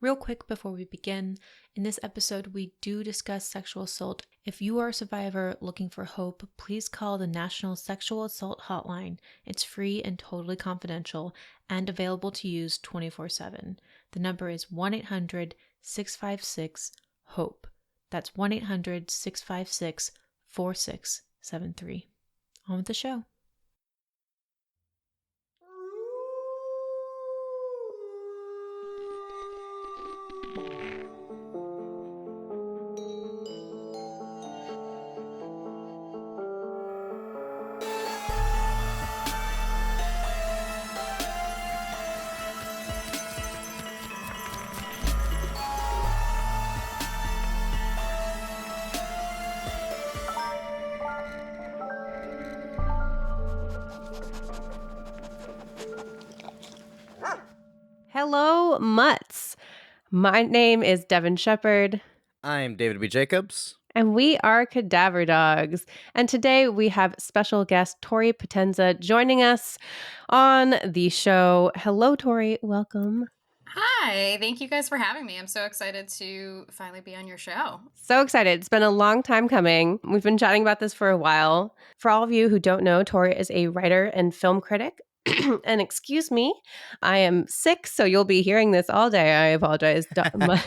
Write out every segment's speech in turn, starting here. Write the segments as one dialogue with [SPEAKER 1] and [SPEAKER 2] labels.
[SPEAKER 1] Real quick before we begin, in this episode we do discuss sexual assault. If you are a survivor looking for hope, please call the National Sexual Assault Hotline. It's free and totally confidential and available to use 24/7. The number is 1-800-656-HOPE. That's 1-800-656-4673. On with the show.
[SPEAKER 2] Hello, Mutts. My name is Devin Shepherd.
[SPEAKER 3] I'm David B. Jacobs.
[SPEAKER 2] And we are Cadaver Dogs. And today we have special guest Tori Potenza joining us on the show. Hello, Tori. Welcome.
[SPEAKER 4] Hi. Thank you guys for having me. I'm so excited to finally be on your show.
[SPEAKER 2] So excited. It's been a long time coming. We've been chatting about this for a while. For all of you who don't know, Tori is a writer and film critic. And excuse me, I am sick, so you'll be hearing this all day. I apologize. My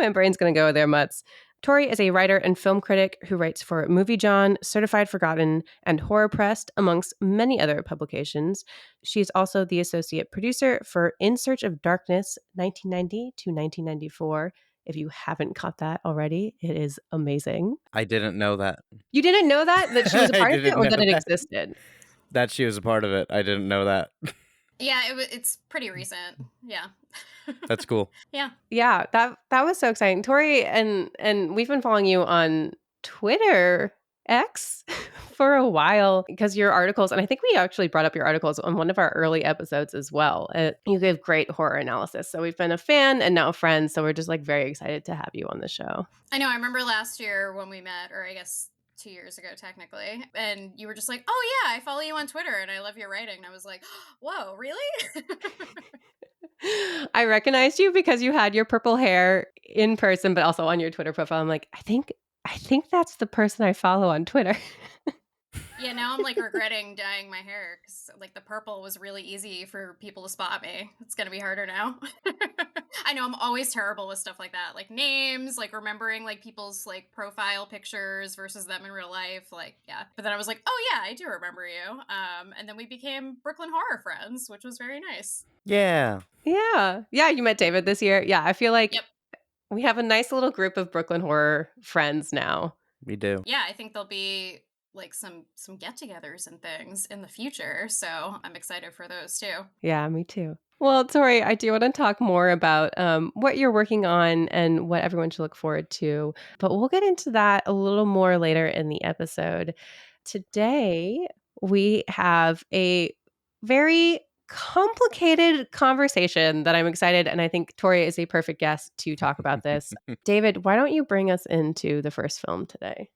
[SPEAKER 2] brain's going to go there, Mutts. Tori is a writer and film critic who writes for Movie John, Certified Forgotten, and Horror Pressed, amongst many other publications. She's also the associate producer for In Search of Darkness, 1990 to 1994. If you haven't caught that already, it is amazing.
[SPEAKER 3] I didn't know that.
[SPEAKER 2] You didn't know that she was a part of it, or that it existed?
[SPEAKER 3] That she was a part of it. I didn't know that.
[SPEAKER 4] Yeah, it's pretty recent. Yeah.
[SPEAKER 3] That's cool.
[SPEAKER 4] Yeah.
[SPEAKER 2] Yeah, that was so exciting. Tori, and we've been following you on Twitter X for a while because your articles, and I think we actually brought up your articles on one of our early episodes as well. You give great horror analysis. So we've been a fan and now friends. So we're just like very excited to have you on the show.
[SPEAKER 4] I know. I remember last year when we met, or I guess 2 years ago, technically. And you were just like, oh yeah, I follow you on Twitter and I love your writing. And I was like, whoa, really?
[SPEAKER 2] I recognized you because you had your purple hair in person, but also on your Twitter profile. I'm like, I think that's the person I follow on Twitter.
[SPEAKER 4] Yeah, now I'm like regretting dyeing my hair because like the purple was really easy for people to spot me. It's gonna be harder now. I know I'm always terrible with stuff like that, like names, like remembering like people's like profile pictures versus them in real life. Like, yeah. But then I was like, oh yeah, I do remember you. And then we became Brooklyn horror friends, which was very nice.
[SPEAKER 3] Yeah.
[SPEAKER 2] Yeah. You met David this year. Yeah, I feel like we have a nice little group of Brooklyn horror friends now.
[SPEAKER 3] We do.
[SPEAKER 4] Yeah, I think there'll be like some get-togethers and things in the future, so I'm excited for those too.
[SPEAKER 2] Yeah, me too. Well, Tori, I do want to talk more about what you're working on and what everyone should look forward to, but we'll get into that a little more later in the episode. Today, we have a very complicated conversation that I'm excited, and I think Tori is a perfect guest to talk about this. David, why don't you bring us into the first film today?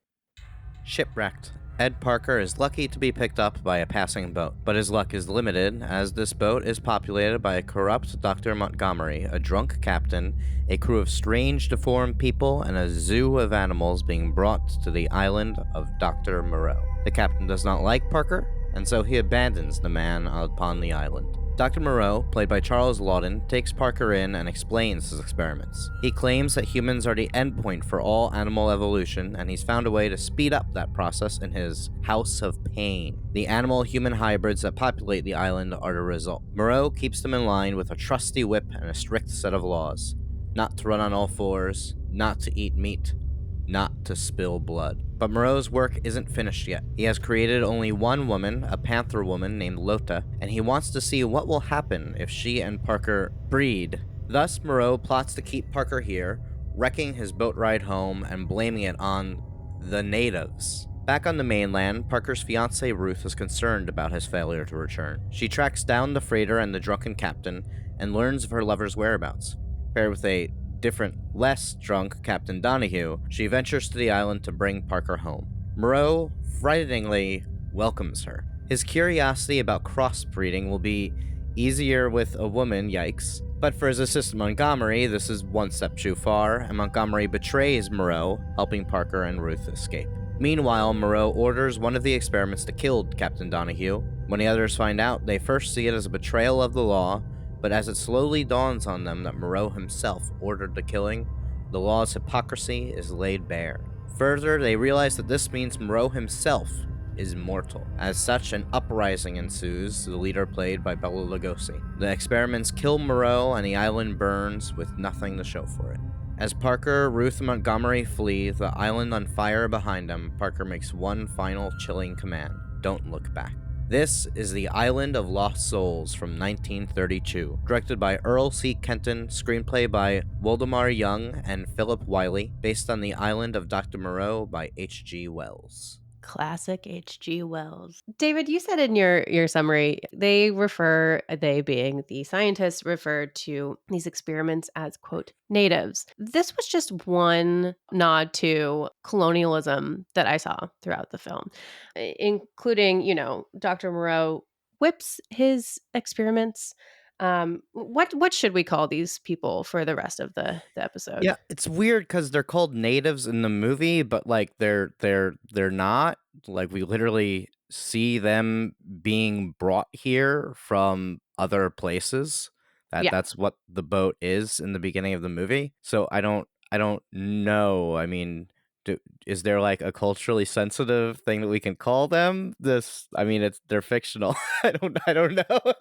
[SPEAKER 3] Shipwrecked. Ed Parker is lucky to be picked up by a passing boat, but his luck is limited as this boat is populated by a corrupt Dr. Montgomery, a drunk captain, a crew of strange, deformed people, and a zoo of animals being brought to the island of Dr. Moreau. The captain does not like Parker, and so he abandons the man upon the island. Dr. Moreau, played by Charles Laughton, takes Parker in and explains his experiments. He claims that humans are the endpoint for all animal evolution, and he's found a way to speed up that process in his House of Pain. The animal-human hybrids that populate the island are the result. Moreau keeps them in line with a trusty whip and a strict set of laws. Not to run on all fours, not to eat meat, not to spill blood. But Moreau's work isn't finished yet. He has created only one woman, a panther woman named Lota, and he wants to see what will happen if she and Parker breed. Thus, Moreau plots to keep Parker here, wrecking his boat ride home and blaming it on the natives. Back on the mainland, Parker's fiancée Ruth is concerned about his failure to return. She tracks down the freighter and the drunken captain and learns of her lover's whereabouts. Paired with a different, less drunk Captain Donahue, she ventures to the island to bring Parker home. Moreau frighteningly welcomes her. His curiosity about crossbreeding will be Easier with a woman, yikes. But for his assistant Montgomery, this is one step too far, and Montgomery betrays Moreau, helping Parker and Ruth escape. Meanwhile, Moreau orders one of the experiments to kill Captain Donahue. When the others find out, they first see it as a betrayal of the law, but as it slowly dawns on them that Moreau himself ordered the killing, the law's hypocrisy is laid bare. Further, they realize that this means Moreau himself is mortal. As such, an uprising ensues, the leader played by Bela Lugosi. The experiments kill Moreau, and the island burns with nothing to show for it. As Parker, Ruth, and Montgomery flee, the island on fire behind them, Parker makes one final chilling command: don't look back. This is The Island of Lost Souls from 1932, directed by Earl C. Kenton, screenplay by Waldemar Young and Philip Wiley, based on The Island of Dr. Moreau by H.G. Wells.
[SPEAKER 2] Classic H.G. Wells. David, you said in your summary, they being the scientists, refer to these experiments as, quote, natives. This was just one nod to colonialism that I saw throughout the film, including, Dr. Moreau whips his experiments. What should we call these people for the rest of the episode?
[SPEAKER 3] Yeah, it's weird because they're called natives in the movie, but like they're not. Like we literally see them being brought here from other places.
[SPEAKER 2] Yeah.
[SPEAKER 3] That's what the boat is in the beginning of the movie. So I don't know. I mean, is there like a culturally sensitive thing that we can call them? They're fictional. I don't know.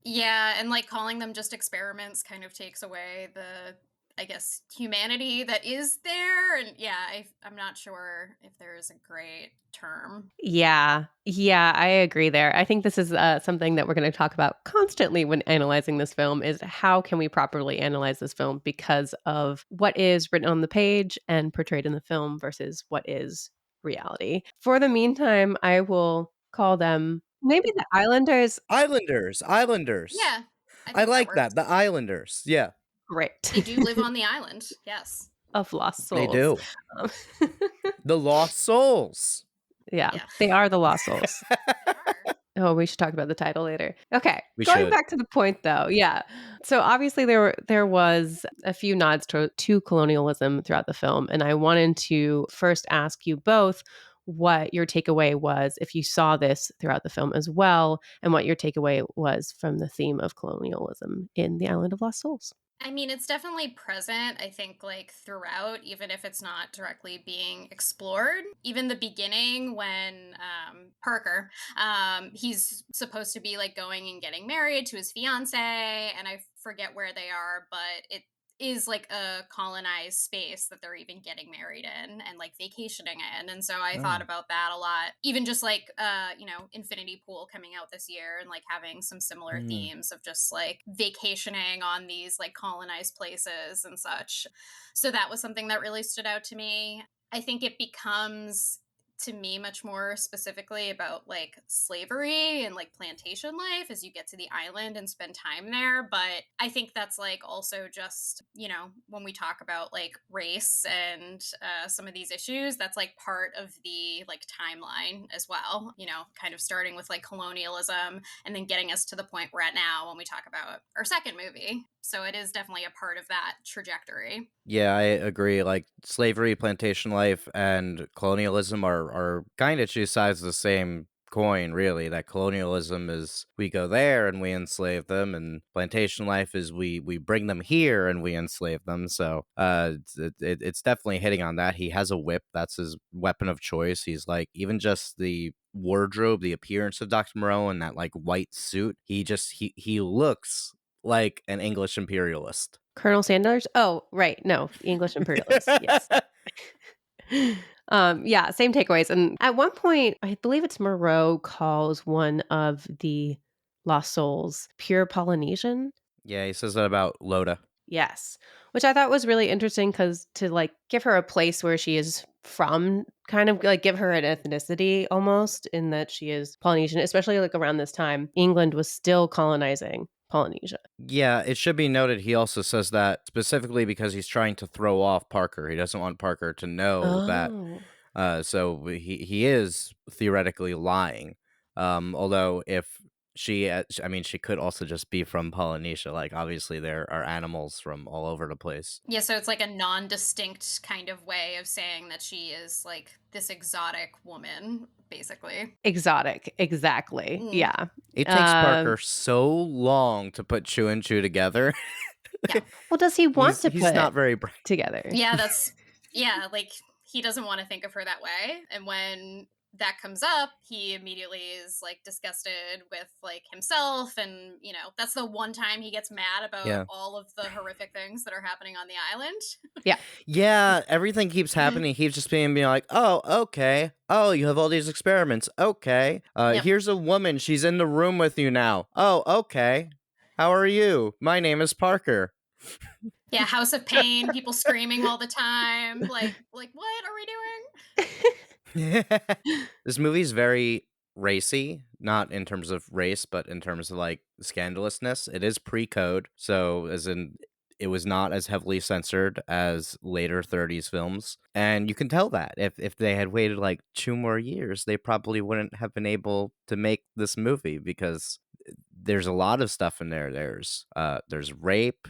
[SPEAKER 4] Yeah, and like calling them just experiments kind of takes away the, I guess, humanity that is there. And yeah, I'm not sure if there is a great term.
[SPEAKER 2] Yeah, I agree there. I think this is something that we're going to talk about constantly when analyzing this film is how can we properly analyze this film because of what is written on the page and portrayed in the film versus what is reality. For the meantime, I will call them maybe the Islanders.
[SPEAKER 3] Islanders.
[SPEAKER 4] Yeah, I
[SPEAKER 3] I
[SPEAKER 4] think that
[SPEAKER 3] like
[SPEAKER 4] works.
[SPEAKER 3] that. The Islanders. Yeah.
[SPEAKER 2] Great.
[SPEAKER 4] They do live on the island. Yes.
[SPEAKER 2] Of lost souls.
[SPEAKER 3] They do.
[SPEAKER 2] Um,
[SPEAKER 3] The Lost Souls.
[SPEAKER 2] yeah,
[SPEAKER 4] Yeah.
[SPEAKER 2] they are the lost souls.
[SPEAKER 4] They are.
[SPEAKER 2] Oh, we should talk about the title later. Okay,
[SPEAKER 3] We
[SPEAKER 2] going
[SPEAKER 3] should.
[SPEAKER 2] back to the point though. Yeah. So obviously there was a few nods to colonialism throughout the film, and I wanted to first ask you both what your takeaway was if you saw this throughout the film as well, and what your takeaway was from the theme of colonialism in The Island of Lost Souls.
[SPEAKER 4] I mean, it's definitely present, I think, like throughout, even if it's not directly being explored. Even the beginning when Parker, he's supposed to be like going and getting married to his fiance, and I forget where they are, but it is like a colonized space that they're even getting married in and like vacationing in. And so I thought about that a lot. Even just like Infinity Pool coming out this year and like having some similar themes of just like vacationing on these like colonized places and such. So that was something that really stood out to me. I think it becomes to me much more specifically about like slavery and like plantation life as you get to the island and spend time there. But I think that's like also just, when we talk about like race and some of these issues, that's like part of the like timeline as well, kind of starting with like colonialism and then getting us to the point we're at now when we talk about our second movie. So it is definitely a part of that trajectory.
[SPEAKER 3] Yeah, I agree. Like slavery, plantation life, and colonialism are kind of two sides of the same coin, really. That colonialism is we go there and we enslave them, and plantation life is we bring them here and we enslave them. So it's definitely hitting on that. He has a whip. That's his weapon of choice. He's like, even just the wardrobe, the appearance of Dr. Moreau in that like white suit, he looks like an English imperialist.
[SPEAKER 2] Colonel Sanders? Oh, right. No, English imperialist. Yes. Yeah, same takeaways. And at one point, I believe it's Moreau calls one of the lost souls pure Polynesian.
[SPEAKER 3] Yeah, he says that about Loda.
[SPEAKER 2] Yes, which I thought was really interesting because to like give her a place where she is from, kind of like give her an ethnicity almost in that she is Polynesian, especially like around this time, England was still colonizing Polynesia.
[SPEAKER 3] Yeah, it should be noted he also says that specifically because he's trying to throw off Parker. He doesn't want Parker to know that.
[SPEAKER 2] Oh.
[SPEAKER 3] So he is theoretically lying. Although if I mean, she could also just be from Polynesia. Like, obviously, there are animals from all over the place.
[SPEAKER 4] Yeah, so it's like a non-distinct kind of way of saying that she is like this exotic woman, basically.
[SPEAKER 2] Exotic. Exactly.
[SPEAKER 4] Mm,
[SPEAKER 2] Yeah.
[SPEAKER 3] It takes
[SPEAKER 2] Um,
[SPEAKER 3] Parker so long to put Chew and Chew together.
[SPEAKER 4] yeah.
[SPEAKER 2] well, does he want to
[SPEAKER 3] He's
[SPEAKER 2] put
[SPEAKER 3] not very bright.
[SPEAKER 2] together?
[SPEAKER 4] Yeah, like he doesn't want to think of her that way. And when that comes up, he immediately is like disgusted with like himself. And, that's the one time he gets mad about
[SPEAKER 3] Yeah.
[SPEAKER 4] all of the horrific things that are happening on the island.
[SPEAKER 2] Yeah.
[SPEAKER 3] Yeah, everything keeps happening. He keeps just being like, oh, okay. Oh, you have all these experiments. Okay.
[SPEAKER 4] Yep.
[SPEAKER 3] Here's a woman. She's in the room with you now. Oh, okay. How are you? My name is Parker.
[SPEAKER 4] Yeah, House of Pain, people screaming all the time. Like what are we doing?
[SPEAKER 3] This movie's very racy, not in terms of race, but in terms of like scandalousness. It is pre-code, so as in it was not as heavily censored as later 30s films. And you can tell that if they had waited like 2 more years, they probably wouldn't have been able to make this movie because there's a lot of stuff in there. There's rape,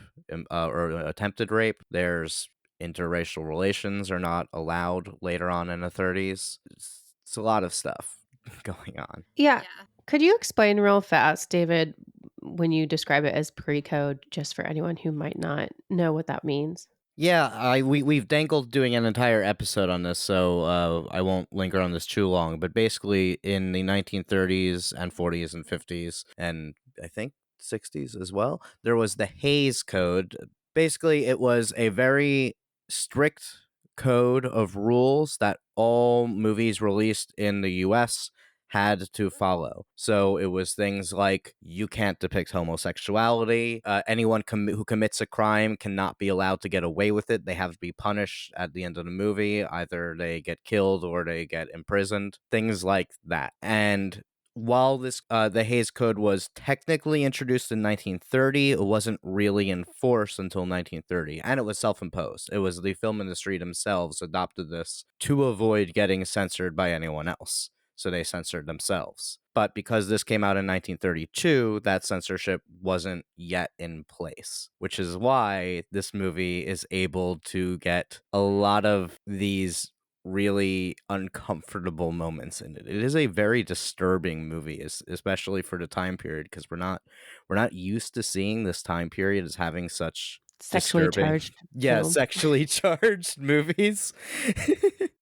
[SPEAKER 3] or attempted rape. There's interracial relations are not allowed later on in the 30s. It's a lot of stuff going on.
[SPEAKER 2] Yeah.
[SPEAKER 4] Yeah.
[SPEAKER 2] Could you explain real fast, David, when you describe it as pre-code, just for anyone who might not know what that means?
[SPEAKER 3] Yeah, we've dangled doing an entire episode on this, so I won't linger on this too long. But basically, in the 1930s and 40s and 50s, and I think 60s as well, there was the Hays Code. Basically, it was a very strict code of rules that all movies released in the U.S. had to follow. So it was things like you can't depict homosexuality. Anyone who commits a crime cannot be allowed to get away with it. They have to be punished at the end of the movie. Either they get killed or they get imprisoned. Things like that. And while the Hays Code was technically introduced in 1930, it wasn't really enforced until 1930, and it was self-imposed. It was the film industry themselves adopted this to avoid getting censored by anyone else, so they censored themselves. But because this came out in 1932, that censorship wasn't yet in place, which is why this movie is able to get a lot of these really uncomfortable moments in it. It is a very disturbing movie, especially for the time period, because we're not used to seeing this time period as having such
[SPEAKER 2] Sexually
[SPEAKER 3] disturbing,
[SPEAKER 2] charged
[SPEAKER 3] yeah,
[SPEAKER 2] film.
[SPEAKER 3] sexually charged movies.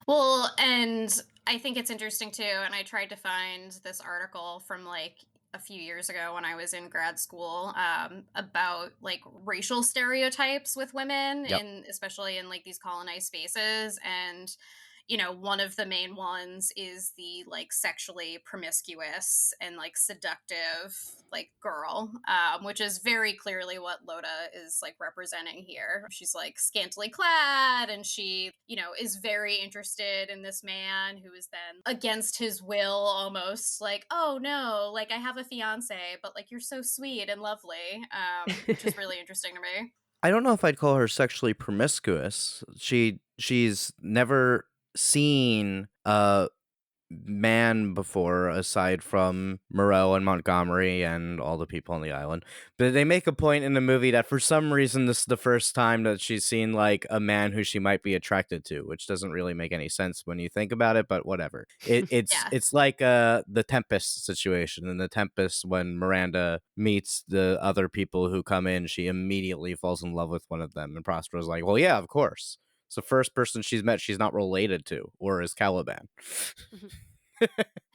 [SPEAKER 4] Well, and I think it's interesting too. And I tried to find this article from like a few years ago when I was in grad school, about like racial stereotypes with women,
[SPEAKER 3] Yep.
[SPEAKER 4] especially in like these colonized spaces. And one of the main ones is the like sexually promiscuous and like seductive like girl, which is very clearly what Loda is like representing here. She's like scantily clad, and she, is very interested in this man who is then against his will, almost like, oh no, like I have a fiance, but like you're so sweet and lovely, which is really interesting to me.
[SPEAKER 3] I don't know if I'd call her sexually promiscuous. She's never seen a man before aside from Moreau and Montgomery and all the people on the island. But they make a point in the movie that for some reason this is the first time that she's seen like a man who she might be attracted to, which doesn't really make any sense when you think about it, but whatever.
[SPEAKER 4] Yeah.
[SPEAKER 3] It's like the Tempest situation. In the Tempest, when Miranda meets the other people who come in, she immediately falls in love with one of them, and Prospero's like, well, yeah, of course. It's the first person she's met she's not related to or is Caliban.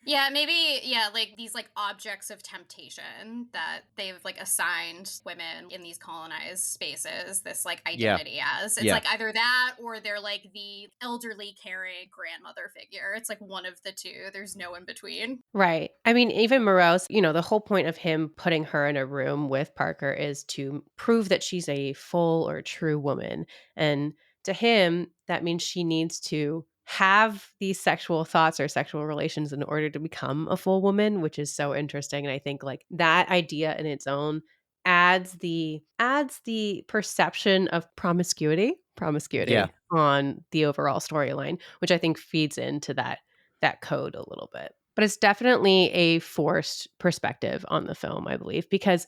[SPEAKER 4] Yeah, maybe, yeah, like these like objects of temptation that they've like assigned women in these colonized spaces this like identity as. It's
[SPEAKER 3] Yeah.
[SPEAKER 4] like either that or they're like the elderly caring grandmother figure. It's like one of the two. There's no in between.
[SPEAKER 2] Right. I mean, even Moreau's, the whole point of him putting her in a room with Parker is to prove that she's a full or true woman. And to him, that means she needs to have these sexual thoughts or sexual relations in order to become a full woman, which is so interesting. And I think like that idea in its own adds the perception of promiscuity
[SPEAKER 3] Yeah.
[SPEAKER 2] on the overall storyline, which I think feeds into that code a little bit. But it's definitely a forced perspective on the film, I believe, because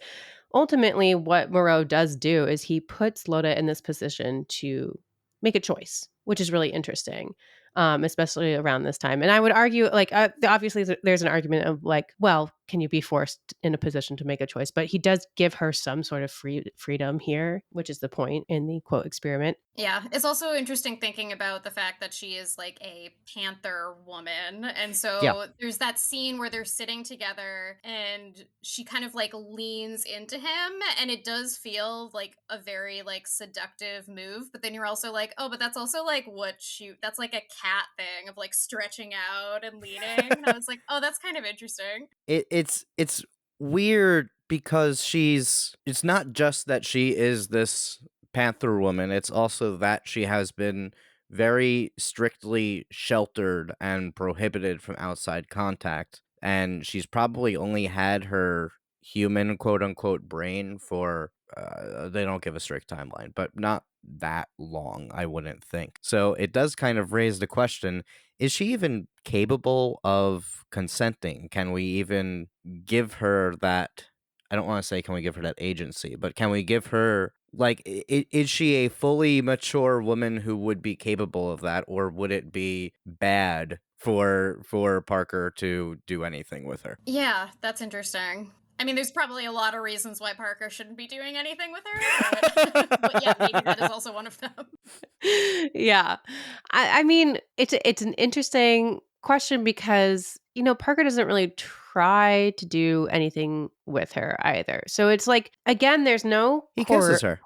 [SPEAKER 2] ultimately what Moreau does do is he puts Loda in this position to make a choice, which is really interesting, especially around this time. And I would argue, like, obviously there's an argument of like, well, can you be forced in a position to make a choice? But he does give her some sort of freedom here, which is the point in the quote experiment.
[SPEAKER 4] Yeah, it's also interesting thinking about the fact that she is like a panther woman. And
[SPEAKER 3] Yeah.
[SPEAKER 4] so there's that scene where they're sitting together and she kind of like leans into him and it does feel like a very like seductive move, but then you're also like, "Oh, but that's also like that's like a cat thing of like stretching out and leaning." And I was like, "Oh, that's kind of interesting."
[SPEAKER 3] It's weird because it's not just that she is this panther woman, it's also that she has been very strictly sheltered and prohibited from outside contact, and she's probably only had her human quote unquote brain for they don't give a strict timeline, but not that long, I wouldn't think. So it does kind of raise the question, is she even capable of consenting? Can we even give her that? I don't want to say can we give her that agency, but can we give her like is she a fully mature woman who would be capable of that, or would it be bad for Parker to do anything with her?
[SPEAKER 4] Yeah, that's interesting. I mean, there's probably a lot of reasons why Parker shouldn't be doing anything with her, but but yeah, maybe that is also one of them.
[SPEAKER 2] Yeah. I mean, it's an interesting question because, Parker doesn't really try to do anything with her either. So it's like, again, there's no
[SPEAKER 3] He kisses her.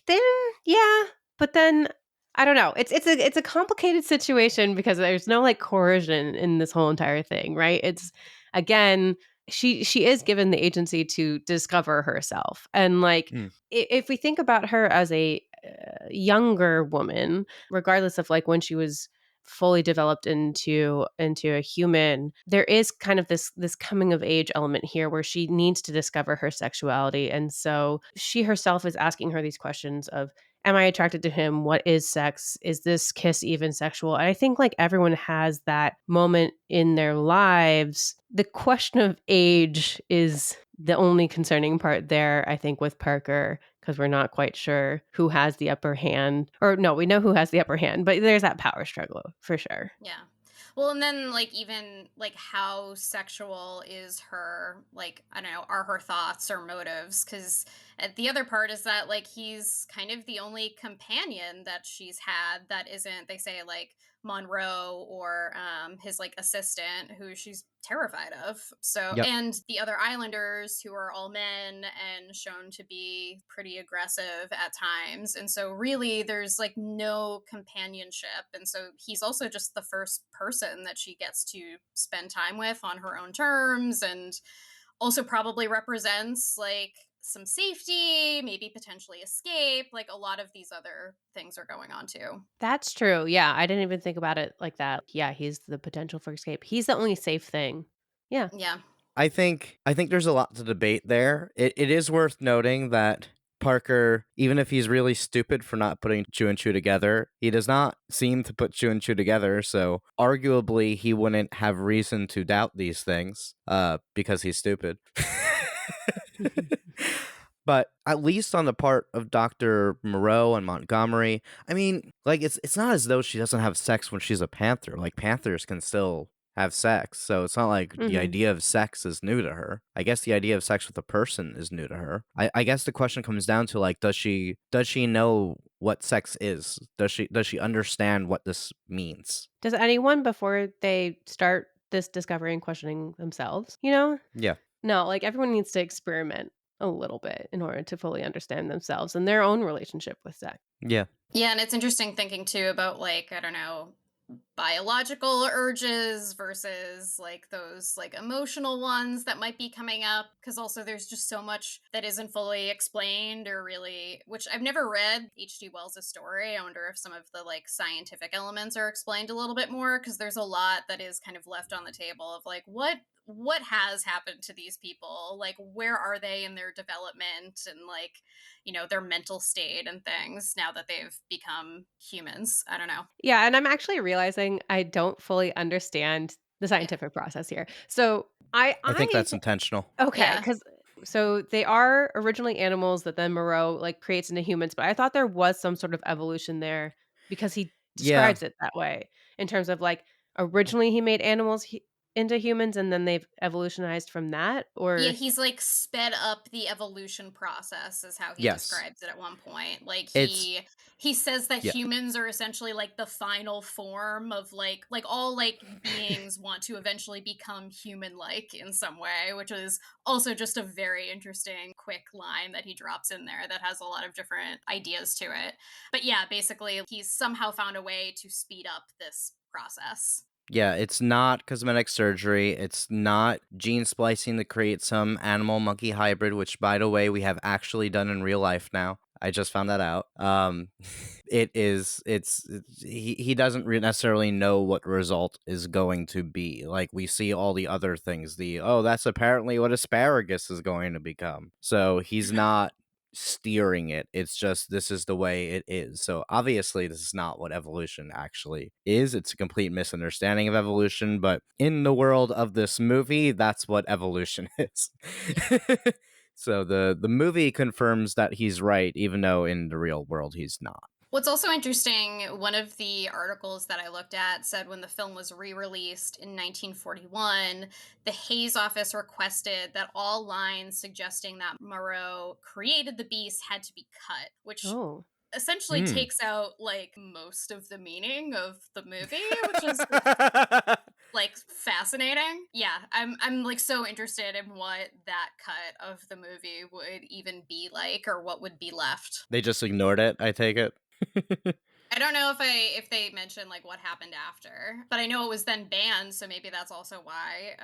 [SPEAKER 2] then, yeah, but then I don't know. It's a complicated situation because there's no like coercion in this whole entire thing, right? It's again, she is given the agency to discover herself. And like
[SPEAKER 3] Mm.
[SPEAKER 2] if we think about her as a younger woman, regardless of like when she was fully developed into a human, there is kind of this coming of age element here where she needs to discover her sexuality. And so she herself is asking her these questions of, am I attracted to him? What is sex? Is this kiss even sexual? And I think like everyone has that moment in their lives. The question of age is the only concerning part there, I think, with Parker, because we're not quite sure who has the upper hand. Or no, we know who has the upper hand, but there's that power struggle for sure.
[SPEAKER 4] Yeah. Well, and then like even like how sexual is her, like I don't know, are her thoughts or motives? Because the other part is that like he's kind of the only companion that she's had that isn't, they say, like Monroe or his like assistant who she's terrified of. So,
[SPEAKER 3] Yep.
[SPEAKER 4] and the other islanders who are all men and shown to be pretty aggressive at times. And so really there's like no companionship. And so he's also just the first person that she gets to spend time with on her own terms, and also probably represents like some safety, maybe potentially escape. Like a lot of these other things are going on too.
[SPEAKER 2] That's true. Yeah, I didn't even think about it like that. Yeah, he's the potential for escape. He's the only safe thing. Yeah.
[SPEAKER 4] Yeah.
[SPEAKER 3] I think there's a lot to debate there. It is worth noting that Parker, even if he's really stupid for not putting two and two together, he does not seem to put two and two together. So arguably, he wouldn't have reason to doubt these things, because he's stupid. But at least on the part of Dr. Moreau and Montgomery, I mean, like it's not as though she doesn't have sex when she's a panther. Like panthers can still have sex. So it's not like the
[SPEAKER 2] Hmm.
[SPEAKER 3] idea of sex is new to her. I guess the idea of sex with a person is new to her. I guess the question comes down to like, does she know what sex is? Does she understand what this means?
[SPEAKER 2] Does anyone before they start this discovery and questioning themselves,
[SPEAKER 3] Yeah.
[SPEAKER 2] No, like everyone needs to experiment a little bit in order to fully understand themselves and their own relationship with sex.
[SPEAKER 3] Yeah.
[SPEAKER 4] Yeah, and it's interesting thinking too about like, I don't know, biological urges versus like those like emotional ones that might be coming up, because also there's just so much that isn't fully explained or really, which I've never read H.G. Wells' story. I wonder if some of the like scientific elements are explained a little bit more, because there's a lot that is kind of left on the table of like what has happened to these people, like where are they in their development and like their mental state and things now that they've become humans. I don't know.
[SPEAKER 2] Yeah, and I'm actually realizing I don't fully understand the scientific process here. So I
[SPEAKER 3] I think
[SPEAKER 2] I
[SPEAKER 3] that's intentional.
[SPEAKER 2] okay,
[SPEAKER 4] Yeah.
[SPEAKER 2] because so they are originally animals that then Moreau like creates into humans, but I thought there was some sort of evolution there because he
[SPEAKER 3] Yeah.
[SPEAKER 2] describes it that way in terms of like originally he made animals into humans and then they've evolutionized from that,
[SPEAKER 4] Yeah,
[SPEAKER 2] or
[SPEAKER 4] he's like sped up the evolution process is how he
[SPEAKER 3] Yes.
[SPEAKER 4] describes it at one point. Like
[SPEAKER 3] It's
[SPEAKER 4] he says that
[SPEAKER 3] yeah.
[SPEAKER 4] humans are essentially like the final form of like all like beings want to eventually become human like in some way, which is also just a very interesting quick line that he drops in there that has a lot of different ideas to it. But yeah, basically he's somehow found a way to speed up this process.
[SPEAKER 3] Yeah, it's not cosmetic surgery. It's not gene splicing to create some animal monkey hybrid, which, by the way, we have actually done in real life now. I just found that out. He doesn't necessarily know what result is going to be. Like we see all the other things. That's apparently what asparagus is going to become. So he's not steering it. It's just this is the way it is. So obviously this is not what evolution actually is. It's a complete misunderstanding of evolution, but in the world of this movie, that's what evolution is. So the movie confirms that he's right even though in the real world he's not.
[SPEAKER 4] What's also interesting, one of the articles that I looked at said when the film was re released in 1941, the Hayes office requested that all lines suggesting that Moreau created the beast had to be cut, which
[SPEAKER 2] oh.
[SPEAKER 4] essentially
[SPEAKER 3] Hmm.
[SPEAKER 4] takes out like most of the meaning of the movie, which is like fascinating. Yeah, I'm like so interested in what that cut of the movie would even be like or what would be left.
[SPEAKER 3] They just ignored it, I take it.
[SPEAKER 4] I don't know if they mentioned like what happened after, but I know it was then banned, so maybe that's also why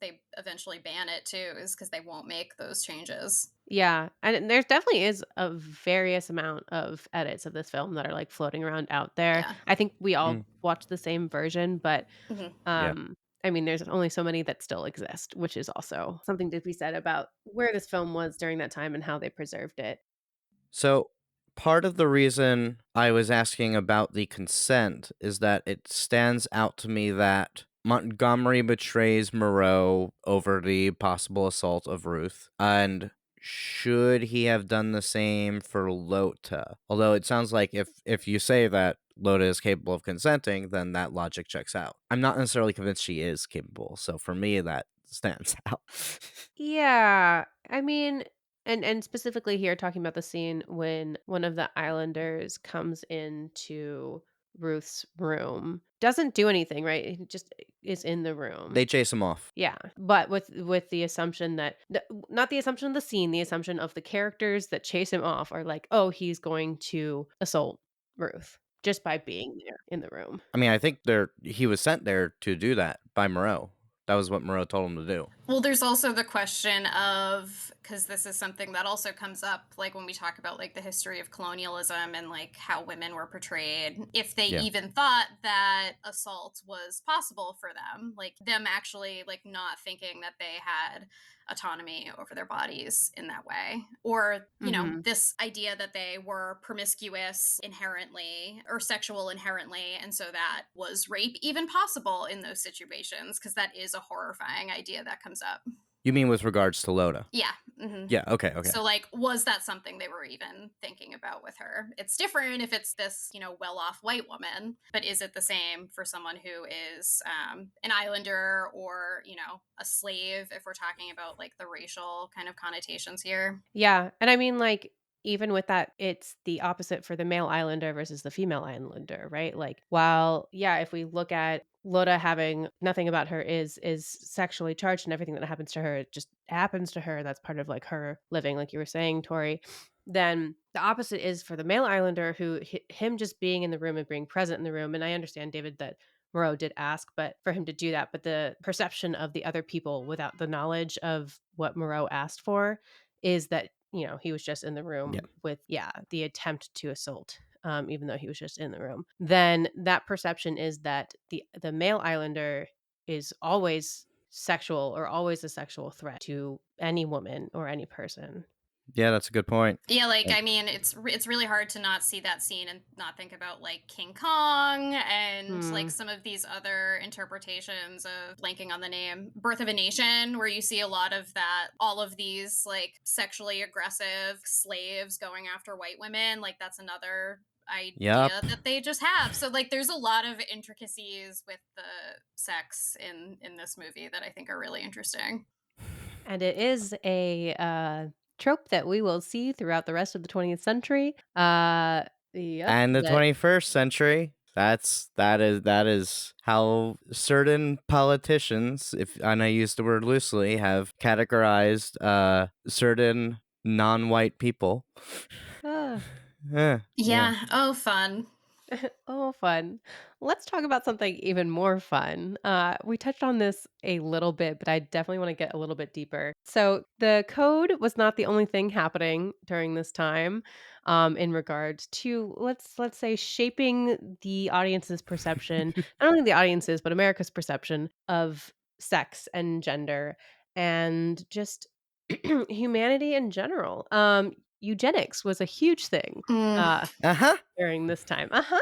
[SPEAKER 4] they eventually ban it too, is because they won't make those changes.
[SPEAKER 2] Yeah, and there definitely is a various amount of edits of this film that are like floating around out there.
[SPEAKER 4] Yeah.
[SPEAKER 2] I think we
[SPEAKER 3] Mm,
[SPEAKER 2] all watched the same version, but
[SPEAKER 4] Mhm.
[SPEAKER 3] yeah.
[SPEAKER 2] um I mean there's only so many that still exist, which is also something to be said about where this film was during that time and how they preserved it.
[SPEAKER 3] So, part of the reason I was asking about the consent is that it stands out to me that Montgomery betrays Moreau over the possible assault of Ruth. And should he have done the same for Lota? Although it sounds like if you say that Lota is capable of consenting, then that logic checks out. I'm not necessarily convinced she is capable, so for me that stands out.
[SPEAKER 2] Yeah, I mean, and specifically here talking about the scene when one of the islanders comes into Ruth's room, doesn't do anything, right? He just is in the room.
[SPEAKER 3] They chase him off.
[SPEAKER 2] Yeah, but with the assumption that not the assumption of the scene, the assumption of the characters that chase him off are like, "Oh, he's going to assault Ruth just by being there in the room."
[SPEAKER 3] I mean, I think he was sent there to do that by Moreau. That was what Moreau told him to do.
[SPEAKER 4] Well, there's also the question of because this is something that also comes up like when we talk about like the history of colonialism and like how women were portrayed, if they
[SPEAKER 3] Yeah.
[SPEAKER 4] even thought that assault was possible for them, like them actually like not thinking that they had autonomy over their bodies in that way, or
[SPEAKER 2] Mhm.
[SPEAKER 4] this idea that they were promiscuous inherently or sexual inherently, and so that was rape even possible in those situations, because that is a horrifying idea that comes up.
[SPEAKER 3] You mean with regards to Loda?
[SPEAKER 4] Yeah. Hmm.
[SPEAKER 3] Yeah, okay, okay.
[SPEAKER 4] So, like, was that something they were even thinking about with her? It's different if it's this, well off white woman, but is it the same for someone who is an islander or, a slave if we're talking about like the racial kind of connotations here?
[SPEAKER 2] Yeah, and I mean, like, even with that, it's the opposite for the male islander versus the female islander, right? Like, while yeah, if we look at Loda having nothing about her is sexually charged and everything that happens to her, it just happens to her. That's part of like her living, like you were saying, Tori. Then the opposite is for the male islander who him just being in the room and being present in the room. And I understand, David, that Moreau did ask, but for him to do that, but the perception of the other people without the knowledge of what Moreau asked for is that, he was just in the
[SPEAKER 3] Yeah.
[SPEAKER 2] room with, the attempt to assault, even though he was just in the room. Then that perception is that the male islander is always sexual or always a sexual threat to any woman or any person.
[SPEAKER 3] Yeah, that's a good point.
[SPEAKER 4] Yeah, like, I mean, it's really hard to not see that scene and not think about, like, King Kong and, like,
[SPEAKER 2] Hmm.
[SPEAKER 4] some of these other interpretations of blanking on the name, Birth of a Nation, where you see a lot of that, all of these, like, sexually aggressive slaves going after white women, like, that's another idea
[SPEAKER 3] Yep.
[SPEAKER 4] that they just have. So, like, there's a lot of intricacies with the sex in this movie that I think are really interesting.
[SPEAKER 2] And it is a trope that we will see throughout the rest of the 20th century. Yep.
[SPEAKER 3] And the
[SPEAKER 2] That
[SPEAKER 3] 21st century, that is how certain politicians, if and I use the word loosely, have categorized certain non-white people.
[SPEAKER 2] ah,
[SPEAKER 3] Yeah.
[SPEAKER 4] Yeah. Oh, fun.
[SPEAKER 2] oh, fun. Let's talk about something even more fun. We touched on this a little bit, but I definitely want to get a little bit deeper. So, the code was not the only thing happening during this time, in regards to let's say shaping the audience's perception, not only the audience's but America's perception of sex and gender, and just humanity in general. Eugenics was a huge thing.
[SPEAKER 4] Mm.
[SPEAKER 2] Uh,
[SPEAKER 3] Uh-huh.
[SPEAKER 2] During this time. Uh-huh.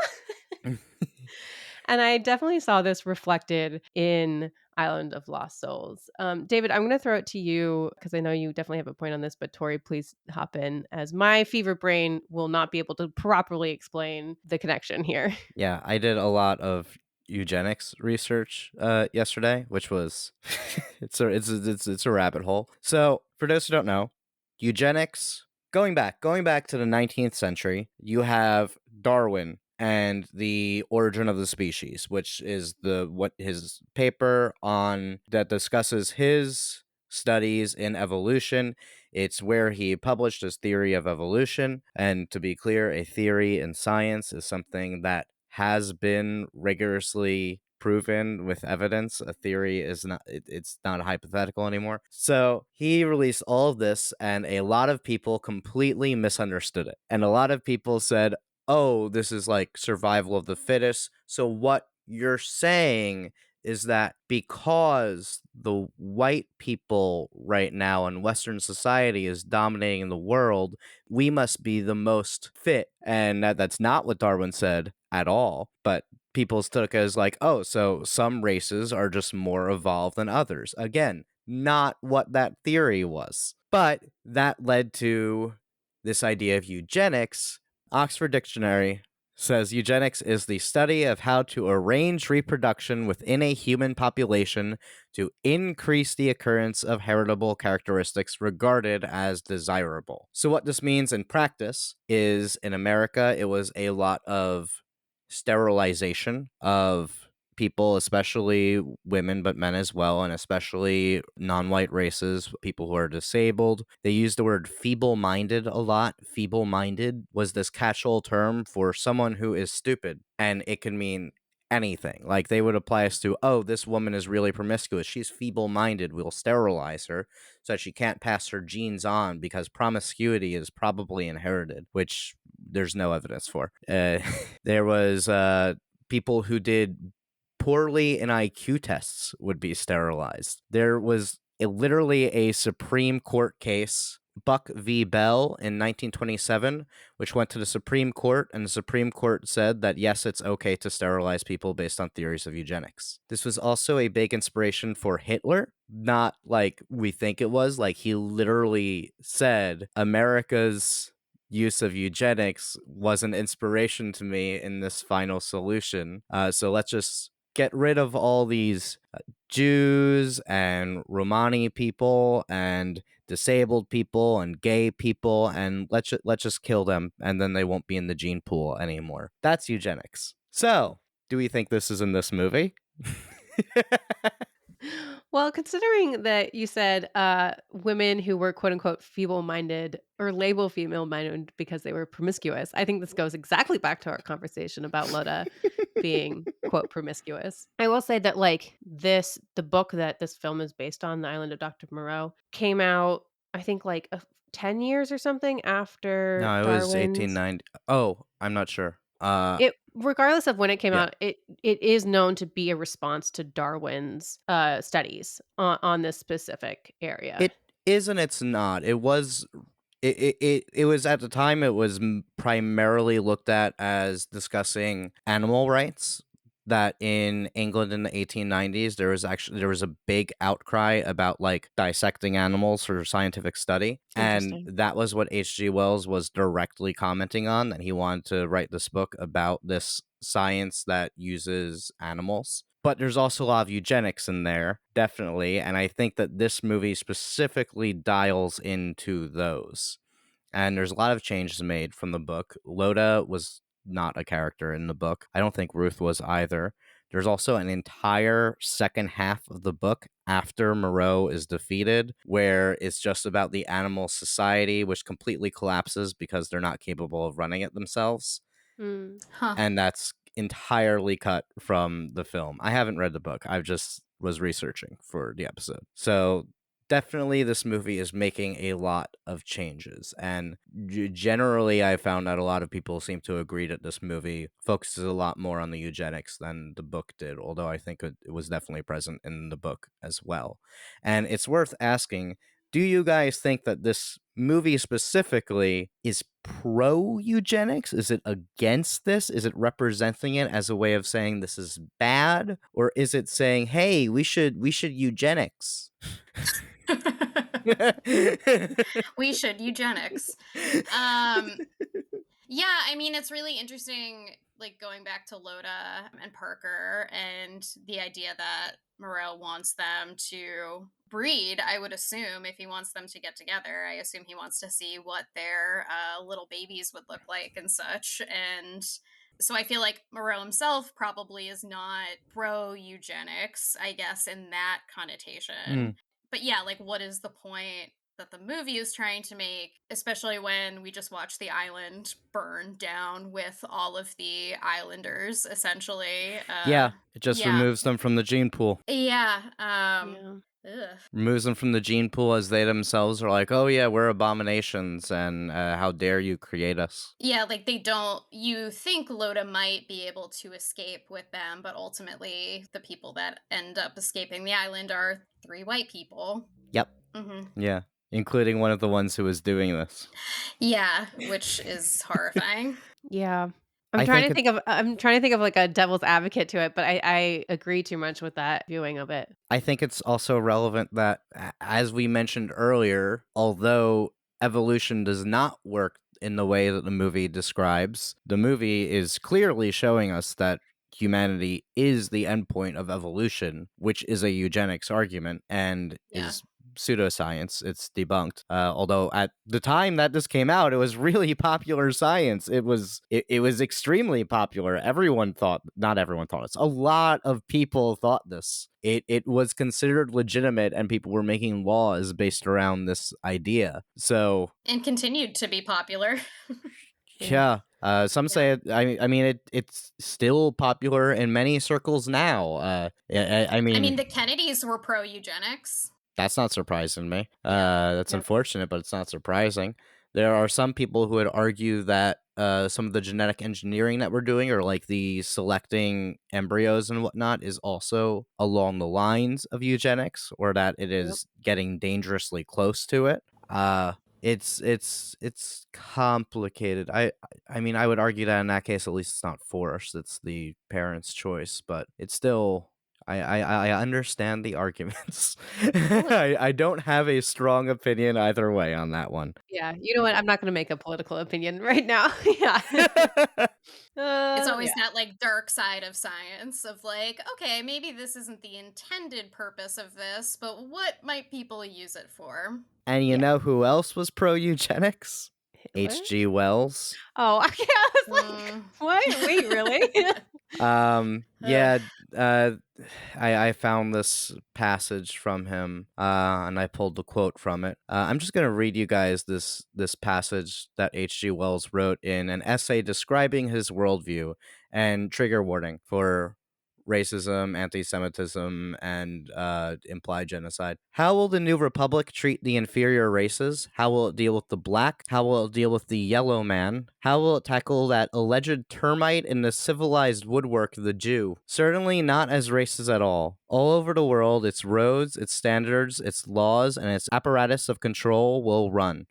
[SPEAKER 2] And I definitely saw this reflected in Island of Lost Souls. David, I'm gonna throw it to you because I know you definitely have a point on this, but Tori, please hop in as my fever brain will not be able to properly explain the connection here.
[SPEAKER 3] Yeah, I did a lot of eugenics research yesterday, which was it's a rabbit hole. So, for those who don't know, eugenics going back to the 19th century, you have Darwin and the origin of the species, which is the what his paper on that discusses his studies in evolution. It's where he published his theory of evolution. And to be clear, a theory in science is something that has been rigorously proven with evidence. A theory is not it's not hypothetical anymore. So he released all of this and a lot of people completely misunderstood it. And a lot of people said, "Oh, this is like survival of the fittest." So what you're saying is that because the white people right now in Western society is dominating the world, we must be the most fit. And that's not what Darwin said at all. But people took it as like, oh, so some races are just more evolved than others. Again, not what that theory was. But that led to this idea of eugenics. Oxford Dictionary says eugenics is the study of how to arrange reproduction within a human population to increase the occurrence of heritable characteristics regarded as desirable. So, what this means in practice is in America, it was a lot of sterilization of people, especially women, but men as well, and especially non white races, people who are disabled. They use the word feeble minded a lot. Feeble minded was this catch all term for someone who is stupid, and it can mean anything. Like they would apply us to, oh, this woman is really promiscuous. She's feeble minded. We'll sterilize her so that she can't pass her genes on because promiscuity is probably inherited, which there's no evidence for. There was people who did poorly in IQ tests would be sterilized. There was literally a Supreme Court case, Buck v. Bell in 1927, which went to the Supreme Court, and the Supreme Court said that yes, it's okay to sterilize people based on theories of eugenics. This was also a big inspiration for Hitler, not like we think it was. Like he literally said, America's use of eugenics was an inspiration to me in this final solution. So let's just get rid of all these Jews and Romani people and disabled people and gay people, and let's just kill them, and then they won't be in the gene pool anymore. That's eugenics. So, do we think this is in this movie?
[SPEAKER 2] Well, considering that you said women who were quote unquote feeble minded or label female minded because they were promiscuous, I think this goes exactly back to our conversation about Loda being quote promiscuous. I will say that like the book that this film is based on, The Island of Dr. Moreau, came out I think like 10 years or something after
[SPEAKER 3] No, it was
[SPEAKER 2] Darwin's.
[SPEAKER 3] 1890. Oh, I'm not sure.
[SPEAKER 2] It regardless of when it came
[SPEAKER 3] Yeah.
[SPEAKER 2] out, it is known to be a response to Darwin's studies on this specific area.
[SPEAKER 3] It is and it's not. It was it was at the time, it was primarily looked at as discussing animal rights. That in England in the 1890s, there was a big outcry about like dissecting animals for scientific study, and
[SPEAKER 2] Interesting.
[SPEAKER 3] that was what H.G. Wells was directly commenting on, that he wanted to write this book about this science that uses animals. But there's also a lot of eugenics in there, definitely, and I think that this movie specifically dials into those. And there's a lot of changes made from the book. Loda was not a character in the book. I don't think Ruth was either. There's also an entire second half of the book after Moreau is defeated, where it's just about the animal society, which completely collapses because they're not capable of running it themselves.
[SPEAKER 2] Mm.
[SPEAKER 4] Huh.
[SPEAKER 3] And that's entirely cut from the film. I haven't read the book. I just was researching for the episode. So definitely this movie is making a lot of changes, and generally I found that a lot of people seem to agree that this movie focuses a lot more on the eugenics than the book did, although I think it was definitely present in the book as well. And it's worth asking, do you guys think that this movie specifically is pro eugenics? Is it against this? Is it representing it as a way of saying this is bad, or is it saying, hey, we should eugenics?
[SPEAKER 4] We should eugenics. Yeah, I mean, it's really interesting, like going back to Loda and Parker and the idea that Morel wants them to breed. I would assume if he wants them to get together, I assume he wants to see what their little babies would look like and such. And so I feel like Moreau himself probably is not pro eugenics, I guess, in that connotation. But yeah, like, what is the point that the movie is trying to make, especially when we just watched the island burn down with all of the islanders, essentially.
[SPEAKER 3] Yeah, it just
[SPEAKER 4] Yeah.
[SPEAKER 3] removes them from the gene pool.
[SPEAKER 4] Yeah.
[SPEAKER 2] Yeah.
[SPEAKER 4] Ugh.
[SPEAKER 3] Removes them from the gene pool as they themselves are like, oh yeah, we're abominations, and how dare you create us.
[SPEAKER 4] Yeah, like you think Loda might be able to escape with them, but ultimately the people that end up escaping the island are 3 white people.
[SPEAKER 3] Yep.
[SPEAKER 4] Hmm.
[SPEAKER 3] Yeah, including one of the ones who was doing this.
[SPEAKER 4] Yeah, which is horrifying.
[SPEAKER 2] Yeah.
[SPEAKER 3] I
[SPEAKER 2] I'm trying
[SPEAKER 3] think
[SPEAKER 2] to think of like a devil's advocate to it, but I agree too much with that viewing of it.
[SPEAKER 3] I think it's also relevant that, as we mentioned earlier, although evolution does not work in the way that the movie describes, the movie is clearly showing us that humanity is the endpoint of evolution, which is a eugenics argument and
[SPEAKER 4] Yeah.
[SPEAKER 3] is pseudoscience. It's debunked. Although at the time that this came out, it was really popular science. It was extremely popular. Everyone thought, not everyone thought this. A lot of people thought this. It was considered legitimate, and people were making laws based around this idea. So
[SPEAKER 4] And continued to be popular.
[SPEAKER 3] yeah. Some say it, I mean it's still popular in many circles now. I mean,
[SPEAKER 4] the Kennedys were pro eugenics.
[SPEAKER 3] that's not surprising to me.
[SPEAKER 4] Yeah.
[SPEAKER 3] That's
[SPEAKER 2] Yep.
[SPEAKER 3] unfortunate, but it's not surprising. There are some people who would argue that some of the genetic engineering that we're doing, or like the selecting embryos and whatnot, is also along the lines of eugenics, or that it is getting dangerously close to it. It's complicated. I mean, I would argue that in that case, at least it's not forced. It's the parents' choice, but it's still. I understand the arguments. I don't have a strong opinion either way on that one.
[SPEAKER 2] Yeah. You know what? I'm not going to make a political opinion right now. Yeah.
[SPEAKER 4] It's always
[SPEAKER 2] Yeah.
[SPEAKER 4] that like dark side of science of like, okay, maybe this isn't the intended purpose of this, but what might people use it for?
[SPEAKER 3] And you
[SPEAKER 2] Yeah.
[SPEAKER 3] know who else was pro eugenics?
[SPEAKER 2] Hitler?
[SPEAKER 3] H.G. Wells.
[SPEAKER 2] Oh, yeah, I was like, what? Wait, really?
[SPEAKER 3] Yeah, I found this passage from him, and I pulled the quote from it. I'm just gonna read you guys this passage that H.G. Wells wrote in an essay describing his worldview, and trigger warning for racism, anti-Semitism, and implied genocide. How will the new republic treat the inferior races? How will it deal with the black? How will it deal with the yellow man? How will it tackle that alleged termite in the civilized woodwork of the Jew? Certainly not as races at all. All over the world, its roads, its standards, its laws, and its apparatus of control will run.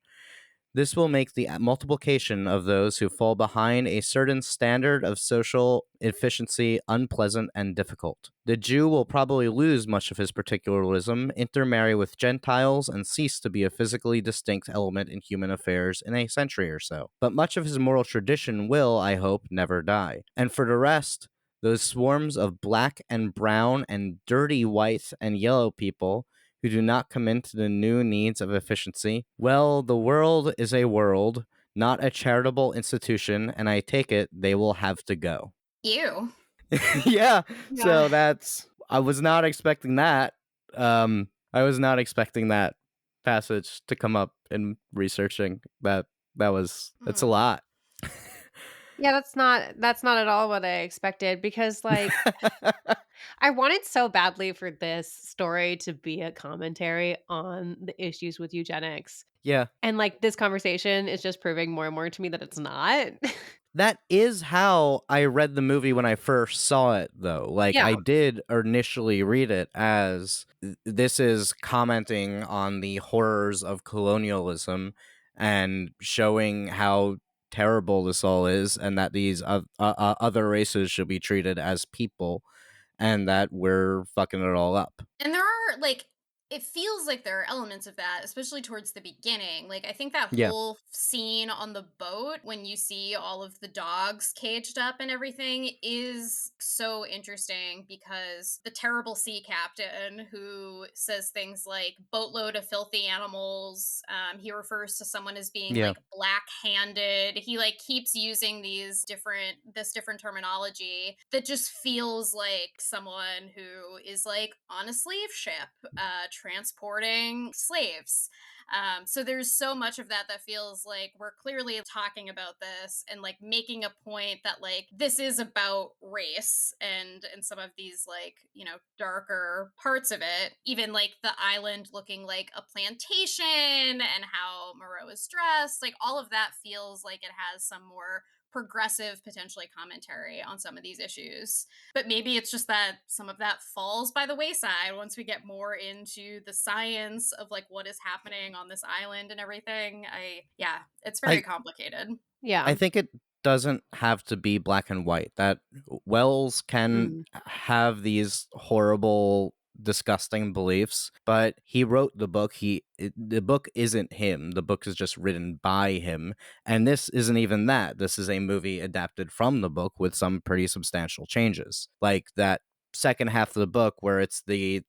[SPEAKER 3] This will make the multiplication of those who fall behind a certain standard of social efficiency unpleasant and difficult. The Jew will probably lose much of his particularism, intermarry with Gentiles, and cease to be a physically distinct element in human affairs in a century or so. But much of his moral tradition will, I hope, never die. And for the rest, those swarms of black and brown and dirty white and yellow people who do not come into the new needs of efficiency, well, the world is a world, not a charitable institution, and I take it they will have to go.
[SPEAKER 4] Ew.
[SPEAKER 3] Yeah,
[SPEAKER 2] Yeah.
[SPEAKER 3] so I was not expecting that. I was not expecting that passage to come up in researching that. It's a lot.
[SPEAKER 2] Yeah, that's not at all what I expected because like I wanted so badly for this story to be a commentary on the issues with eugenics.
[SPEAKER 3] Yeah.
[SPEAKER 2] And like this conversation is just proving more and more to me that it's not.
[SPEAKER 3] That is how I read the movie when I first saw it, though. Like,
[SPEAKER 2] Yeah.
[SPEAKER 3] I did initially read it as this is commenting on the horrors of colonialism and showing how terrible this all is, and that these other races should be treated as people, and that we're fucking it all up.
[SPEAKER 4] And there are like it feels like there are elements of that, especially towards the beginning. Like I think that
[SPEAKER 3] Yeah.
[SPEAKER 4] whole scene on the boat when you see all of the dogs caged up and everything is so interesting because the terrible sea captain who says things like boatload of filthy animals, he refers to someone as being
[SPEAKER 3] Yeah.
[SPEAKER 4] like black-handed. He like keeps using this different terminology that just feels like someone who is like on a slave ship transporting slaves. So there's so much of that that feels like we're clearly talking about this and like making a point that like this is about race and some of these like darker parts of it. Even like the island looking like a plantation and how Moreau is dressed, like all of that feels like it has some more progressive potentially commentary on some of these issues. But maybe it's just that some of that falls by the wayside once we get more into the science of like what is happening on this island and everything. Yeah, it's very
[SPEAKER 3] I
[SPEAKER 4] complicated.
[SPEAKER 2] Yeah.
[SPEAKER 3] I think it doesn't have to be black and white. That Wells can
[SPEAKER 2] Mm.
[SPEAKER 3] have these horrible, disgusting beliefs, but he wrote the book. The book isn't him. The book is just written by him, and this isn't even that. This is a movie adapted from the book with some pretty substantial changes, like that second half of the book where it's the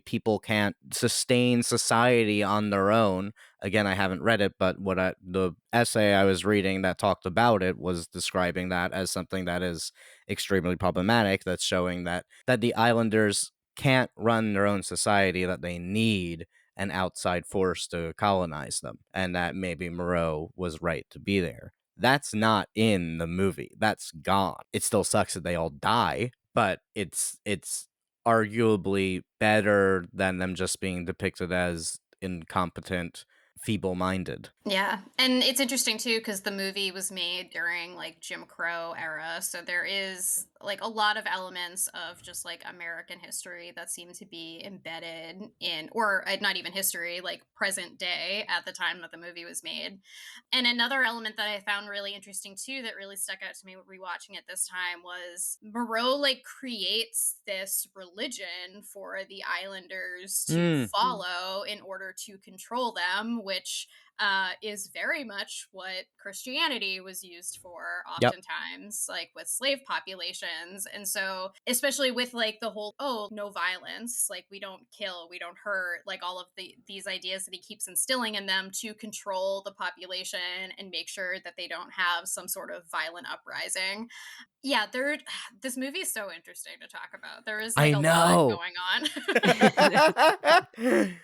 [SPEAKER 3] people can't sustain society on their own. Again, I haven't read it, but the essay I was reading that talked about it was describing that as something that is extremely problematic. That's showing that the islanders can't run their own society, that they need an outside force to colonize them, and that maybe Moreau was right to be there. That's not in the movie. That's gone. It still sucks that they all die, but it's arguably better than them just being depicted as incompetent, feeble-minded.
[SPEAKER 4] Yeah. And it's interesting too because the movie was made during like Jim Crow era. So there is like a lot of elements of just like American history that seem to be embedded in, or not even history, like present day at the time that the movie was made. And another element that I found really interesting too, that really stuck out to me rewatching it this time, was Moreau like creates this religion for the islanders to
[SPEAKER 3] Mm.
[SPEAKER 4] follow in order to control them, which is very much what Christianity was used for,
[SPEAKER 3] Yep.
[SPEAKER 4] oftentimes, like with slave populations. And so, especially with like the whole, oh, no violence, like we don't kill, we don't hurt, like all of these ideas that he keeps instilling in them to control the population and make sure that they don't have some sort of violent uprising. Yeah, this movie is so interesting to talk about. There is like
[SPEAKER 3] I
[SPEAKER 4] a lot
[SPEAKER 3] know.
[SPEAKER 4] going on.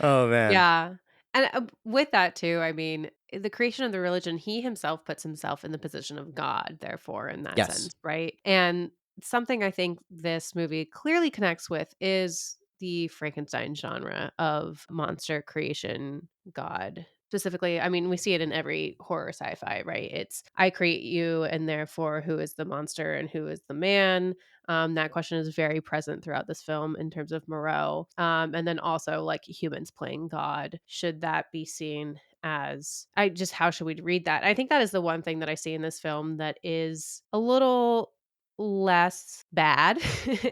[SPEAKER 3] Oh man.
[SPEAKER 2] Yeah. And with that too, I mean, the creation of the religion, he himself puts himself in the position of God, therefore, in that
[SPEAKER 3] Yes.
[SPEAKER 2] sense, right? And something I think this movie clearly connects with is the Frankenstein genre of monster creation god. Specifically, I mean, we see it in every horror sci-fi, right? It's I create you, and therefore, who is the monster and who is the man? That question is very present throughout this film in terms of Moreau. And then also like humans playing God. Should that be seen as how should we read that? I think that is the one thing that I see in this film that is a little less bad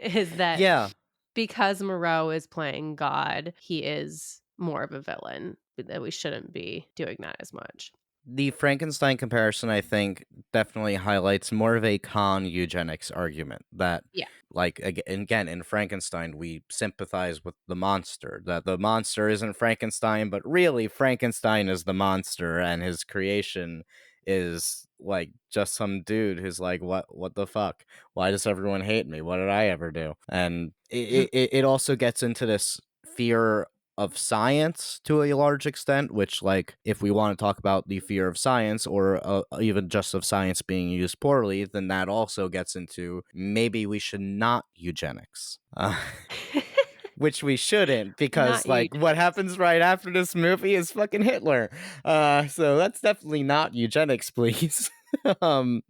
[SPEAKER 2] is that
[SPEAKER 3] Yeah.
[SPEAKER 2] because Moreau is playing God, he is more of a villain, but that we shouldn't be doing that as much.
[SPEAKER 3] The Frankenstein comparison, I think, definitely highlights more of a con eugenics argument that,
[SPEAKER 2] Yeah.
[SPEAKER 3] like, again, in Frankenstein, we sympathize with the monster, that the monster isn't Frankenstein, but really Frankenstein is the monster, and his creation is like just some dude who's like, what the fuck? Why does everyone hate me? What did I ever do? And it also gets into this fear of science to a large extent, which, like, if we want to talk about the fear of science or even just of science being used poorly, then that also gets into maybe we should not eugenics. Which we shouldn't, because,
[SPEAKER 2] Not
[SPEAKER 3] like, what
[SPEAKER 2] eugenics.
[SPEAKER 3] happens right after this movie is fucking Hitler. So that's definitely not eugenics, please. um,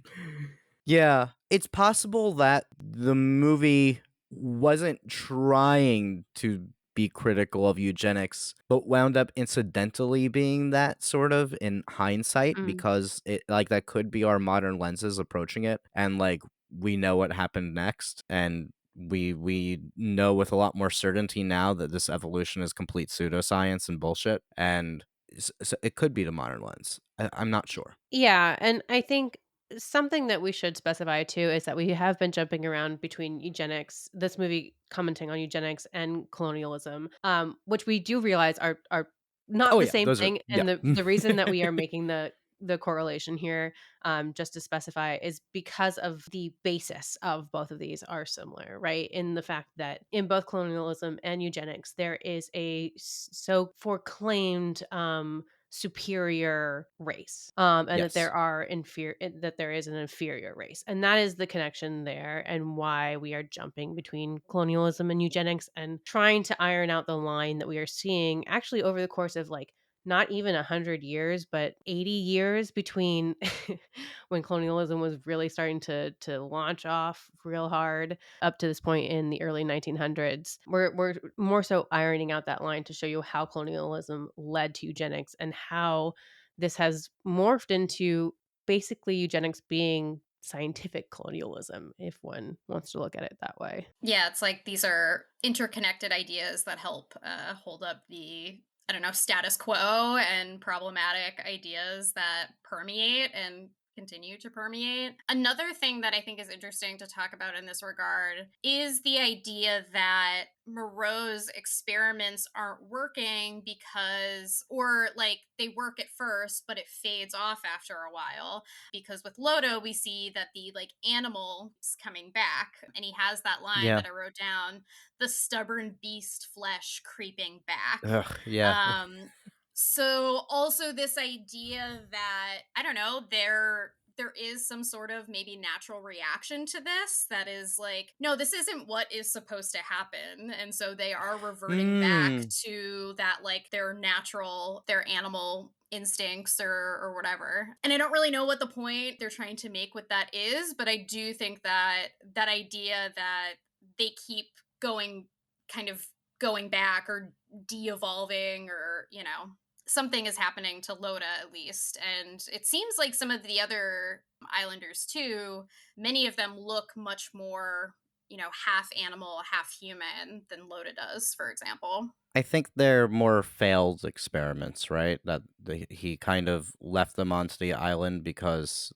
[SPEAKER 3] yeah, it's possible that the movie wasn't trying to be critical of eugenics, but wound up incidentally being that sort of in hindsight,
[SPEAKER 2] Mm.
[SPEAKER 3] because it, like, that could be our modern lenses approaching it, and like we know what happened next, and we know with a lot more certainty now that this evolution is complete pseudoscience and bullshit, and so it could be the modern lens. I'm not sure.
[SPEAKER 2] Yeah, and I think something that we should specify too is that we have been jumping around between eugenics, this movie commenting on eugenics and colonialism, which we do realize are not
[SPEAKER 3] Oh
[SPEAKER 2] the
[SPEAKER 3] yeah,
[SPEAKER 2] same
[SPEAKER 3] those are,
[SPEAKER 2] thing.
[SPEAKER 3] yeah.
[SPEAKER 2] And the reason that we are making the correlation here, just to specify, is because of the basis of both of these are similar, right? In the fact that in both colonialism and eugenics, there is a so proclaimed superior race, and that
[SPEAKER 3] Yes.
[SPEAKER 2] there is an inferior race, and that is the connection there, and why we are jumping between colonialism and eugenics and trying to iron out the line that we are seeing actually over the course of, like, not even 100 years, but 80 years between when colonialism was really starting to launch off real hard up to this point in the early 1900s. We're more so ironing out that line to show you how colonialism led to eugenics and how this has morphed into basically eugenics being scientific colonialism, if one wants to look at it that way.
[SPEAKER 4] Yeah, it's like these are interconnected ideas that help hold up the, I don't know, status quo and problematic ideas that permeate and continue to permeate. Another thing that I think is interesting to talk about in this regard is the idea that Moreau's experiments aren't working because, or like they work at first, but it fades off after a while, because with Lodo we see that the like animal is coming back, and he has that line
[SPEAKER 3] Yeah.
[SPEAKER 4] that I wrote down, the stubborn beast flesh creeping back.
[SPEAKER 3] Ugh, yeah.
[SPEAKER 4] So also this idea that, I don't know, there is some sort of maybe natural reaction to this that is like, no, this isn't what is supposed to happen, and so they are reverting back
[SPEAKER 3] Mm.
[SPEAKER 4] to that, like their natural, their animal instincts or whatever. And I don't really know what the point they're trying to make with that is, but I do think that that idea that they keep going, kind of going back or de-evolving, or something is happening to Loda at least. And it seems like some of the other islanders too, many of them look much more, half animal, half human than Loda does, for example.
[SPEAKER 3] I think they're more failed experiments, right? That he kind of left them onto the island because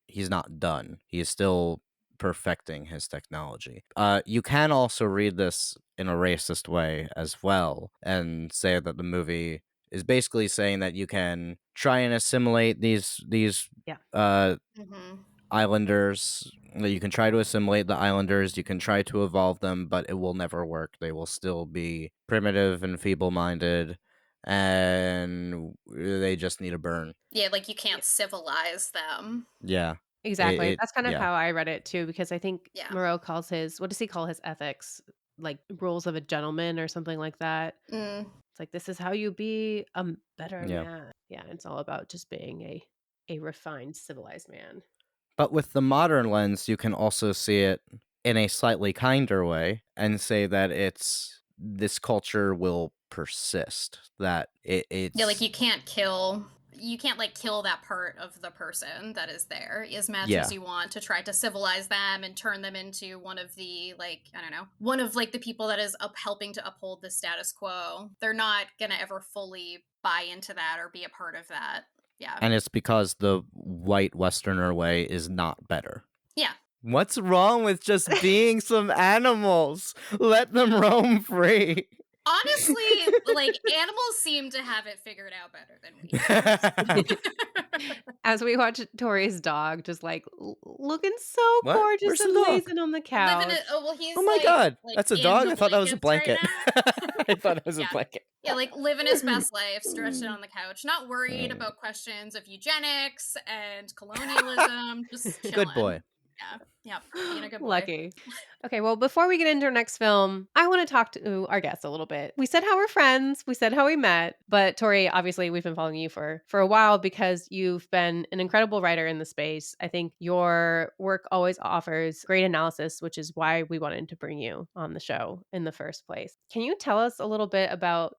[SPEAKER 3] he's not done. He is still perfecting his technology. You can also read this in a racist way as well and say that the movie is basically saying that you can try and assimilate these
[SPEAKER 2] Yeah.
[SPEAKER 3] uh
[SPEAKER 4] Hmm.
[SPEAKER 3] islanders, that you can try to assimilate the islanders, you can try to evolve them, but it will never work. They will still be primitive and feeble-minded, and they just need a burn.
[SPEAKER 4] Yeah, like you can't civilize them.
[SPEAKER 3] Yeah.
[SPEAKER 2] Exactly.
[SPEAKER 3] It
[SPEAKER 2] That's kind of
[SPEAKER 3] yeah.
[SPEAKER 2] how I read it too, because I think
[SPEAKER 4] Yeah.
[SPEAKER 2] Moreau calls his, what does he call his ethics? Like rules of a gentleman or something like that.
[SPEAKER 4] Mm.
[SPEAKER 2] It's like, this is how you be a better
[SPEAKER 3] Yeah.
[SPEAKER 2] man. Yeah. It's all about just being a refined, civilized man.
[SPEAKER 3] But with the modern lens, you can also see it in a slightly kinder way and say that it's this culture will persist. That it's
[SPEAKER 4] Yeah, like you can't kill that part of the person that is there as much as you want to try to civilize them and turn them into one of the, like, I don't know, one of like the people that is helping to uphold the status quo. They're not gonna ever fully buy into that or be a part of that. Yeah.
[SPEAKER 3] And it's because the white Westerner way is not better.
[SPEAKER 4] Yeah.
[SPEAKER 3] What's wrong with just being some animals? Let them roam free.
[SPEAKER 4] Honestly, like, animals seem to have it figured out better than we do.
[SPEAKER 2] As we watch Tori's dog just like looking so
[SPEAKER 3] What?
[SPEAKER 2] gorgeous
[SPEAKER 3] Where's the
[SPEAKER 2] and
[SPEAKER 3] dog?
[SPEAKER 2] lazing on the couch.
[SPEAKER 4] He's
[SPEAKER 3] Oh my god,
[SPEAKER 4] like
[SPEAKER 3] that's a
[SPEAKER 4] in
[SPEAKER 3] dog?
[SPEAKER 4] the
[SPEAKER 3] I thought that was a
[SPEAKER 4] blankets right
[SPEAKER 3] blanket.
[SPEAKER 4] now.
[SPEAKER 3] I thought it was a
[SPEAKER 4] Yeah.
[SPEAKER 3] blanket.
[SPEAKER 4] Yeah, like living his best life, stretching on the couch, not worried about questions of eugenics and colonialism, just chilling.
[SPEAKER 3] Good boy.
[SPEAKER 4] Yeah, being a good boy.
[SPEAKER 2] Lucky. Okay, well, before we get into our next film, I want to talk to our guest a little bit. We said how we're friends, we said how we met, but Tori, obviously, we've been following you for a while because you've been an incredible writer in the space. I think your work always offers great analysis, which is why we wanted to bring you on the show in the first place. Can you tell us a little bit about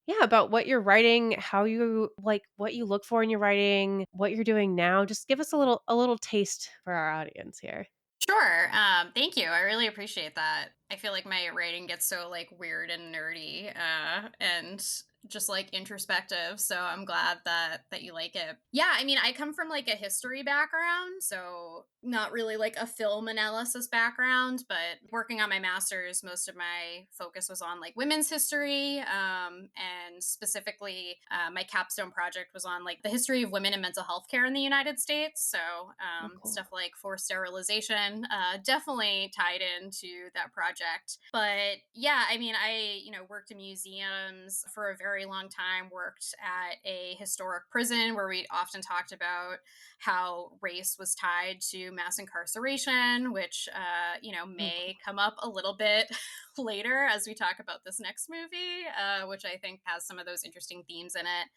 [SPEAKER 2] what you're writing, how you like what you look for in your writing, what you're doing now? Just give us a little taste for our audience here.
[SPEAKER 4] Sure. Thank you. I really appreciate that. I feel like my writing gets so like weird and nerdy, and just like introspective. So I'm glad that you like it. Yeah, I mean, I come from like a history background, so not really like a film analysis background, but working on my master's, most of my focus was on like women's history, and specifically, my capstone project was on like the history of women and mental health care in the United States. So
[SPEAKER 2] Cool.
[SPEAKER 4] stuff like forced sterilization, definitely tied into that project. But yeah, I mean, I worked in museums for a very long time, worked at a historic prison where we often talked about how race was tied to mass incarceration, which may come up a little bit later as we talk about this next movie, which I think has some of those interesting themes in it.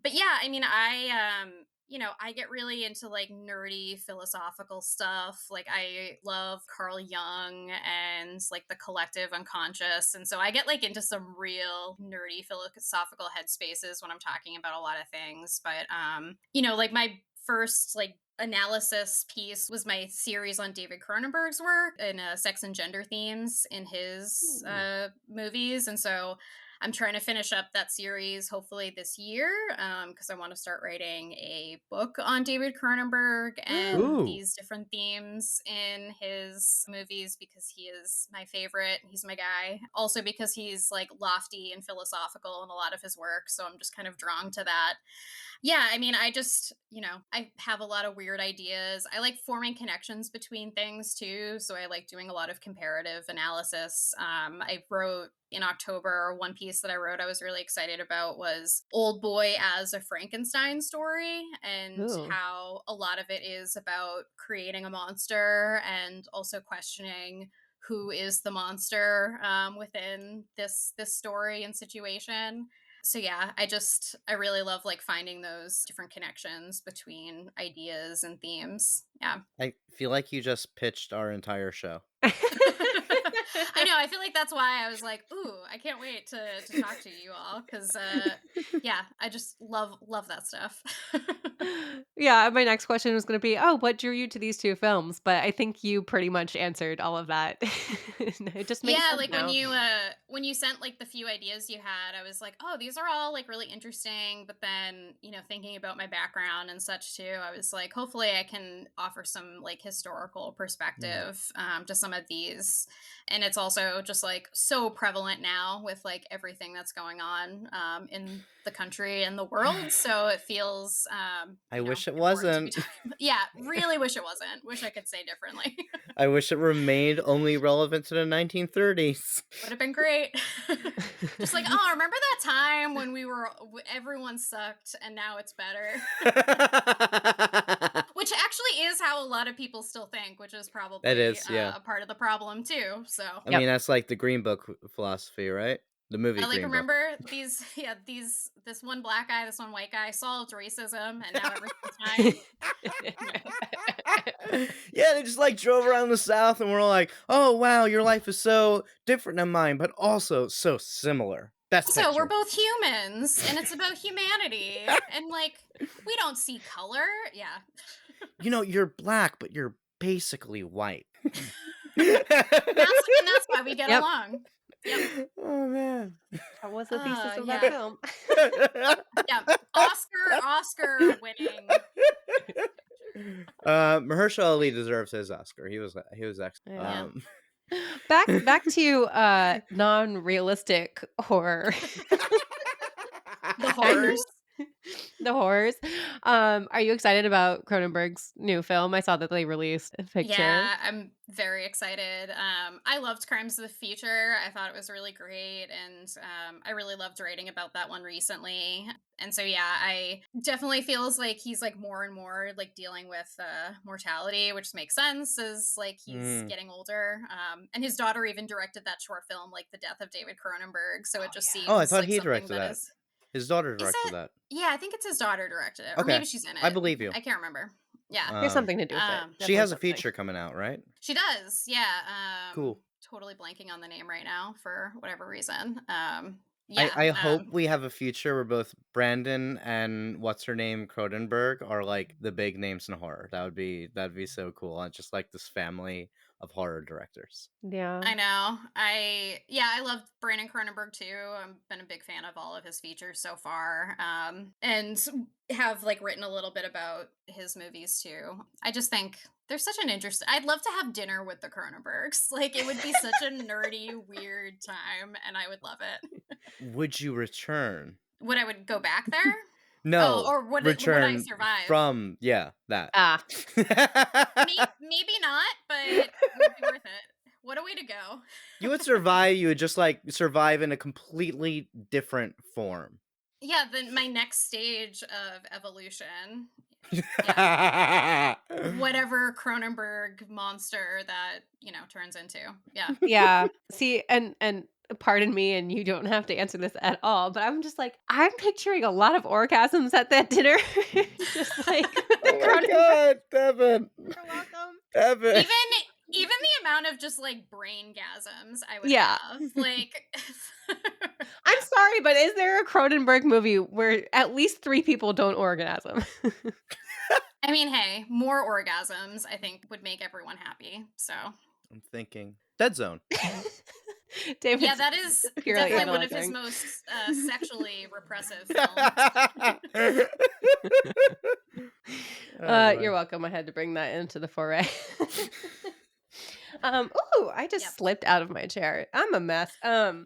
[SPEAKER 4] But yeah, I mean, I get really into like nerdy philosophical stuff. Like I love Carl Jung and like the collective unconscious. And so I get like into some real nerdy philosophical headspaces when I'm talking about a lot of things. But like my first like analysis piece was my series on David Cronenberg's work and sex and gender themes in his movies. And so I'm trying to finish up that series hopefully this year, because I want to start writing a book on David Cronenberg and
[SPEAKER 3] Ooh.
[SPEAKER 4] these different themes in his movies, because he is my favorite. He's my guy. Also because he's like lofty and philosophical in a lot of his work, so I'm just kind of drawn to that. Yeah, I mean, I just, I have a lot of weird ideas. I like forming connections between things too. So I like doing a lot of comparative analysis. I wrote in October, one piece that I wrote I was really excited about was Old Boy as a Frankenstein story, and
[SPEAKER 2] Ooh.
[SPEAKER 4] how a lot of it is about creating a monster and also questioning who is the monster within this story and situation. So yeah, I really love like finding those different connections between ideas and themes. Yeah.
[SPEAKER 3] I feel like you just pitched our entire show.
[SPEAKER 4] I know. I feel like that's why I was like, ooh, I can't wait to talk to you all, because yeah, I just love that stuff.
[SPEAKER 2] Yeah, my next question was going to be, oh, what drew you to these two films? But I think you pretty much answered all of that. It just makes
[SPEAKER 4] Yeah,
[SPEAKER 2] sense
[SPEAKER 4] like
[SPEAKER 2] now.
[SPEAKER 4] when you sent like the few ideas you had, I was like, oh, these are all like really interesting. But then, thinking about my background and such too, I was like, hopefully I can offer some like historical perspective to some of these. And it's also just like so prevalent now with like everything that's going on in the country and the world. So it feels
[SPEAKER 3] I wish it
[SPEAKER 4] important to be
[SPEAKER 3] wasn't.
[SPEAKER 4] talking about. Yeah, really wish it wasn't. Wish I could say differently.
[SPEAKER 3] I wish it remained only relevant to the 1930s.
[SPEAKER 4] Would have been great. Just like, oh, remember that time when everyone sucked and now it's better? Which actually is how a lot of people still think, which is probably
[SPEAKER 3] That is, yeah.
[SPEAKER 4] a part of the problem too. So
[SPEAKER 3] I mean, that's like the Green Book philosophy, right? The movie
[SPEAKER 4] I like
[SPEAKER 3] Green Book.
[SPEAKER 4] remember this one black guy, this one white guy solved racism, and now everything's fine.
[SPEAKER 3] Yeah, they just like drove around the South and we're like, oh wow, your life is so different than mine, but also so similar. Best
[SPEAKER 4] So we're
[SPEAKER 3] picture.
[SPEAKER 4] both humans, and it's about humanity, and like we don't see color. Yeah.
[SPEAKER 3] You're black, but you're basically white.
[SPEAKER 4] That's why we get
[SPEAKER 2] Yep.
[SPEAKER 4] along. Yep.
[SPEAKER 3] Oh man.
[SPEAKER 2] That was the thesis of that
[SPEAKER 4] Yeah.
[SPEAKER 2] film.
[SPEAKER 4] Yeah. Oscar winning.
[SPEAKER 3] Mahershala Ali deserves his Oscar. He was excellent.
[SPEAKER 2] Yeah. Back to non-realistic horror.
[SPEAKER 4] The horrors.
[SPEAKER 2] The horrors. Are you excited about Cronenberg's new film? I saw that they released a picture.
[SPEAKER 4] Yeah, I'm very excited. I loved Crimes of the Future. I thought it was really great, and I really loved writing about that one recently. And so, yeah, I definitely feels like he's like more and more like dealing with mortality, which makes sense as like he's getting older. And his daughter even directed that short film, like The Death of David Cronenberg. So it just seems
[SPEAKER 3] Oh, I thought
[SPEAKER 4] like
[SPEAKER 3] he
[SPEAKER 4] something
[SPEAKER 3] directed that.
[SPEAKER 4] is.
[SPEAKER 3] His daughter
[SPEAKER 4] Is
[SPEAKER 3] directed
[SPEAKER 4] it?
[SPEAKER 3] that.
[SPEAKER 4] Yeah, I think it's his daughter directed it, or
[SPEAKER 3] Okay.
[SPEAKER 4] maybe she's in it.
[SPEAKER 3] I believe you.
[SPEAKER 4] I can't remember. Yeah.
[SPEAKER 2] There's something to do with it.
[SPEAKER 3] She
[SPEAKER 2] Definitely
[SPEAKER 3] has a
[SPEAKER 2] something.
[SPEAKER 3] feature coming out, right?
[SPEAKER 4] She does, yeah.
[SPEAKER 3] Cool.
[SPEAKER 4] Totally blanking on the name right now for whatever reason.
[SPEAKER 3] I hope we have a future where both Brandon and what's her name Cronenberg are like the big names in horror. That'd be so cool. And just like this family of horror directors.
[SPEAKER 2] Yeah.
[SPEAKER 4] I know. I love Brandon Cronenberg too. I've been a big fan of all of his features so far. And have like written a little bit about his movies too. I just think there's such an interest. I'd love to have dinner with the Cronenbergs. Like it would be such a nerdy, weird time, and I would love it.
[SPEAKER 3] Would you return?
[SPEAKER 4] Would I would go back there?
[SPEAKER 3] No.
[SPEAKER 4] Oh, or would I
[SPEAKER 3] return
[SPEAKER 4] survive?
[SPEAKER 3] from that.
[SPEAKER 4] Maybe not, but it would be worth it. What a way to go.
[SPEAKER 3] You would survive. You would just like survive in a completely different form.
[SPEAKER 4] Yeah, then my next stage of evolution. Whatever Cronenberg monster that, turns into. Yeah.
[SPEAKER 2] Yeah. See, and pardon me, and you don't have to answer this at all, but I'm just like, I'm picturing a lot of orgasms at that dinner. Just like
[SPEAKER 3] Oh my God, Devin.
[SPEAKER 2] You're welcome.
[SPEAKER 3] Devin.
[SPEAKER 4] Even the amount of just like brain gasms I would
[SPEAKER 2] Yeah.
[SPEAKER 4] have. Like
[SPEAKER 2] I'm sorry, but is there a Cronenberg movie where at least 3 people don't orgasm?
[SPEAKER 4] I mean, hey, more orgasms I think would make everyone happy. So
[SPEAKER 3] I'm thinking Dead Zone.
[SPEAKER 2] David's
[SPEAKER 4] yeah, that is
[SPEAKER 2] purely
[SPEAKER 4] definitely one of his
[SPEAKER 2] analyzing.
[SPEAKER 4] most sexually repressive films.
[SPEAKER 2] You're welcome. I had to bring that into the foray. I just slipped out of my chair. I'm a mess. Well,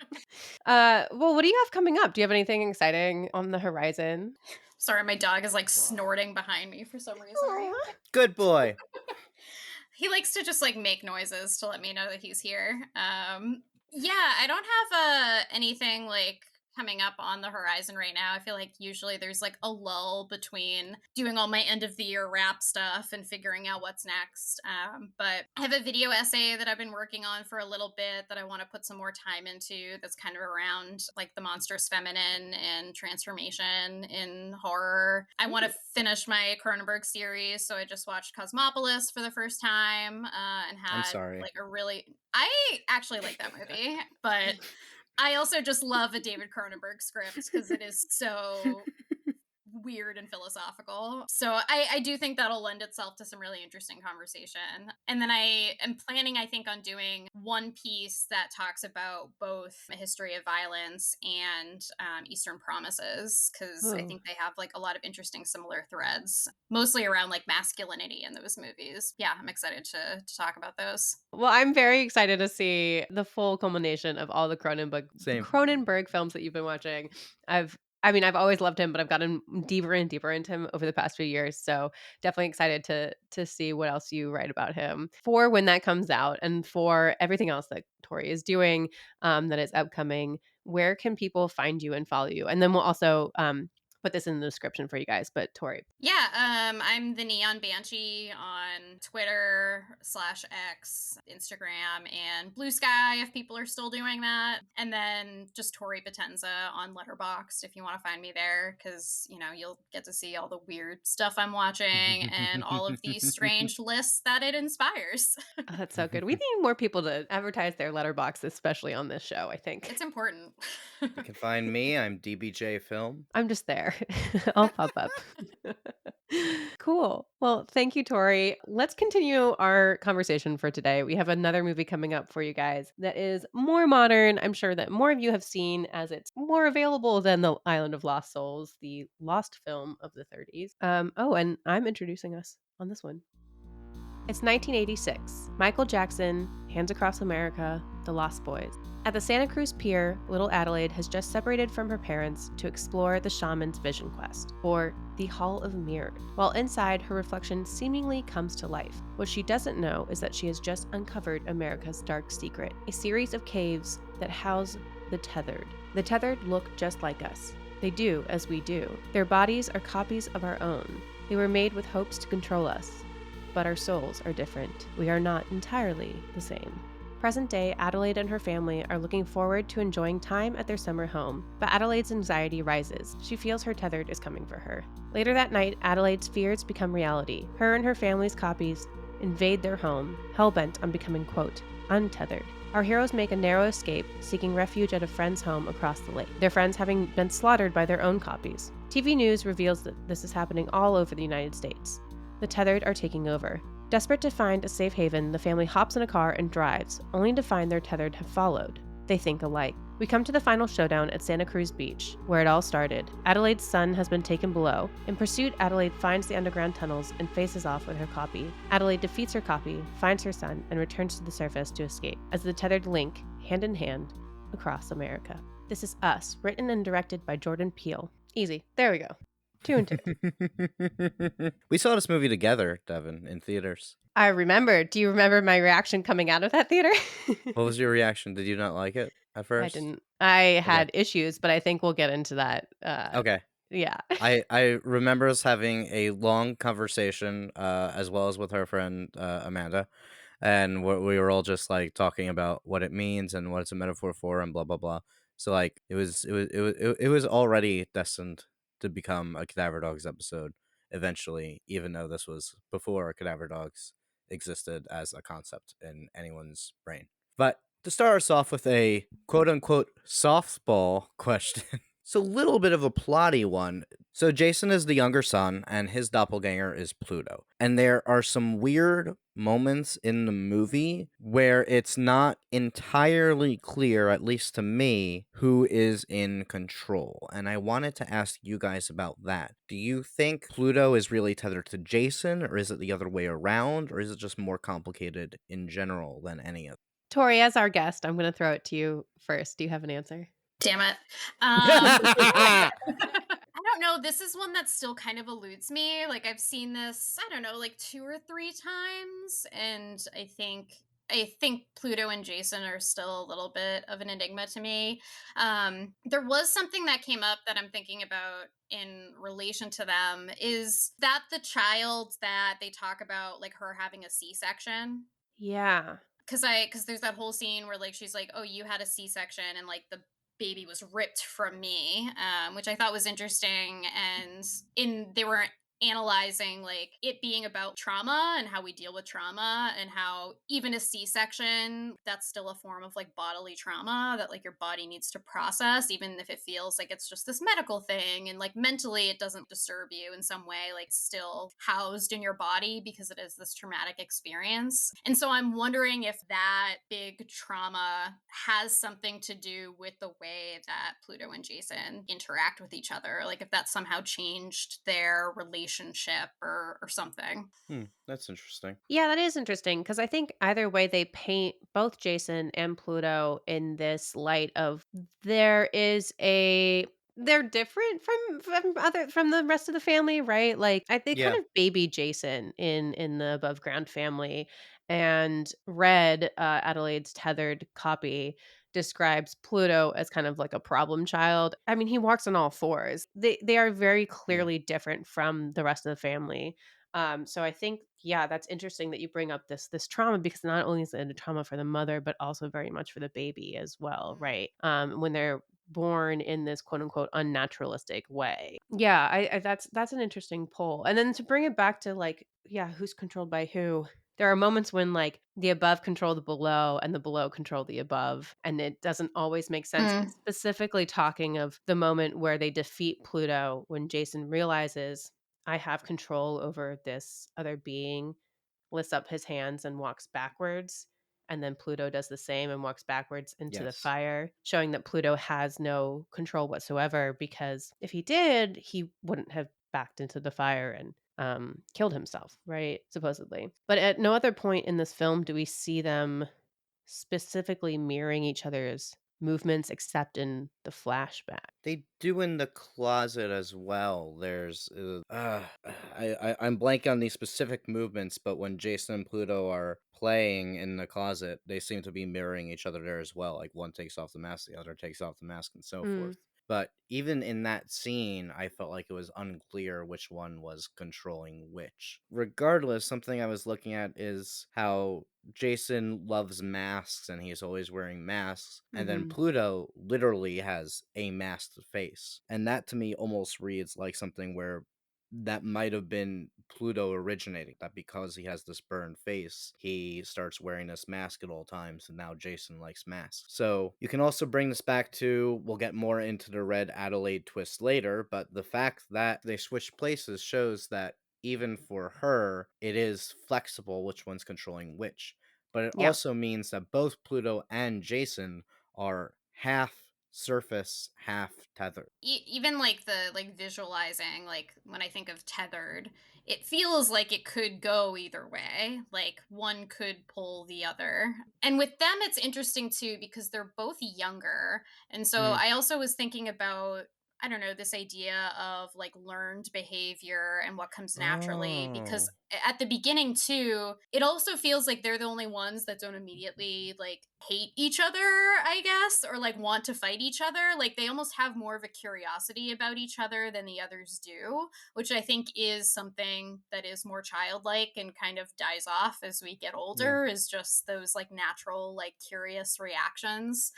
[SPEAKER 2] what do you have coming up? Do you have anything exciting on the horizon?
[SPEAKER 4] Sorry, my dog is like snorting behind me for some reason.
[SPEAKER 3] Good boy.
[SPEAKER 4] He likes to just like make noises to let me know that he's here. Yeah, I don't have anything like coming up on the horizon right now. I feel like usually there's like a lull between doing all my end of the year wrap stuff and figuring out what's next. But I have a video essay that I've been working on for a little bit that I want to put some more time into that's kind of around like the monstrous feminine and transformation in horror. I want to finish my Cronenberg series, so I just watched Cosmopolis for the first time and had like I actually like that movie, but I also just love a David Cronenberg script because it is so weird and philosophical. So I do think that'll lend itself to some really interesting conversation. And then I am planning, I think, on doing one piece that talks about both a history of violence and Eastern promises, because I think they have like a lot of interesting similar threads, mostly around like masculinity in those movies. Yeah, I'm excited to talk about those.
[SPEAKER 2] Well, I'm very excited to see the full culmination of all the Cronenberg films that you've been watching. I've always loved him, but I've gotten deeper and deeper into him over the past few years. So definitely excited to see what else you write about him for when that comes out, and for everything else that Tori is doing that is upcoming. Where can people find you and follow you? And then we'll also put this in the description for you guys, but Tori.
[SPEAKER 4] Yeah, I'm the Neon Banshee on Twitter/X, Instagram, and Blue Sky if people are still doing that. And then just Tori Potenza on Letterboxd if you want to find me there, because you'll get to see all the weird stuff I'm watching and all of these strange lists that it inspires.
[SPEAKER 2] Oh, that's so good. We need more people to advertise their letterbox, especially on this show, I think.
[SPEAKER 4] It's important.
[SPEAKER 3] You can find me. I'm DBJ Film.
[SPEAKER 2] I'm just there. I'll pop up. Cool. Well, thank you, Tori. Let's continue our conversation for today. We have another movie coming up for you guys that is more modern. I'm sure that more of you have seen, as it's more available than The Island of Lost Souls, the lost film of the 30s. Oh, and I'm introducing us on this one. It's 1986. Michael Jackson, Hands Across America, The Lost Boys. At the Santa Cruz Pier, little Adelaide has just separated from her parents to explore the shaman's vision quest, or the Hall of Mirrors. While inside, her reflection seemingly comes to life. What she doesn't know is that she has just uncovered America's dark secret, a series of caves that house the tethered. The tethered look just like us. They do as we do. Their bodies are copies of our own. They were made with hopes to control us. But our souls are different. We are not entirely the same. Present day, Adelaide and her family are looking forward to enjoying time at their summer home, but Adelaide's anxiety rises. She feels her tethered is coming for her. Later that night, Adelaide's fears become reality. Her and her family's copies invade their home, hell-bent on becoming, quote, untethered. Our heroes make a narrow escape, seeking refuge at a friend's home across the lake, their friends having been slaughtered by their own copies. TV news reveals that this is happening all over the United States. The tethered are taking over. Desperate to find a safe haven, the family hops in a car and drives, only to find their tethered have followed. They think alike. We come to the final showdown at Santa Cruz Beach, where it all started. Adelaide's son has been taken below. In pursuit, Adelaide finds the underground tunnels and faces off with her copy. Adelaide defeats her copy, finds her son, and returns to the surface to escape, as the tethered link, hand in hand, across America. This is Us, written and directed by Jordan Peele. Easy. There we go. 2 and 2.
[SPEAKER 3] We saw this movie together, Devin, in theaters.
[SPEAKER 2] I remember. Do you remember my reaction coming out of that theater?
[SPEAKER 3] What was your reaction? Did you not like it at first?
[SPEAKER 2] I didn't. I had issues, but I think we'll get into that.
[SPEAKER 3] Okay.
[SPEAKER 2] Yeah.
[SPEAKER 3] I remember us having a long conversation, as well as with her friend Amanda, and we were all just like talking about what it means and what it's a metaphor for, and blah blah blah. So like it was already destined to become a Cadaver Dogs episode eventually, even though this was before Cadaver Dogs existed as a concept in anyone's brain. But to start us off with a quote unquote softball question. It's a little bit of a plotty one. So Jason is the younger son, and his doppelganger is Pluto. And there are some weird moments in the movie where it's not entirely clear, at least to me, who is in control. And I wanted to ask you guys about that. Do you think Pluto is really tethered to Jason, or is it the other way around, or is it just more complicated in general than any of
[SPEAKER 2] Tori, as our guest, I'm going to throw it to you first. Do you have an answer?
[SPEAKER 4] Damn it.
[SPEAKER 3] it?
[SPEAKER 4] I don't know. This is one that still kind of eludes me. Like I've seen this, I don't know, like 2 or 3 times, and I think Pluto and Jason are still a little bit of an enigma to me. There was something that came up that I'm thinking about in relation to them. Is that the child that they talk about, like her having a C-section?
[SPEAKER 2] Yeah.
[SPEAKER 4] Because there's that whole scene where like she's like, oh, you had a C-section, and like the baby was ripped from me, which I thought was interesting. And they were analyzing like it being about trauma and how we deal with trauma, and how even a C-section, that's still a form of like bodily trauma that like your body needs to process, even if it feels like it's just this medical thing, and like mentally it doesn't disturb you in some way, like it's still housed in your body because it is this traumatic experience. And so I'm wondering if that big trauma has something to do with the way that Pluto and Jason interact with each other, like if that somehow changed their relationship or something.
[SPEAKER 3] That's interesting.
[SPEAKER 2] Yeah, that is interesting because I think either way they paint both Jason and Pluto in this light of there is a they're different from the rest of the family, right? Like, they kind
[SPEAKER 3] Yeah.
[SPEAKER 2] of baby Jason in the above ground family, and Red, Adelaide's tethered copy, describes Pluto as kind of like a problem child. I mean, he walks on all fours. They are very
[SPEAKER 3] Yeah.
[SPEAKER 2] clearly different from the rest of the family. So I think, yeah, that's interesting that you bring up this trauma, because not only is it a trauma for the mother, but also very much for the baby as well, right? When they're born in this quote unquote unnaturalistic way. Yeah, I that's an interesting poll. And then to bring it back to like, yeah, who's controlled by who? There are moments when like the above control the below and the below control the above, and it doesn't always make sense.
[SPEAKER 4] Mm.
[SPEAKER 2] Specifically talking of the moment where they defeat Pluto, when Jason realizes I have control over this other being, lifts up his hands and walks backwards. And then Pluto does the same and walks backwards into the
[SPEAKER 3] Yes.
[SPEAKER 2] fire, showing that Pluto has no control whatsoever, because if he did, he wouldn't have backed into the fire and killed himself, right? Supposedly. But at no other point in this film do we see them specifically mirroring each other's movements except in the flashback.
[SPEAKER 3] They do in the closet as well. There's, I'm blanking on these specific movements, but when Jason and Pluto are playing in the closet, they seem to be mirroring each other there as well. Like one takes off the mask, the other takes off the mask, and so
[SPEAKER 2] Mm,
[SPEAKER 3] forth. But even in that scene, I felt like it was unclear which one was controlling which. Regardless, something I was looking at is how Jason loves masks and he's always wearing masks. And then
[SPEAKER 2] mhm.
[SPEAKER 3] Pluto literally has a masked face. And that to me almost reads like something where that might have been Pluto originating, that because he has this burned face, he starts wearing this mask at all times, and now Jason likes masks. So you can also bring this back to, we'll get more into the Red Adelaide twist later, but the fact that they switch places shows that even for her, it is flexible which one's controlling which. But it
[SPEAKER 2] Yeah.
[SPEAKER 3] also means that both Pluto and Jason are half surface, half tethered.
[SPEAKER 4] Even like the like visualizing, like when I think of tethered, it feels like it could go either way, like one could pull the other. And with them it's interesting too because they're both younger, and so
[SPEAKER 3] Mm.
[SPEAKER 4] I also was thinking about, I don't know, this idea of like learned behavior and what comes naturally, because
[SPEAKER 3] Oh.
[SPEAKER 4] at the beginning too, it also feels like they're the only ones that don't immediately like hate each other, I guess, or like want to fight each other. Like they almost have more of a curiosity about each other than the others do, which I think is something that is more childlike and kind of dies off as we get
[SPEAKER 3] Yeah.
[SPEAKER 4] older, is just those like natural, like curious reactions.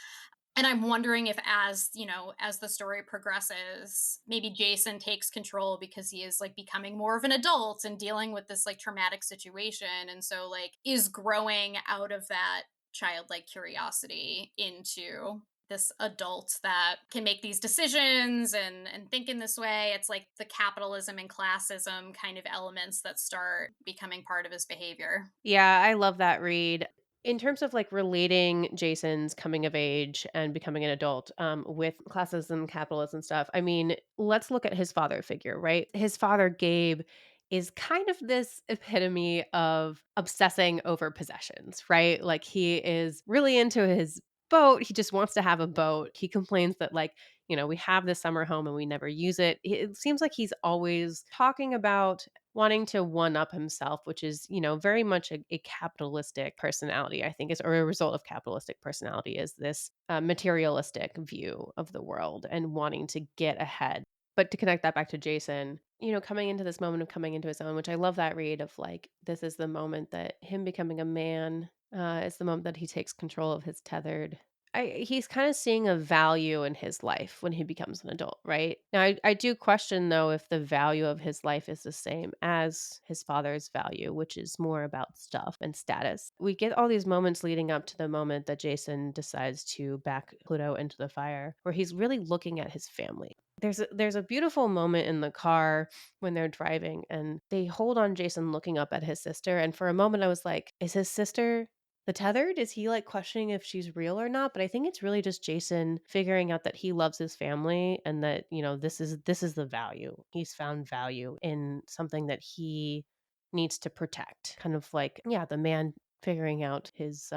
[SPEAKER 4] And I'm wondering if, as you know, as the story progresses, maybe Jason takes control because he is like becoming more of an adult and dealing with this like traumatic situation, and so like is growing out of that childlike curiosity into this adult that can make these decisions and think in this way. It's like the capitalism and classism kind of elements that start becoming part of his behavior.
[SPEAKER 2] Yeah, I love that read. In terms of like relating Jason's coming of age and becoming an adult with classism, capitalism stuff, I mean, let's look at his father figure, right? His father, Gabe, is kind of this epitome of obsessing over possessions, right? Like he is really into his boat. He just wants to have a boat. He complains that, like, we have this summer home and we never use it. It seems like he's always talking about wanting to one up himself, which is, very much a capitalistic personality, I think, is or a result of capitalistic personality, is this materialistic view of the world and wanting to get ahead. But to connect that back to Jason, coming into this moment of coming into his own, which I love that read of like, this is the moment that him becoming a man is the moment that he takes control of his tethered. He's kind of seeing a value in his life when he becomes an adult, right? Now, I do question, though, if the value of his life is the same as his father's value, which is more about stuff and status. We get all these moments leading up to the moment that Jason decides to back Pluto into the fire, where he's really looking at his family. There's a beautiful moment in the car when they're driving and they hold on Jason looking up at his sister. And for a moment, I was like, is his sister the tethered? Is he like questioning if she's real or not? But I think it's really just Jason figuring out that he loves his family and that, this is the value. He's found value in something that he needs to protect. Kind of like, yeah, the man figuring out his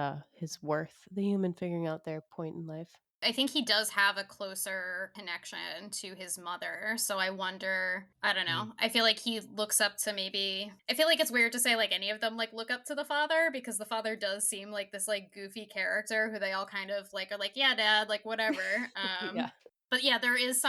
[SPEAKER 2] worth, the human figuring out their point in life.
[SPEAKER 4] I think he does have a closer connection to his mother. So I wonder, I don't know. I feel like he looks up to I feel like it's weird to say like any of them like look up to the father, because the father does seem like this like goofy character who they all kind of like are like, yeah, dad, like whatever.
[SPEAKER 2] Yeah.
[SPEAKER 4] But yeah, there is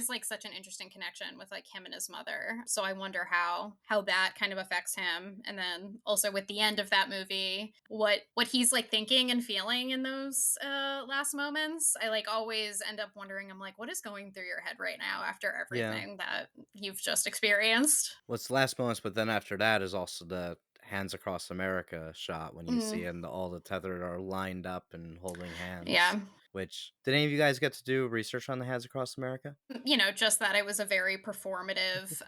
[SPEAKER 4] like such an interesting connection with like him and his mother. So I wonder how that kind of affects him. And then also with the end of that movie, what he's like thinking and feeling in those last moments. I like always end up wondering, I'm like, what is going through your head right now after
[SPEAKER 3] Yeah.
[SPEAKER 4] everything that you've just experienced?
[SPEAKER 3] What's the last moments, but then after that is also the Hands Across America shot when you see
[SPEAKER 4] Mm,
[SPEAKER 3] and all the tethered are lined up and holding hands.
[SPEAKER 4] yeah.
[SPEAKER 3] Which did any of you guys get to do research on the Hands Across America?
[SPEAKER 4] Just that it was a very performative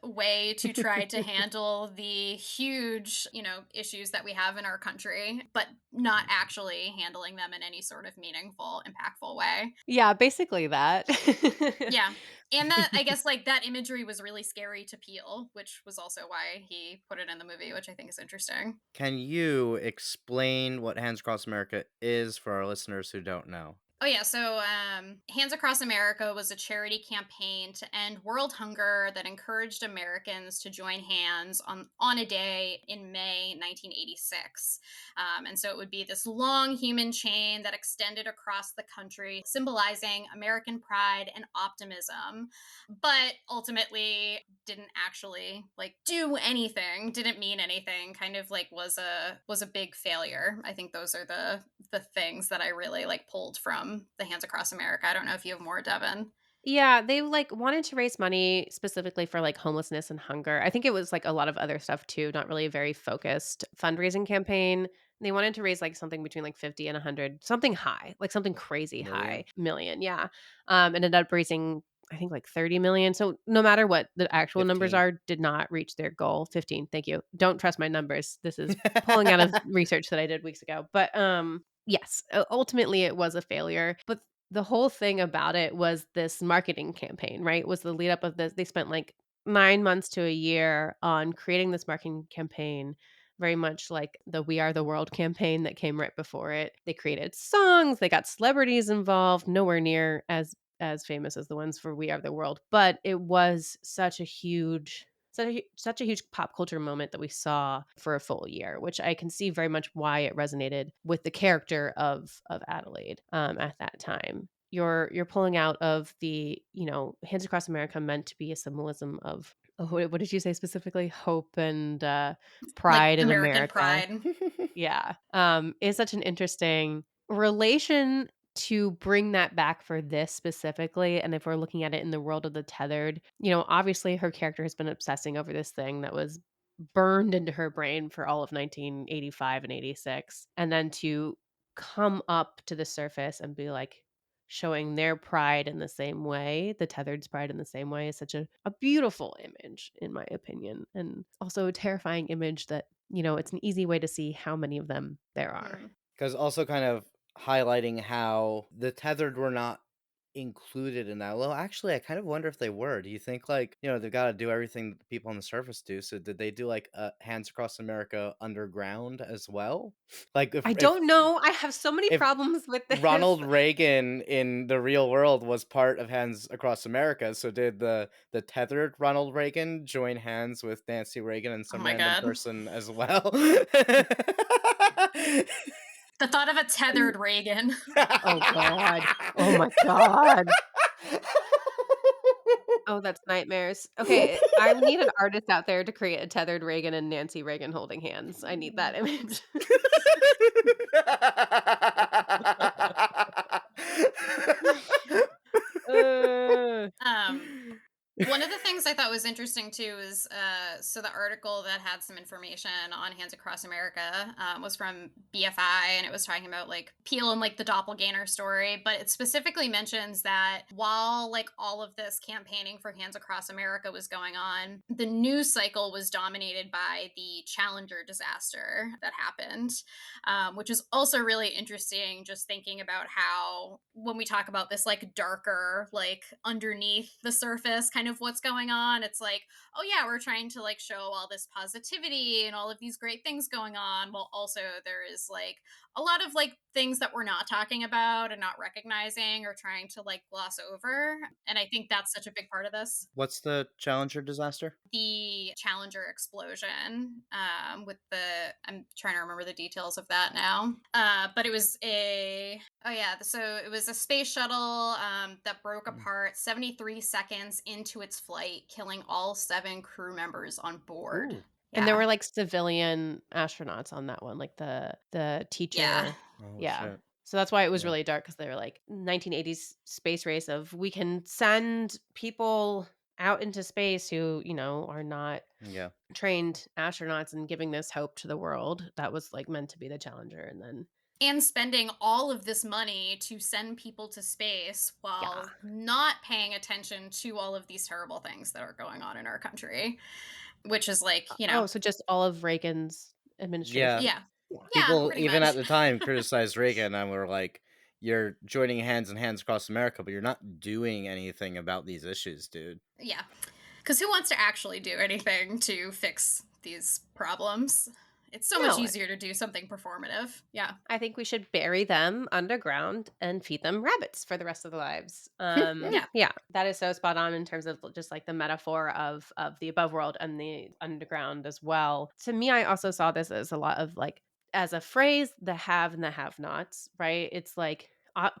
[SPEAKER 4] way to try to handle the huge, issues that we have in our country, but not actually handling them in any sort of meaningful, impactful way.
[SPEAKER 2] Yeah, basically that.
[SPEAKER 4] Yeah. And that, I guess, like that imagery was really scary to Peel, which was also why he put it in the movie, which I think is interesting.
[SPEAKER 3] Can you explain what Hands Across America is for our listeners who don't know?
[SPEAKER 4] Oh yeah, so Hands Across America was a charity campaign to end world hunger that encouraged Americans to join hands on a day in May 1986. And so it would be this long human chain that extended across the country, symbolizing American pride and optimism, but ultimately didn't actually like do anything, didn't mean anything, kind of like was a big failure. I think those are the things that I really like pulled from the Hands Across America. I don't know if you have more, Devin.
[SPEAKER 2] Yeah, they, like, wanted to raise money specifically for, like, homelessness and hunger. I think it was, like, a lot of other stuff too, not really a very focused fundraising campaign. They wanted to raise, like, something between, like, 50 and 100, something high, like, something crazy high,
[SPEAKER 3] Million?
[SPEAKER 2] million, yeah. Ended up raising, I think, like, 30 million. So no matter what the actual numbers
[SPEAKER 3] 15.
[SPEAKER 2] are, did not reach their goal. 15, thank you. Don't trust my numbers. This is pulling out of research that I did weeks ago. But, yes, ultimately it was a failure, but the whole thing about it was this marketing campaign, right? Was the lead up of this. They spent like 9 months to a year on creating this marketing campaign, very much like the We Are the World campaign that came right before it. They created songs, they got celebrities involved, nowhere near as famous as the ones for We Are the World, but it was such a huge pop culture moment that we saw for a full year, which I can see very much why it resonated with the character of Adelaide at that time. You're pulling out of the Hands Across America meant to be a symbolism of what did you say specifically? Hope and
[SPEAKER 4] Like
[SPEAKER 2] pride in
[SPEAKER 4] American
[SPEAKER 2] America.
[SPEAKER 4] Pride.
[SPEAKER 2] Yeah. Is such an interesting relation to bring that back for this specifically. And if we're looking at it in the world of the tethered, obviously her character has been obsessing over this thing that was burned into her brain for all of 1985 and 86. And then to come up to the surface and be like showing their pride in the same way, the tethered's pride in the same way is such a beautiful image, in my opinion. And also a terrifying image that it's an easy way to see how many of them there are.
[SPEAKER 4] Mm.
[SPEAKER 3] Because also kind of highlighting how the tethered were not included in that. Well, actually, I kind of wonder if they were. Do you think, like, they've got to do everything that the people on the surface do? So did they do like Hands Across America underground as well? Like,
[SPEAKER 2] I don't know. I have so many
[SPEAKER 3] if
[SPEAKER 2] problems with this.
[SPEAKER 3] Ronald Reagan in the real world was part of Hands Across America, so did the tethered Ronald Reagan join hands with Nancy Reagan and
[SPEAKER 4] Oh
[SPEAKER 3] some
[SPEAKER 4] my
[SPEAKER 3] random
[SPEAKER 4] god.
[SPEAKER 3] person as well?
[SPEAKER 4] The thought of a tethered Reagan.
[SPEAKER 2] Oh god. Oh my god. Oh, that's nightmares. Okay, I need an artist out there to create a tethered Reagan and Nancy Reagan holding hands. I need that image. Uh.
[SPEAKER 4] um One of the things I thought was interesting too is so the article that had some information on Hands Across America was from BFI, and it was talking about like Peel and like the doppelganger story, but it specifically mentions that while like all of this campaigning for Hands Across America was going on, the news cycle was dominated by the Challenger disaster that happened, which is also really interesting. Just thinking about how when we talk about this like darker, like underneath the surface, kind of what's going on. It's like, oh yeah, we're trying to like show all this positivity and all of these great things going on, while also there is like a lot of like things that we're not talking about and not recognizing or trying to like gloss over. And I think that's such a big part of this.
[SPEAKER 3] What's the Challenger disaster?
[SPEAKER 4] The Challenger explosion, with the, I'm trying to remember the details of that now. But it was oh yeah, so it was a space shuttle that broke apart 73 seconds into its flight, killing all 7 crew members on board.
[SPEAKER 3] Ooh.
[SPEAKER 2] And there
[SPEAKER 4] Yeah.
[SPEAKER 2] were like civilian astronauts on that one, like the
[SPEAKER 4] Yeah.
[SPEAKER 2] teacher.
[SPEAKER 3] Oh
[SPEAKER 2] Yeah.
[SPEAKER 3] shit.
[SPEAKER 2] So that's why it was
[SPEAKER 3] Yeah.
[SPEAKER 2] really dark, because they were like 1980s space race of, we can send people out into space who, are not
[SPEAKER 3] Yeah.
[SPEAKER 2] trained astronauts, and giving this hope to the world. That was like meant to be the Challenger. And then,
[SPEAKER 4] And spending all of this money to send people to space
[SPEAKER 2] yeah.
[SPEAKER 4] while not paying attention to all of these terrible things that are going on in our country, which is like,
[SPEAKER 2] Oh, so just all of Reagan's
[SPEAKER 3] Yeah.
[SPEAKER 2] administration.
[SPEAKER 4] yeah.
[SPEAKER 2] Yeah.
[SPEAKER 4] Yeah,
[SPEAKER 3] People
[SPEAKER 4] pretty
[SPEAKER 3] even at
[SPEAKER 4] much.
[SPEAKER 3] the time criticized Reagan and were like, "You're joining hands and hands across America, but you're not doing anything about these issues, dude."
[SPEAKER 4] Yeah. Because who wants to actually do anything to fix these problems? It's so much
[SPEAKER 2] No,
[SPEAKER 4] easier to do something performative. Yeah.
[SPEAKER 2] I think we should bury them underground and feed them rabbits for the rest of their lives.
[SPEAKER 4] Yeah.
[SPEAKER 2] Yeah, that is so spot on in terms of just like the metaphor of the above world and the underground as well. To me, I also saw this as a lot of like, as a phrase, the have and the have-nots, right? It's like,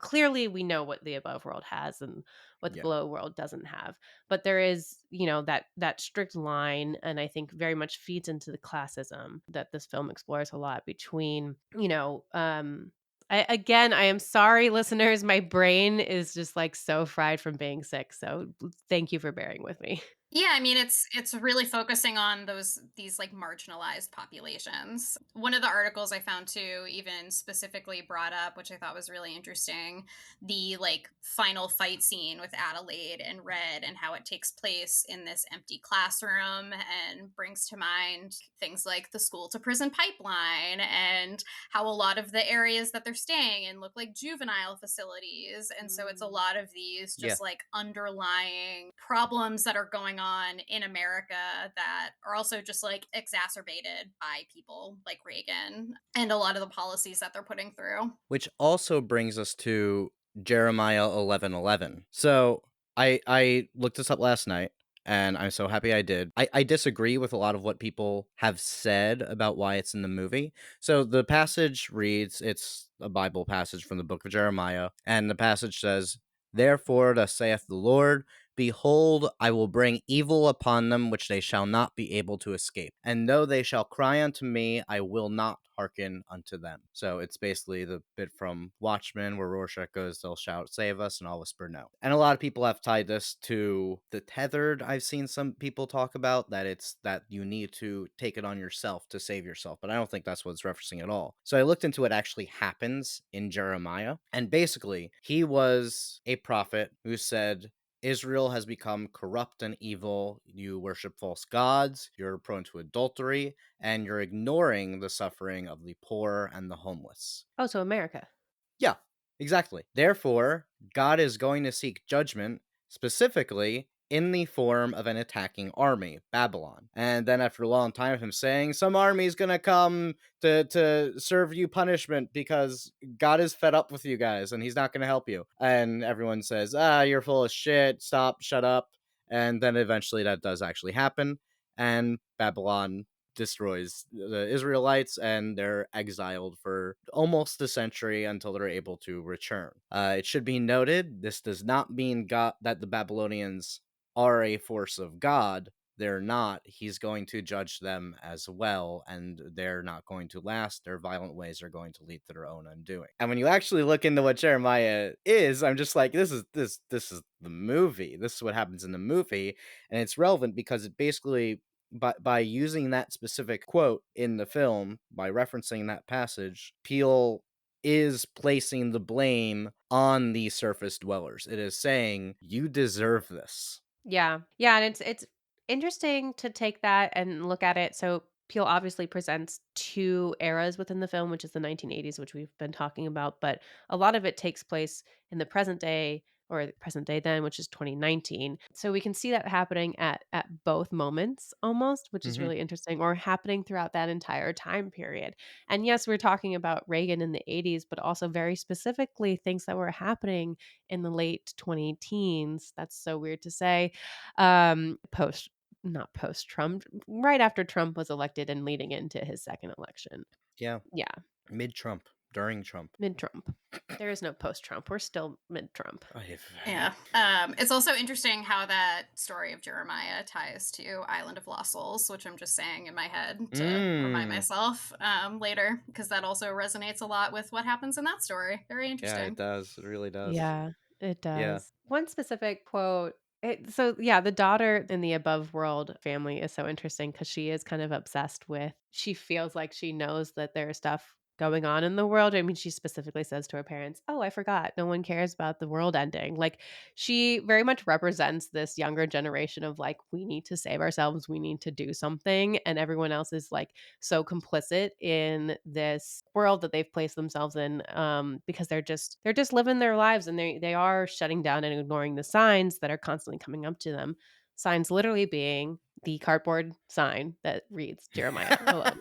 [SPEAKER 2] clearly we know what the above world has and what the
[SPEAKER 3] Yeah.
[SPEAKER 2] below world doesn't have, but there is, that strict line, and I think very much feeds into the classism that this film explores a lot between, I am sorry, listeners, my brain is just like so fried from being sick, so thank you for bearing with me.
[SPEAKER 4] Yeah, I mean it's really focusing on these like marginalized populations. One of the articles I found too even specifically brought up, which I thought was really interesting, the like final fight scene with Adelaide and Red and how it takes place in this empty classroom, and brings to mind things like the school to prison pipeline and how a lot of the areas that they're staying in look like juvenile facilities. And so it's a lot of these
[SPEAKER 3] Yeah.
[SPEAKER 4] just like underlying problems that are going on in America that are also just like exacerbated by people like Reagan and a lot of the policies that they're putting through.
[SPEAKER 3] Which also brings us to Jeremiah 11:11. So I looked this up last night, and I'm so happy I did. I disagree with a lot of what people have said about why it's in the movie. So the passage reads, it's a Bible passage from the book of Jeremiah, and the passage says, "Therefore thus saith the Lord, behold, I will bring evil upon them which they shall not be able to escape. And though they shall cry unto me, I will not hearken unto them." So it's basically the bit from Watchmen where Rorschach goes, "They'll shout, save us," and I'll whisper no. And a lot of people have tied this to the tethered. I've seen some people talk about that it's that you need to take it on yourself to save yourself, but I don't think that's what it's referencing at all. So I looked into what actually happens in Jeremiah, and basically he was a prophet who said, Israel has become corrupt and evil. You worship false gods, you're prone to adultery, and you're ignoring the suffering of the poor and the homeless.
[SPEAKER 2] Oh, so America.
[SPEAKER 3] Yeah, exactly. Therefore, God is going to seek judgment specifically in the form of an attacking army, Babylon. And then after a long time of him saying, some army's gonna come to serve you punishment because God is fed up with you guys and he's not gonna help you. And everyone says, you're full of shit, stop, shut up. And then eventually that does actually happen. And Babylon destroys the Israelites, and they're exiled for almost a century until they're able to return. It should be noted, this does not mean God that the Babylonians are a force of God. They're not. He's going to judge them as well, and they're not going to last. Their violent ways are going to lead to their own undoing. And when you actually look into what Jeremiah is, I'm just like, this is the movie. This is what happens in the movie, and it's relevant because it basically, by using that specific quote in the film, by referencing that passage, Peele is placing the blame on the surface dwellers. It is saying, you deserve this.
[SPEAKER 2] Yeah. Yeah, and it's interesting to take that and look at it. So Peele obviously presents two eras within the film, which is the 1980s, which we've been talking about, but a lot of it takes place in the present day, or the present day then, which is 2019. So we can see that happening at both moments almost, which is
[SPEAKER 3] Mm-hmm.
[SPEAKER 2] really interesting, or happening throughout that entire time period. And yes, we're talking about Reagan in the 80s, but also very specifically things that were happening in the late 20 teens. That's so weird to say. Post not post Trump, right after Trump was elected and leading into his second election.
[SPEAKER 3] Yeah.
[SPEAKER 2] Yeah,
[SPEAKER 3] Mid Trump, during Trump.
[SPEAKER 2] mid Trump. There is no post Trump. We're still mid Trump.
[SPEAKER 4] Yeah. It's also interesting how that story of Jeremiah ties to Island of Lost Souls, which I'm just saying in my head to remind
[SPEAKER 3] Mm.
[SPEAKER 4] myself later, because that also resonates a lot with what happens in that story. Very
[SPEAKER 3] Yeah, it
[SPEAKER 4] interesting.
[SPEAKER 3] does. It really does.
[SPEAKER 2] Yeah, it
[SPEAKER 3] Yeah.
[SPEAKER 2] does. One specific quote. So yeah, the daughter in the above world family is so interesting because she is kind of obsessed with. She feels like she knows that there's stuff going on in the world. I mean, she specifically says to her parents, "Oh, I forgot. No one cares about the world ending." Like she very much represents this younger generation of like, we need to save ourselves. We need to do something, and everyone else is like so complicit in this world that they've placed themselves in, because they're just living their lives, and they are shutting down and ignoring the signs that are constantly coming up to them. Signs literally being the cardboard sign that reads Jeremiah alone.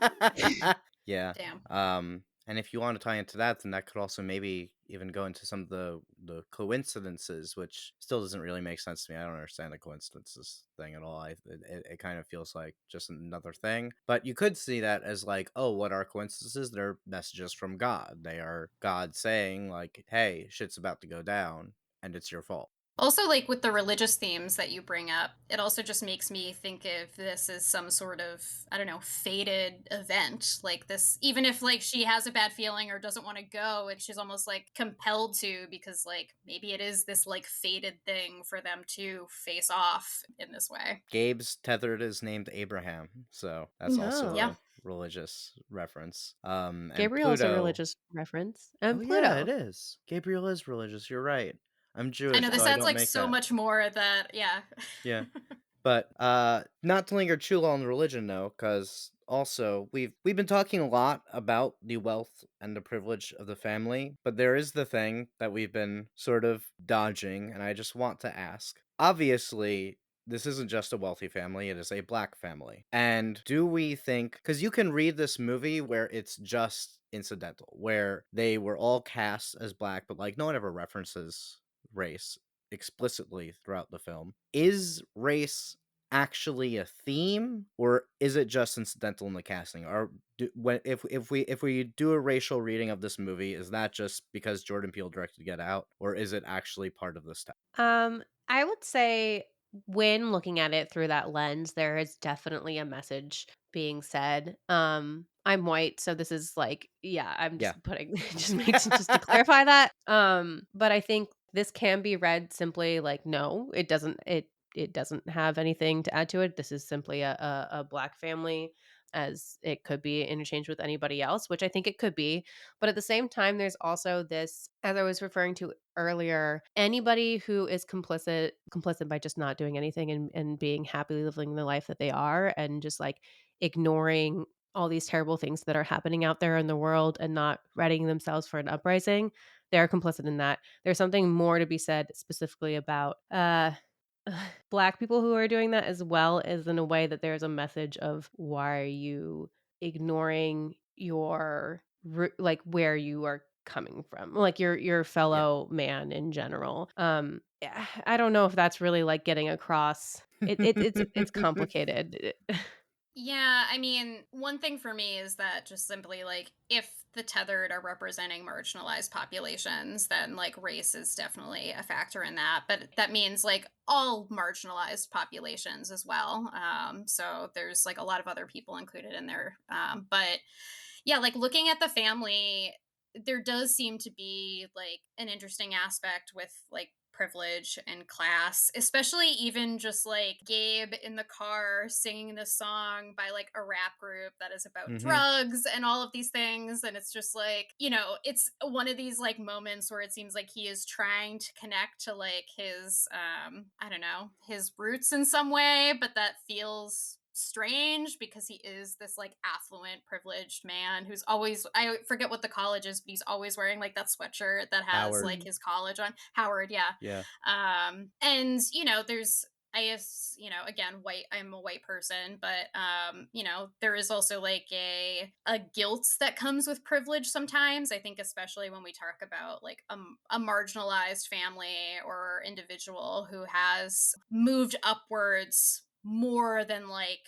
[SPEAKER 3] Yeah.
[SPEAKER 4] Damn.
[SPEAKER 3] And if you want to tie into that, then that could also maybe even go into some of the coincidences, which still doesn't really make sense to me. I don't understand the coincidences thing at all. It kind of feels like just another thing. But you could see that as like, oh, what are coincidences? They're messages from God. They are God saying like, hey, shit's about to go down, and it's your fault.
[SPEAKER 4] Also, like with the religious themes that you bring up, it also just makes me think if this is some sort of, I don't know, fated event. Like this, even if like she has a bad feeling or doesn't want to go, and she's almost like compelled to because like maybe it is this like fated thing for them to face off in this way.
[SPEAKER 3] Gabe's tethered is named Abraham, so that's also
[SPEAKER 4] Yeah.
[SPEAKER 2] No.
[SPEAKER 3] a religious reference. And
[SPEAKER 2] Gabriel is a
[SPEAKER 3] Pluto.
[SPEAKER 2] religious reference.
[SPEAKER 3] Oh
[SPEAKER 2] And
[SPEAKER 3] yeah, it
[SPEAKER 2] Pluto.
[SPEAKER 3] is. Gabriel is religious. You're right. I'm
[SPEAKER 4] I
[SPEAKER 3] Jewish,
[SPEAKER 4] know
[SPEAKER 3] so
[SPEAKER 4] this
[SPEAKER 3] I
[SPEAKER 4] adds
[SPEAKER 3] don't
[SPEAKER 4] like
[SPEAKER 3] make
[SPEAKER 4] so
[SPEAKER 3] that.
[SPEAKER 4] much more that, yeah.
[SPEAKER 3] Yeah. But not to linger too long on religion though, because also we've been talking a lot about the wealth and the privilege of the family, but there is the thing that we've been sort of dodging, and I just want to ask. Obviously, this isn't just a wealthy family, it is a black family. And do we think, because you can read this movie where it's just incidental, where they were all cast as black, but like no one ever references race explicitly throughout the film. Is race actually a theme, or is it just incidental in the casting? Or if we do a racial reading of this movie, is that just because Jordan Peele directed Get Out, or is it actually part of this text?
[SPEAKER 2] I would say when looking at it through that lens, there is definitely a message being said. I'm white, so this is like, yeah, I'm
[SPEAKER 3] Yeah.
[SPEAKER 2] just putting just to clarify that. But I think this can be read simply like, no, it doesn't have anything to add to it. This is simply a black family, as it could be interchanged with anybody else, which I think it could be. But at the same time, there's also this, as I was referring to earlier, anybody who is complicit by just not doing anything and being happily living the life that they are, and just like ignoring all these terrible things that are happening out there in the world and not readying themselves for an uprising, they're complicit in that. There's something more to be said specifically about black people who are doing that, as well as in a way that there's a message of, why are you ignoring your like where you are coming from, like your
[SPEAKER 3] Yeah.
[SPEAKER 2] fellow man in general. Yeah, I don't know if that's really like getting across. It's complicated.
[SPEAKER 4] Yeah, I mean, one thing for me is that just simply like if the tethered are representing marginalized populations, then like race is definitely a factor in that. But that means like all marginalized populations as well. So there's like a lot of other people included in there. But yeah, like looking at the family, there does seem to be like an interesting aspect with like privilege and class, especially even just like Gabe in the car singing this song by like a rap group that is about
[SPEAKER 3] Mm-hmm.
[SPEAKER 4] drugs and all of these things. And it's just like, it's one of these like moments where it seems like he is trying to connect to like his, I don't know, his roots in some way, but that feels strange because he is this like affluent, privileged man who's always, I forget what the college is, but he's always wearing like that sweatshirt that has
[SPEAKER 3] Howard.
[SPEAKER 4] like his college on. Howard, yeah.
[SPEAKER 3] Yeah.
[SPEAKER 4] And there's, I guess, again, white, I'm a white person, but there is also like a guilt that comes with privilege sometimes. I think especially when we talk about like a marginalized family or individual who has moved upwards more than like,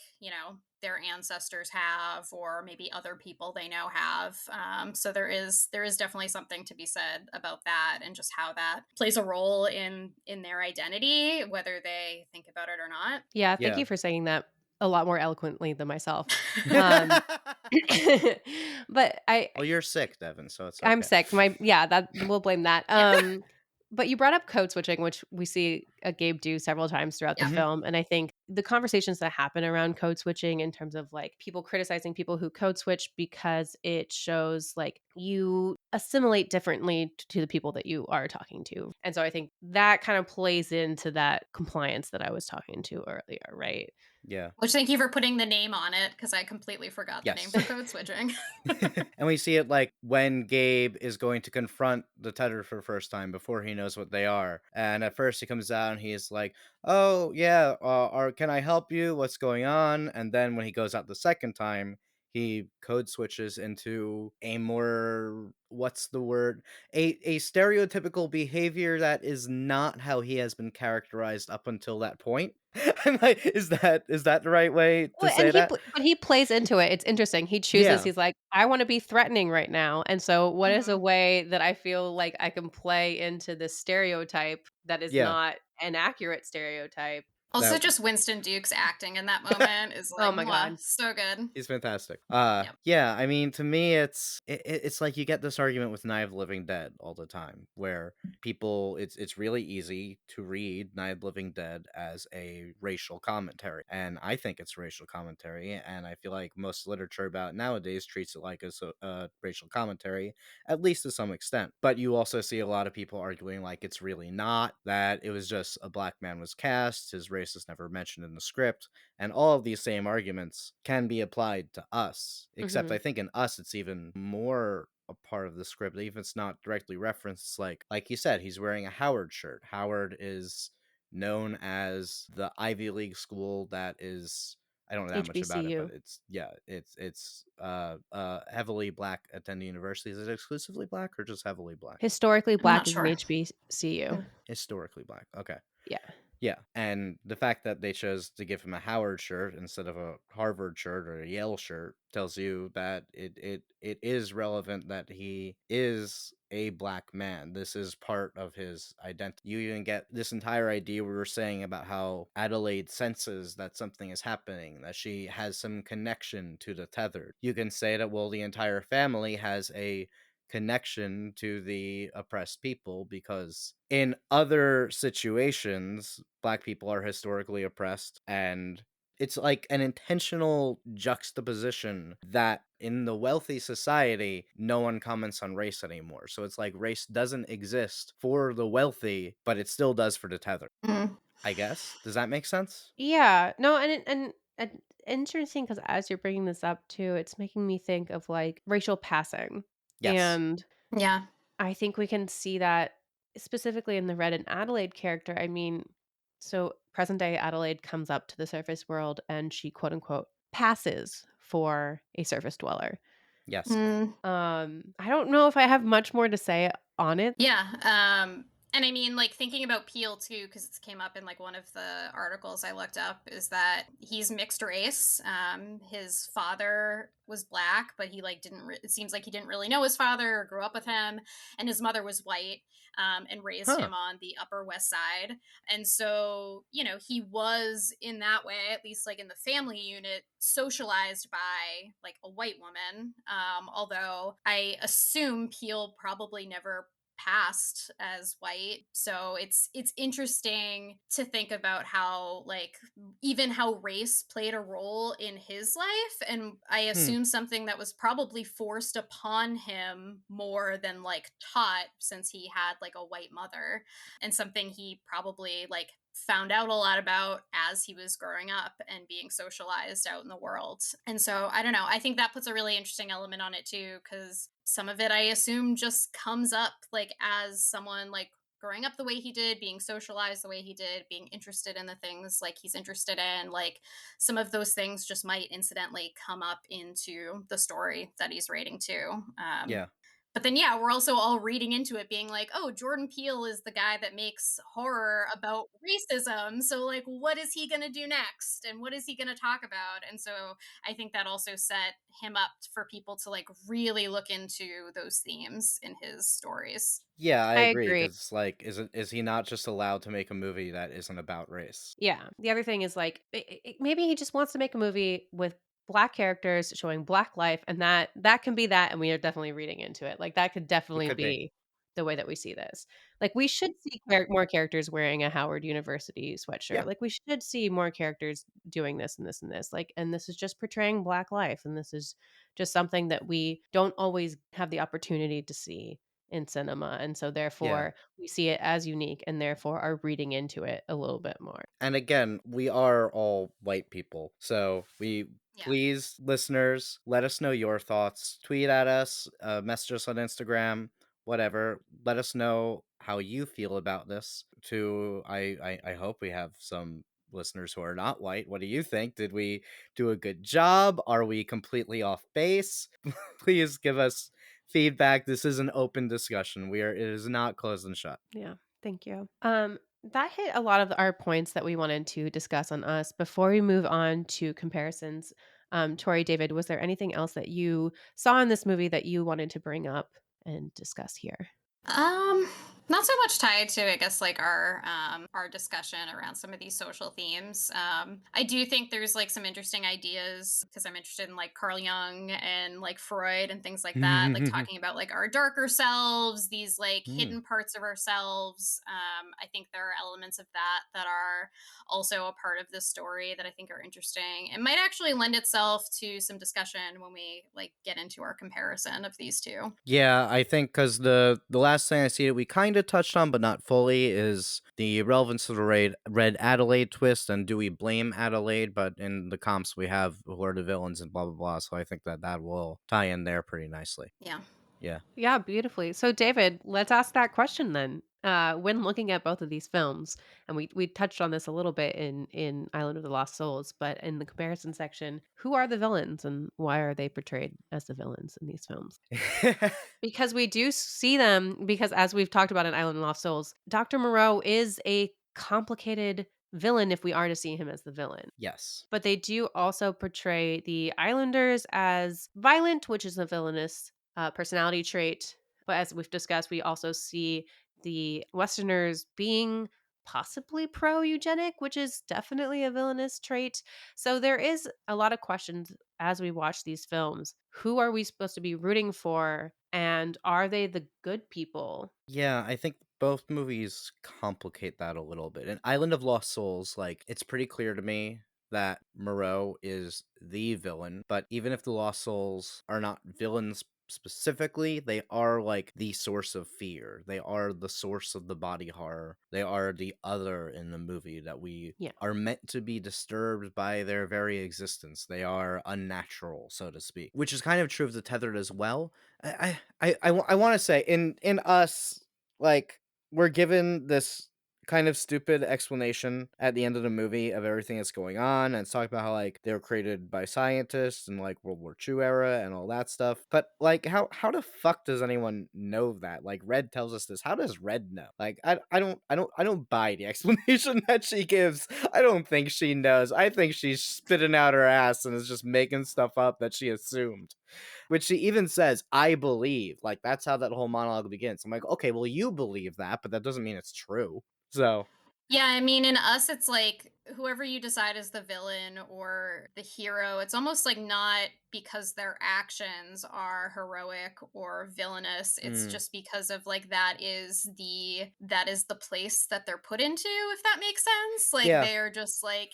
[SPEAKER 4] their ancestors have, or maybe other people they know have. So there is definitely something to be said about that, and just how that plays a role in their identity, whether they think about it or not.
[SPEAKER 2] Yeah, thank
[SPEAKER 3] Yeah.
[SPEAKER 2] you for saying that a lot more eloquently than myself. Um, but
[SPEAKER 3] Well, you're sick, Devin, so it's
[SPEAKER 2] I'm
[SPEAKER 3] okay.
[SPEAKER 2] sick. That we'll blame that.
[SPEAKER 4] Yeah.
[SPEAKER 2] But you brought up code switching, which we see Gabe do several times throughout the
[SPEAKER 4] Yeah.
[SPEAKER 3] Mhm.
[SPEAKER 2] film. And I think the conversations that happen around code switching, in terms of like people criticizing people who code switch because it shows like you assimilate differently to the people that you are talking to. And so I think that kind of plays into that compliance that I was talking to earlier, right?
[SPEAKER 3] Yeah.
[SPEAKER 4] Which, thank you for putting the name on it, because I completely forgot the name
[SPEAKER 3] Yes.
[SPEAKER 4] for code switching.
[SPEAKER 3] And we see it like when Gabe is going to confront the Tether for the first time before he knows what they are. And at first he comes out and he's like, "Oh yeah, or can I help you? What's going on?" And then when he goes out the second time, he code switches into a more, what's the word? A stereotypical behavior that is not how he has been characterized up until that point. I'm like, is that the right way to
[SPEAKER 2] Well, and
[SPEAKER 3] say that?
[SPEAKER 2] but he plays into it. It's interesting. He chooses,
[SPEAKER 3] Yeah.
[SPEAKER 2] he's like, "I wanna be threatening right now, and so what is a
[SPEAKER 4] Mhm.
[SPEAKER 2] way that I feel like I can play into this stereotype that is
[SPEAKER 3] Yeah.
[SPEAKER 2] not an accurate stereotype?"
[SPEAKER 4] Also,
[SPEAKER 3] That
[SPEAKER 4] just Winston Duke's acting in that moment is
[SPEAKER 2] Oh
[SPEAKER 4] like,
[SPEAKER 2] my
[SPEAKER 4] mwah,
[SPEAKER 2] god.
[SPEAKER 4] so good.
[SPEAKER 3] He's fantastic.
[SPEAKER 4] Yep.
[SPEAKER 3] Yeah, I mean, to me, it's like you get this argument with Night of the Living Dead all the time, where people, it's really easy to read Night of the Living Dead as a racial commentary, and I think it's racial commentary, and I feel like most literature about it nowadays treats it like a racial commentary, at least to some extent. But you also see a lot of people arguing like it's really not, that it was just a black man was cast, his race is never mentioned in the script, and all of these same arguments can be applied to us, except I
[SPEAKER 2] Mhm.
[SPEAKER 3] think in us it's even more a part of the script, even if it's not directly referenced. It's like you said, he's wearing a Howard shirt. Howard is known as the Ivy League school that is, I don't know that much about it, but
[SPEAKER 2] HBCU.
[SPEAKER 3] it's heavily black attending universities. Is it exclusively black or just heavily black?
[SPEAKER 2] Historically,
[SPEAKER 4] I'm not
[SPEAKER 2] black is an
[SPEAKER 4] sure.
[SPEAKER 2] HBCU.
[SPEAKER 3] Historically black. Okay.
[SPEAKER 2] Yeah.
[SPEAKER 3] Yeah, and the fact that they chose to give him a Howard shirt instead of a Harvard shirt or a Yale shirt tells you that it is relevant that he is a black man. This is part of his identity. You even get this entire idea we were saying about how Adelaide senses that something is happening, that she has some connection to the tethered. You can say that, well, the entire family has a connection to the oppressed people, because in other situations black people are historically oppressed, and it's like an intentional juxtaposition that in the wealthy society no one comments on race anymore. So it's like race doesn't exist for the wealthy, but it still does for the tether,
[SPEAKER 4] Mm.
[SPEAKER 3] I guess. Does that make sense?
[SPEAKER 2] Yeah. No, and interesting, because as you're bringing this up too, it's making me think of like racial passing.
[SPEAKER 3] Yes.
[SPEAKER 2] And
[SPEAKER 4] Yeah.
[SPEAKER 2] I think we can see that specifically in the Red and Adelaide character. I mean, so present day Adelaide comes up to the surface world and she quote unquote passes for a surface dweller.
[SPEAKER 3] Yes.
[SPEAKER 4] Mm.
[SPEAKER 2] I don't know if I have much more to say on it.
[SPEAKER 4] Yeah. And I mean, like, thinking about Peel too, because it came up in like one of the articles I looked up, is that he's mixed race. His father was black, but he like didn't. It seems like he didn't really know his father or grew up with him, and his mother was white, and raised
[SPEAKER 3] Huh.
[SPEAKER 4] him on the Upper West Side. And so, he was in that way, at least like in the family unit, socialized by like a white woman. Although I assume Peel probably never passed as white. So it's interesting to think about how like even how race played a role in his life, and I
[SPEAKER 3] Hmm.
[SPEAKER 4] assume something that was probably forced upon him more than like taught, since he had like a white mother, and something he probably like found out a lot about as he was growing up and being socialized out in the world. And so I don't know, I think that puts a really interesting element on it too, because some of it I assume just comes up like as someone like growing up the way he did, being socialized the way he did, being interested in the things like he's interested in, like some of those things just might incidentally come up into the story that he's writing too.
[SPEAKER 3] Yeah.
[SPEAKER 4] But then, yeah, we're also all reading into it being like, oh, Jordan Peele is the guy that makes horror about racism. So, like, what is he going to do next? And what is he going to talk about? And so I think that also set him up for people to like really look into those themes in his stories.
[SPEAKER 3] Yeah, I
[SPEAKER 2] I
[SPEAKER 3] agree
[SPEAKER 2] agree.
[SPEAKER 3] because like, is he not just allowed to make a movie that isn't about race?
[SPEAKER 2] Yeah. The other thing is like maybe he just wants to make a movie with black characters showing black life, and that can be that, and we are definitely reading into it. Like that could
[SPEAKER 3] It
[SPEAKER 2] definitely
[SPEAKER 3] could be.
[SPEAKER 2] be the way that we see this. Like we should see more characters wearing a Howard University
[SPEAKER 3] Yeah.
[SPEAKER 2] sweatshirt. Like we should see more characters doing this and this and this. Like, and this is just portraying black life, and this is just something that we don't always have the opportunity to see in cinema, and so
[SPEAKER 3] Yeah.
[SPEAKER 2] therefore we see it as unique and therefore are reading into it a little bit more.
[SPEAKER 3] And again, we are all white people. So we
[SPEAKER 4] Yeah.
[SPEAKER 3] please, listeners, let us know your thoughts. Tweet at us, message us on Instagram, whatever. Let us know how you feel about this. I hope we have some listeners who are not white. What do you think? Did we do a good job? Are we completely off base? Please give us feedback. This is an open discussion. It is not closed and shut.
[SPEAKER 2] Yeah, thank you. That hit a lot of our points that we wanted to discuss on us. Before we move on to comparisons, Tori, David, was there anything else that you saw in this movie that you wanted to bring up and discuss here?
[SPEAKER 4] Um, Not so much tied to, I guess, like our discussion around some of these social themes. I do think there's like some interesting ideas because I'm interested in like Carl Jung and like Freud and things like that, like talking about like our darker selves, these like
[SPEAKER 3] Hmm.
[SPEAKER 4] hidden parts of ourselves. I think there are elements of that that are also a part of this story that I think are interesting and might actually lend itself to some discussion when we like get into our comparison of these two.
[SPEAKER 3] Yeah, I think because the last thing I see that we kind of touched on, but not fully, is the relevance of the Red Adelaide twist, and do we blame Adelaide? But in the comps, we have who are the villains and blah blah blah. So I think that that will tie in there pretty nicely.
[SPEAKER 4] Yeah.
[SPEAKER 3] Yeah.
[SPEAKER 2] Yeah, beautifully. So, David, let's ask that question then. When looking at both of these films, and we touched on this a little bit in Island of the Lost Souls, but in the comparison section, who are the villains and why are they portrayed as the villains in these films? Because we do see them because as we've talked about in Island of Lost Souls, Dr. Moreau is a complicated villain if we are to see him as the villain.
[SPEAKER 3] Yes.
[SPEAKER 2] But they do also portray the Islanders as violent, which is a villainous personality trait. But as we've discussed, we also see the Westerners being possibly pro eugenic, which is definitely a villainous trait. So there is a lot of questions as we watch these films. Who are we supposed to be rooting for? And are they the good people?
[SPEAKER 3] Yeah, I think both movies complicate that a little bit. In Island of Lost Souls, like, it's pretty clear to me that Moreau is the villain, but even if the Lost Souls are not villains specifically, they are like the source of fear. They are the source of the body horror. They are the other in the movie that we
[SPEAKER 2] Yeah.
[SPEAKER 3] are meant to be disturbed by their very existence. They are unnatural, so to speak, which is kind of true of the Tethered as well. I want to say in us, like, we're given this kind of stupid explanation at the end of the movie of everything that's going on, and it's talking about how like they were created by scientists and like World War II era and all that stuff. But like, how the fuck does anyone know that? Like, Red tells us this. How does Red know? Like, I don't buy the explanation that she gives. I don't think she knows. I think she's spitting out her ass and is just making stuff up that she assumed, which she even says, I believe. Like, that's how that whole monologue begins. I'm like, okay, well, you believe that, but that doesn't mean it's true. So,
[SPEAKER 4] Yeah, I mean, in us, it's like whoever you decide is the villain or the hero, it's almost like not because their actions are heroic or villainous. It's
[SPEAKER 3] mm,
[SPEAKER 4] just because of like that is the place that they're put into, if that makes sense. Like
[SPEAKER 3] yeah,
[SPEAKER 4] they are just like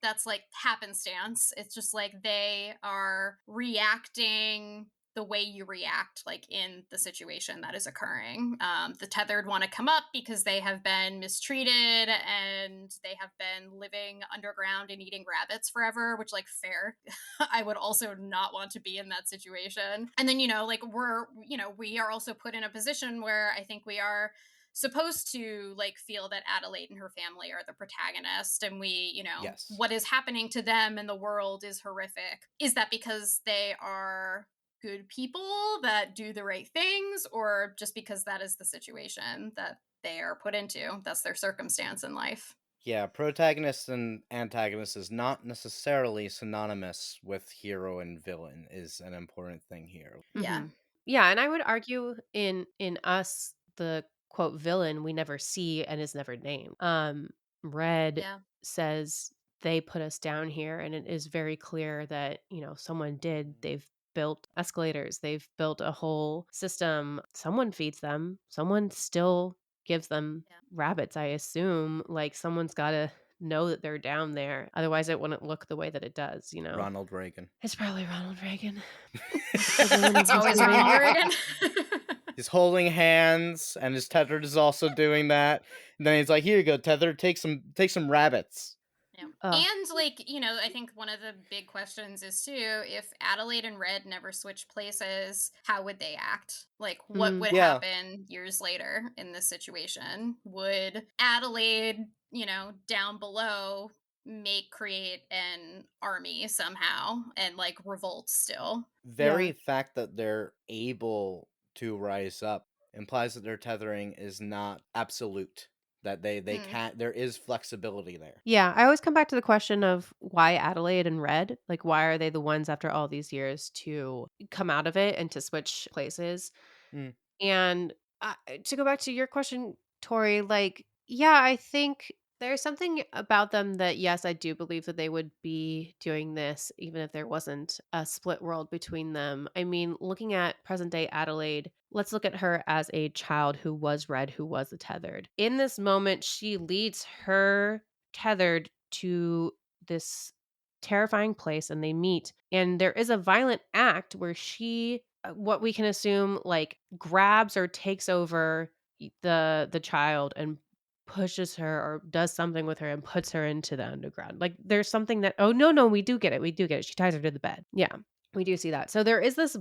[SPEAKER 4] that's like happenstance. It's just like they are reacting the way you react like in the situation that is occurring. The tethered want to come up because they have been mistreated and they have been living underground and eating rabbits forever, which like fair. I would also not want to be in that situation. And then, like we are also put in a position where I think we are supposed to like feel that Adelaide and her family are the protagonist, and
[SPEAKER 3] Yes.
[SPEAKER 4] what is happening to them in the world is horrific. Is that because they are good people that do the right things, or just because that is the situation that they are put into? That's their circumstance in life.
[SPEAKER 3] Yeah, protagonist and antagonist is not necessarily synonymous with hero and villain is an important thing here.
[SPEAKER 4] Yeah.
[SPEAKER 2] Yeah, and I would argue in us, the quote villain we never see and is never named. Red
[SPEAKER 4] Yeah.
[SPEAKER 2] says they put us down here, and it is very clear that, someone did. They've built escalators, they've built a whole system. Someone feeds them, someone still gives them
[SPEAKER 4] Yeah.
[SPEAKER 2] rabbits, I assume. Like someone's gotta know that they're down there. Otherwise it wouldn't look the way that it does.
[SPEAKER 3] Ronald Reagan.
[SPEAKER 2] It's probably Ronald Reagan. The villain of
[SPEAKER 4] It's always
[SPEAKER 2] history.
[SPEAKER 4] Ronald Reagan.
[SPEAKER 3] He's holding hands, and his tethered is also doing that. And then he's like, "Here you go, tethered. Take some rabbits."
[SPEAKER 4] Yeah.
[SPEAKER 2] Ugh.
[SPEAKER 4] And like, I think one of the big questions is too, if Adelaide and Red never switch places, how would they act? Like what
[SPEAKER 2] Mm,
[SPEAKER 4] would
[SPEAKER 3] Yeah,
[SPEAKER 4] happen years later in this situation? Would Adelaide, down below create an army somehow and like revolt still?
[SPEAKER 2] yeah.
[SPEAKER 3] very fact that they're able to rise up implies that their tethering is not absolute. That they
[SPEAKER 4] Mm,
[SPEAKER 3] can't. There is flexibility there.
[SPEAKER 2] Yeah, I always come back to the question of why Adelaide and Red? Like, why are they the ones after all these years to come out of it and to switch places?
[SPEAKER 3] Mm.
[SPEAKER 2] And to go back to your question, Tori, like, yeah, I think there's something about them that, yes, I do believe that they would be doing this even if there wasn't a split world between them. I mean, looking at present day Adelaide, let's look at her as a child who was Red, who was the tethered. In this moment, she leads her tethered to this terrifying place and they meet. And there is a violent act where she what we can assume like grabs or takes over the child and pushes her or does something with her and puts her into the underground. Like there's something that oh no, we do get it. We do get it. She ties her to the bed. Yeah. We do see that. So there is this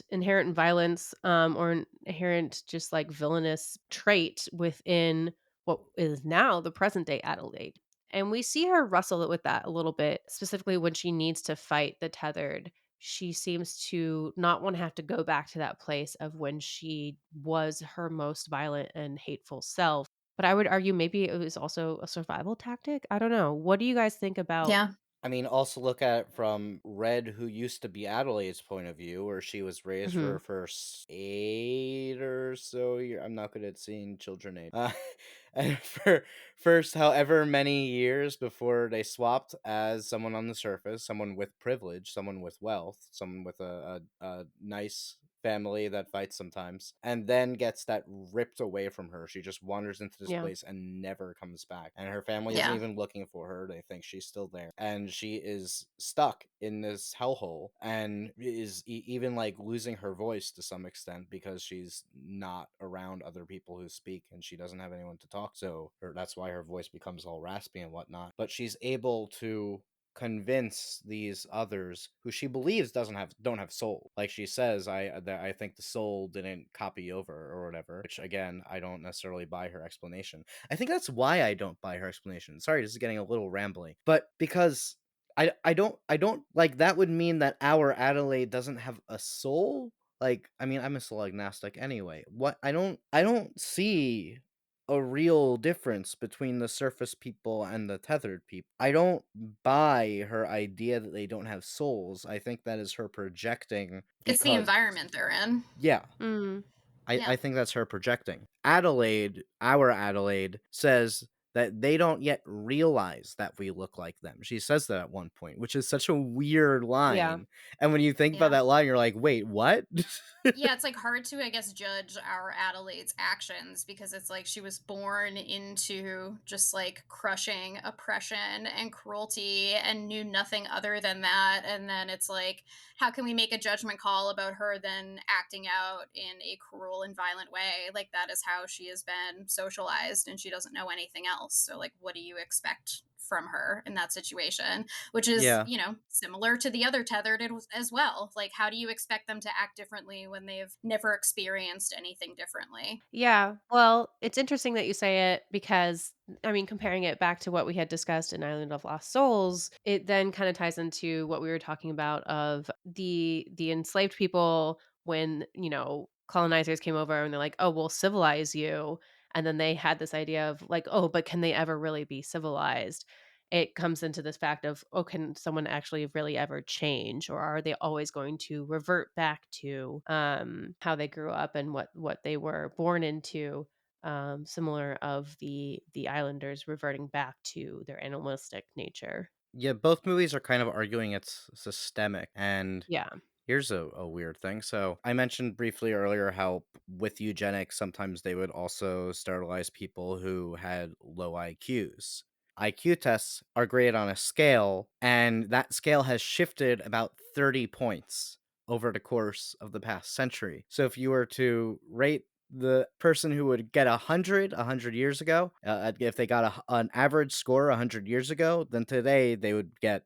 [SPEAKER 2] inherent violence, or an inherent just like villainous trait within what is now the present day Adelaide. And we see her wrestle with that a little bit, specifically when she needs to fight the tethered. She seems to not want to have to go back to that place of when she was her most violent and hateful self. But I would argue maybe it was also a survival tactic. I don't know. What do you guys think about?
[SPEAKER 4] yeah.
[SPEAKER 3] I mean, also look at it from Red, who used to be Adelaide's point of view, where she was raised for
[SPEAKER 2] Mhm.
[SPEAKER 3] her first 8 or so years. I'm not good at seeing children age. And for first however many years before they swapped as someone on the surface, someone with privilege, someone with wealth, someone with a nice family that fights sometimes, and then gets that ripped away from her. She just wanders into this
[SPEAKER 2] Yeah.
[SPEAKER 3] place and never comes back. And her family isn't
[SPEAKER 4] Yeah.
[SPEAKER 3] even looking for her. They think she's still there. And she is stuck in this hellhole and is even like losing her voice to some extent because she's not around other people who speak and she doesn't have anyone to talk. So that's why her voice becomes all raspy and whatnot. But she's able to convince these others who she believes don't have soul. Like she says, I think the soul didn't copy over or whatever. Which again, I don't necessarily buy her explanation. I think that's why I don't buy her explanation. Sorry, this is getting a little rambly, but because I don't like that would mean that our Adelaide doesn't have a soul. Like, I mean, I'm a soul agnostic anyway. What I don't see a real difference between the surface people and the tethered people. I don't buy her idea that they don't have souls. I think that is her projecting
[SPEAKER 4] It's the
[SPEAKER 3] because
[SPEAKER 4] environment they're in.
[SPEAKER 3] yeah,
[SPEAKER 2] Mm.
[SPEAKER 3] I
[SPEAKER 4] Yeah.
[SPEAKER 3] think that's her projecting. Adelaide, our Adelaide, says that they don't yet realize that we look like them. She says that at one point, which is such a weird
[SPEAKER 2] Yeah.
[SPEAKER 3] line. And when you think about
[SPEAKER 4] Yeah.
[SPEAKER 3] that line, you're like, wait, what?
[SPEAKER 4] Yeah, it's like hard to, I guess, judge our Adelaide's actions because it's like she was born into just like crushing oppression and cruelty and knew nothing other than that. And then it's like, how can we make a judgment call about her then acting out in a cruel and violent way? Like, that is how she has been socialized and she doesn't know anything else. So, like, what do you expect from her in that situation? Which is,
[SPEAKER 3] Yeah.
[SPEAKER 4] similar to the other tethered as well. Like, how do you expect them to act differently when they've never experienced anything differently?
[SPEAKER 2] Yeah. Well, it's interesting that you say it because, I mean, comparing it back to what we had discussed in Island of Lost Souls, it then kind of ties into what we were talking about of the enslaved people when, colonizers came over and they're like, "Oh, we'll civilize you." And then they had this idea of like, "Oh, but can they ever really be civilized?" It comes into this fact of, oh, can someone actually really ever change, or are they always going to revert back to how they grew up and what they were born into, similar of the islanders reverting back to their animalistic nature.
[SPEAKER 3] Yeah, both movies are kind of arguing it's systemic. And
[SPEAKER 2] Yeah.
[SPEAKER 3] here's a weird thing. So I mentioned briefly earlier how with eugenics, sometimes they would also sterilize people who had low IQs. IQ tests are graded on a scale, and that scale has shifted about 30 points over the course of the past century. So if you were to rate the person who would get 100 years ago, if they got an average score 100 years ago, then today they would get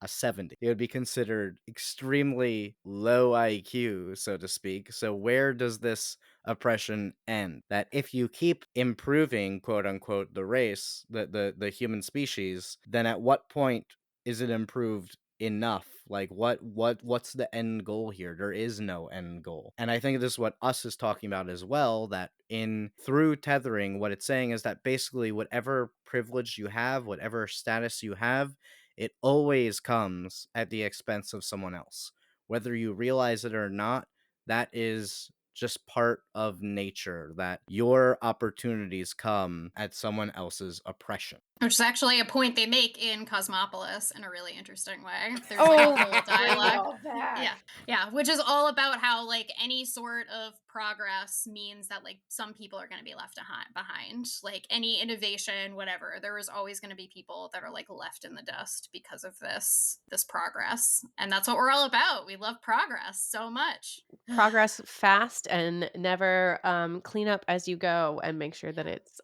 [SPEAKER 3] a 70. It would be considered extremely low IQ, so to speak. So where does this oppression end? That if you keep improving, quote unquote, the race, the human species, then at what point is it improved enough? Like what's the end goal here? There is no end goal. And I think this is what Us is talking about as well, that in through tethering, what it's saying is that basically whatever privilege you have, whatever status you have, it always comes at the expense of someone else. Whether you realize it or not, that is just part of nature, that your opportunities come at someone else's oppression.
[SPEAKER 4] Which is actually a point they make in Cosmopolis in a really interesting way. There's like a
[SPEAKER 2] Oh,
[SPEAKER 4] whole
[SPEAKER 2] bring it
[SPEAKER 4] dialogue.
[SPEAKER 2] all back.
[SPEAKER 4] Yeah. Yeah. Which is all about how, like, any sort of progress means that, like, some people are going to be left behind. Like, any innovation, whatever, there is always going to be people that are, like, left in the dust because of this progress. And that's what we're all about. We love progress so much.
[SPEAKER 2] Progress fast and never clean up as you go and make sure that
[SPEAKER 4] Yeah.
[SPEAKER 2] it's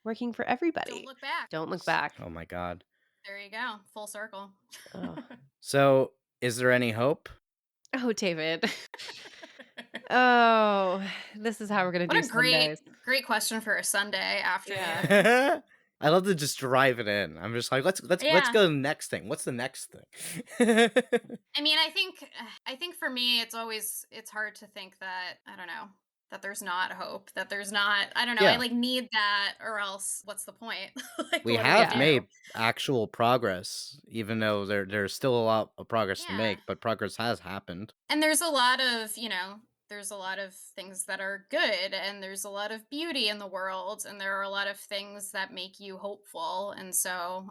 [SPEAKER 2] working for
[SPEAKER 4] Don't
[SPEAKER 2] everybody.
[SPEAKER 4] look back.
[SPEAKER 2] Don't look back.
[SPEAKER 3] Oh my god.
[SPEAKER 4] There you go. Full circle.
[SPEAKER 2] Oh,
[SPEAKER 3] So, is there any hope?
[SPEAKER 2] oh David. Oh, this is how we're gonna
[SPEAKER 4] What
[SPEAKER 2] do
[SPEAKER 4] a great,
[SPEAKER 2] Sundays.
[SPEAKER 4] great question for a Sunday
[SPEAKER 2] Yeah.
[SPEAKER 4] afternoon.
[SPEAKER 3] I love to just drive it in. I'm just like, let's
[SPEAKER 4] Yeah.
[SPEAKER 3] go to the next thing. What's the next thing?
[SPEAKER 4] I mean, I think for me it's hard to think that, I don't know, that there's not hope, that there's not, I don't know, I
[SPEAKER 3] Yeah,
[SPEAKER 4] like need that or else what's the point? Like,
[SPEAKER 3] we
[SPEAKER 4] what do we
[SPEAKER 3] have
[SPEAKER 2] Yeah.
[SPEAKER 4] do?
[SPEAKER 3] made actual progress, even though there's still a lot of progress to
[SPEAKER 4] Yeah.
[SPEAKER 3] make, but progress has happened.
[SPEAKER 4] And there's a lot of, there's a lot of things that are good and there's a lot of beauty in the world and there are a lot of things that make you hopeful. And so,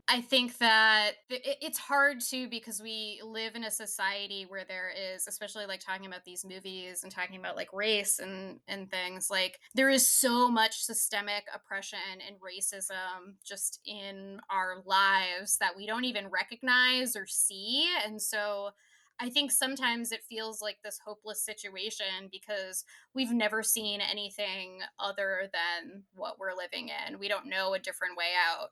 [SPEAKER 4] I think that it's hard too because we live in a society where there is, especially like talking about these movies and talking about like race and things, like there is so much systemic oppression and racism just in our lives that we don't even recognize or see. And so I think sometimes it feels like this hopeless situation because we've never seen anything other than what we're living in. We don't know a different way out.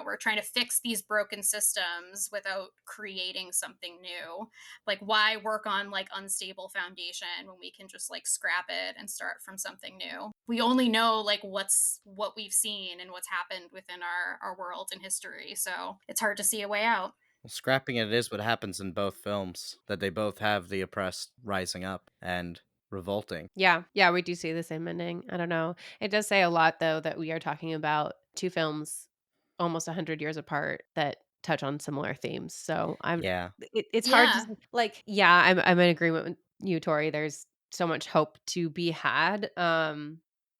[SPEAKER 4] We're trying to fix these broken systems without creating something new. Like, why work on like unstable foundation when we can just like scrap it and start from something new? We only know like what we've seen and what's happened within our world and history. So it's hard to see a way out.
[SPEAKER 3] Well, scrapping it is what happens in both films, that they both have the oppressed rising up and revolting.
[SPEAKER 2] Yeah. Yeah, we do see the same ending. I don't know. It does say a lot though that we are talking about two films almost 100 years apart that touch on similar themes. So
[SPEAKER 3] Yeah.
[SPEAKER 2] it's hard to
[SPEAKER 4] Yeah.
[SPEAKER 2] like, yeah, I'm in agreement with you, Tori. There's so much hope to be had.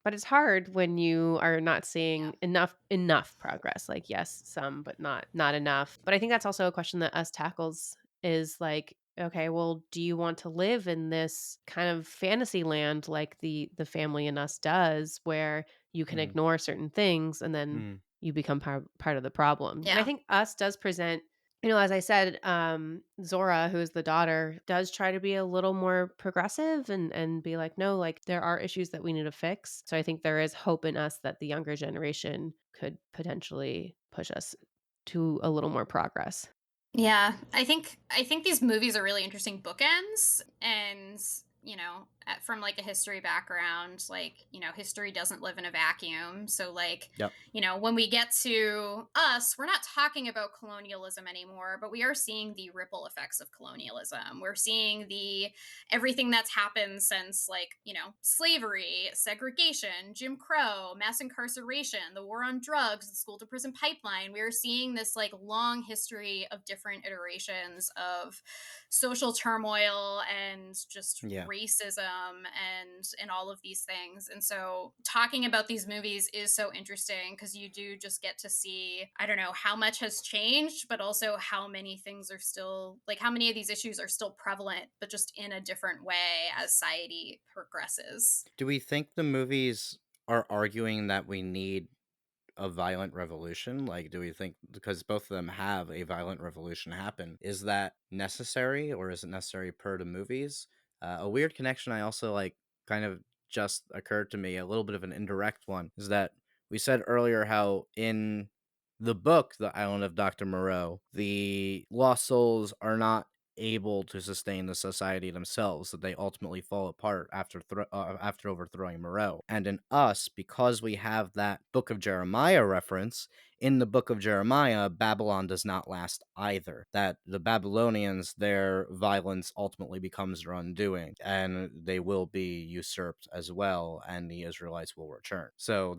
[SPEAKER 2] But it's hard when you are not
[SPEAKER 4] Yeah.
[SPEAKER 2] seeing enough progress. Like, yes, some, but not enough. But I think that's also a question that us tackles is like, okay, well, do you want to live in this kind of fantasy land like the family in Us does, where you can
[SPEAKER 3] Mm.
[SPEAKER 2] ignore certain things and then
[SPEAKER 3] Mm.
[SPEAKER 2] you become part of the problem? And I
[SPEAKER 4] Yeah.
[SPEAKER 2] think Us does present, as I said, Zora, who is the daughter, does try to be a little more progressive and be like, no, like there are issues that we need to fix. So I think there is hope in Us that the younger generation could potentially push us to a little more progress.
[SPEAKER 4] Yeah, I think these movies are really interesting bookends, and from like a history background, like history doesn't live in a vacuum. So like
[SPEAKER 3] Yep.
[SPEAKER 4] when we get to Us, we're not talking about colonialism anymore, but we are seeing the ripple effects of colonialism. We're seeing the everything that's happened since like slavery, segregation, Jim Crow, mass incarceration, the war on drugs, the school to prison pipeline. We are seeing this like long history of different iterations of social turmoil and just
[SPEAKER 3] Yeah.
[SPEAKER 4] racism and all of these things. And so talking about these movies is so interesting because you do just get to see, I don't know, how much has changed, but also how many things are still like how many of these issues are still prevalent, but just in a different way as society progresses.
[SPEAKER 3] Do we think the movies are arguing that we need a violent revolution? Like, do we think because both of them have a violent revolution happen, is that necessary or is it necessary per the movies? A weird connection I also like kind of just occurred to me, a little bit of an indirect one, is that we said earlier how in the book, The Island of Dr. Moreau, the lost souls are not able to sustain the society themselves, that they ultimately fall apart after after overthrowing Moreau. And in Us, because we have that Book of Jeremiah reference, in the Book of Jeremiah, Babylon does not last either. That the Babylonians, their violence ultimately becomes their undoing, and they will be usurped as well, and the Israelites will return. So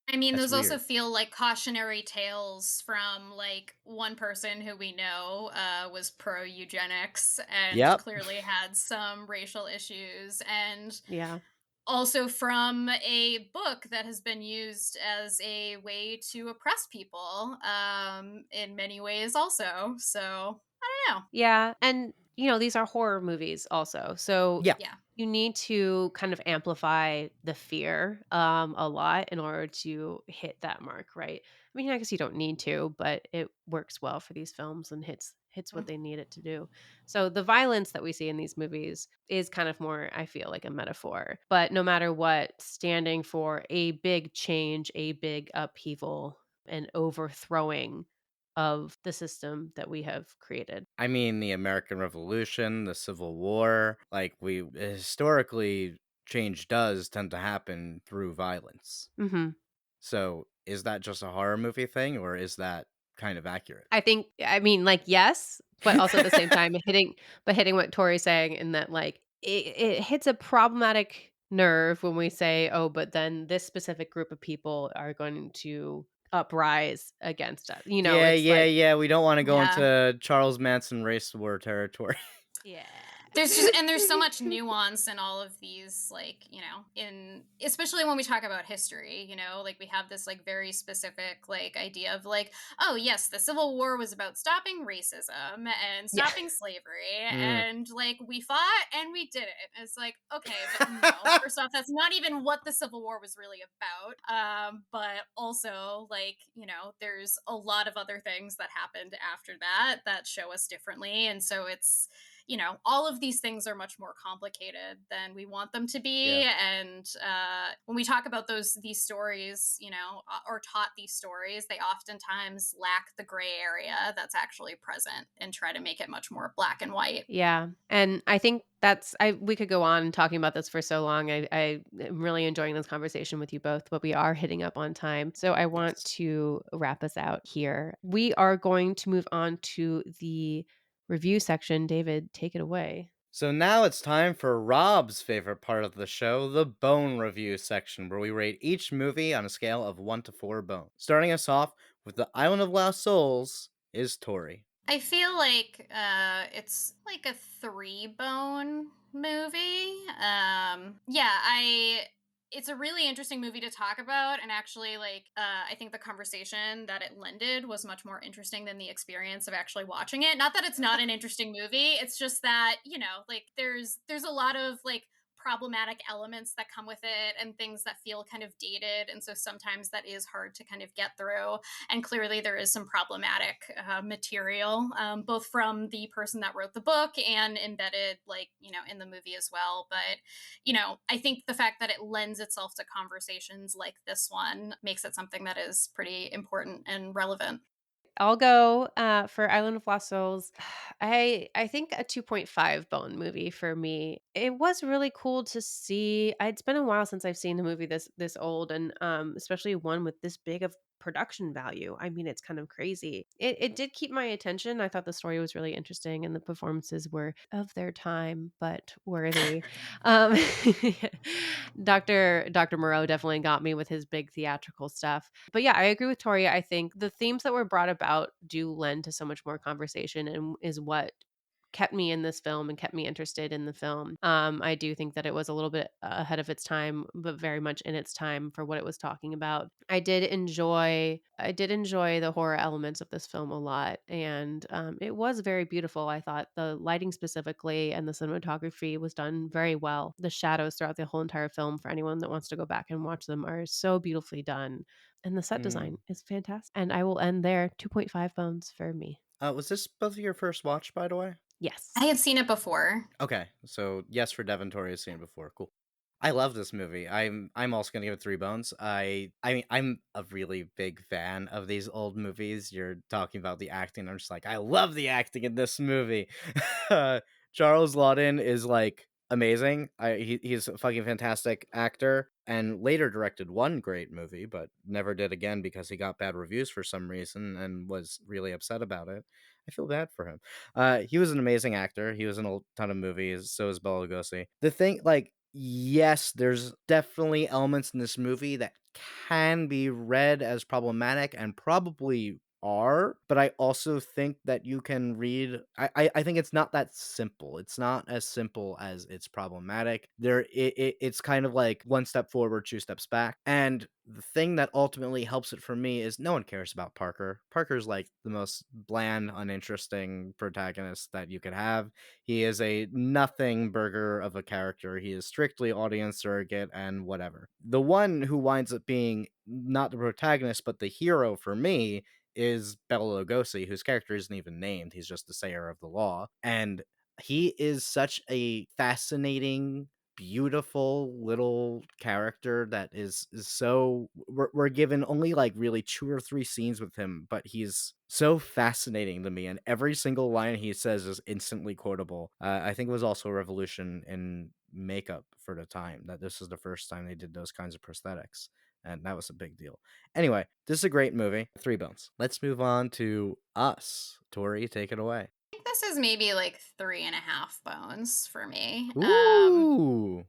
[SPEAKER 4] I mean,
[SPEAKER 3] that's
[SPEAKER 4] those also
[SPEAKER 3] weird.
[SPEAKER 4] feel like cautionary tales from like one person who we know was pro eugenics and
[SPEAKER 3] Yep.
[SPEAKER 4] clearly had some racial issues, and
[SPEAKER 2] Yeah.
[SPEAKER 4] also from a book that has been used as a way to oppress people in many ways, also. So I don't know.
[SPEAKER 2] Yeah, and these are horror movies also. So
[SPEAKER 3] Yeah.
[SPEAKER 4] Yeah.
[SPEAKER 2] you need to kind of amplify the fear a lot in order to hit that mark, right? I mean, I guess you don't need to, but it works well for these films and hits what they need it to do. So the violence that we see in these movies is kind of more, I feel like, a metaphor. But no matter what, standing for a big change, a big upheaval, and overthrowing of the system that we have created.
[SPEAKER 3] I mean, the American Revolution, the Civil War, like we historically, change does tend to happen through violence.
[SPEAKER 2] Mhm.
[SPEAKER 3] So, is that just a horror movie thing or is that kind of accurate?
[SPEAKER 2] I mean, like, yes, but also at the same time hitting what Tori's saying in that, like, it hits a problematic nerve when we say, "Oh, but then this specific group of people are going to uprise against us."
[SPEAKER 3] Yeah,
[SPEAKER 2] It's
[SPEAKER 3] yeah,
[SPEAKER 2] like,
[SPEAKER 3] yeah. We don't want to go
[SPEAKER 4] Yeah.
[SPEAKER 3] into Charles Manson race war territory.
[SPEAKER 2] yeah.
[SPEAKER 4] There's so much nuance in all of these, like in especially when we talk about history, like we have this like very specific like idea of like, oh yes, the Civil War was about stopping racism and
[SPEAKER 2] Yeah.
[SPEAKER 4] stopping slavery,
[SPEAKER 3] Mm.
[SPEAKER 4] and like we fought and we did it. It's like, okay, but no, first off, that's not even what the Civil War was really about. But also like there's a lot of other things that happened after that that show us differently, and so it's all of these things are much more complicated than we want them to
[SPEAKER 3] Yeah.
[SPEAKER 4] be. And when we talk about these stories, or taught these stories, they oftentimes lack the gray area that's actually present and try to make it much more black and white.
[SPEAKER 2] Yeah, and I think we could go on talking about this for so long. I am really enjoying this conversation with you both, but we are hitting up on time. So I want
[SPEAKER 3] Yes.
[SPEAKER 2] to wrap us out here. We are going to move on to the review section. David, take it away.
[SPEAKER 3] So now it's time for Rob's favorite part of the show, the bone review section, where we rate each movie on a scale of 1 to 4 bones. Starting us off with The Island of Lost Souls is Tori.
[SPEAKER 4] I feel like it's like a 3 bone movie. Yeah, it's a really interesting movie to talk about, and actually, like, I think the conversation that it lended was much more interesting than the experience of actually watching it. Not that it's not an interesting movie, it's just that, like, there's a lot of, like, problematic elements that come with it and things that feel kind of dated, and so sometimes that is hard to kind of get through. And clearly there is some problematic material, both from the person that wrote the book and embedded, like, in the movie as well. But I think the fact that it lends itself to conversations like this one makes it something that is pretty important and relevant.
[SPEAKER 2] I'll go for Island of Lost Souls. I think a 2.5 bone movie for me. It was really cool to see. It's been a while since I've seen a movie this old, and especially one with this big of production value. I mean, it's kind of crazy. It did keep my attention. I thought the story was really interesting, and the performances were of their time but worthy. Um, Dr. Moreau definitely got me with his big theatrical stuff. But yeah, I agree with Tori. I think the themes that were brought about do lend to so much more conversation and is what kept me in this film and kept me interested in the film. I do think that it was a little bit ahead of its time, but very much in its time for what it was talking about. I did enjoy the horror elements of this film a lot, and it was very beautiful. I thought the lighting specifically and the cinematography was done very well. The shadows throughout the whole entire film, for anyone that wants to go back and watch them, are so beautifully done. And the set design is fantastic. And I will end there. 2.5 bones for me.
[SPEAKER 3] Was this both of your first watch, by the way?
[SPEAKER 2] Yes.
[SPEAKER 4] I had seen it before.
[SPEAKER 3] Okay, so yes for Devin. Tori has seen it before. Cool. I love this movie. I'm also gonna give it 3 bones. I mean I'm a really big fan of these old movies. You're talking about the acting. I'm just like, I love the acting in this movie. Charles Lawton is like amazing. He's a fucking fantastic actor, and later directed one great movie, but never did again because he got bad reviews for some reason and was really upset about it. I feel bad for him. He was an amazing actor. He was in a ton of movies. So is Bela Lugosi. The thing, like, yes, there's definitely elements in this movie that can be read as problematic and probably are, but I also think that you can read. I think it's not that simple. It's not as simple as it's problematic. It's kind of like one step forward, 2 steps back. And the thing that ultimately helps it for me is no one cares about Parker. Parker's like the most bland, uninteresting protagonist that you could have. He is a nothing burger of a character. He is strictly audience surrogate and whatever. The one who winds up being not the protagonist, but the hero for me is Bela Lugosi, whose character isn't even named. He's just the sayer of the law. And he is such a fascinating, beautiful little character that is so we're given only like really 2 or 3 scenes with him, but he's so fascinating to me, and every single line he says is instantly quotable. I think it was also a revolution in makeup for the time that this was the first time they did those kinds of prosthetics, and that was a big deal. Anyway, this is a great movie. 3 bones. Let's move on to Us. Tori, take it away.
[SPEAKER 4] I think this is maybe like 3.5 bones for me.
[SPEAKER 3] Ooh.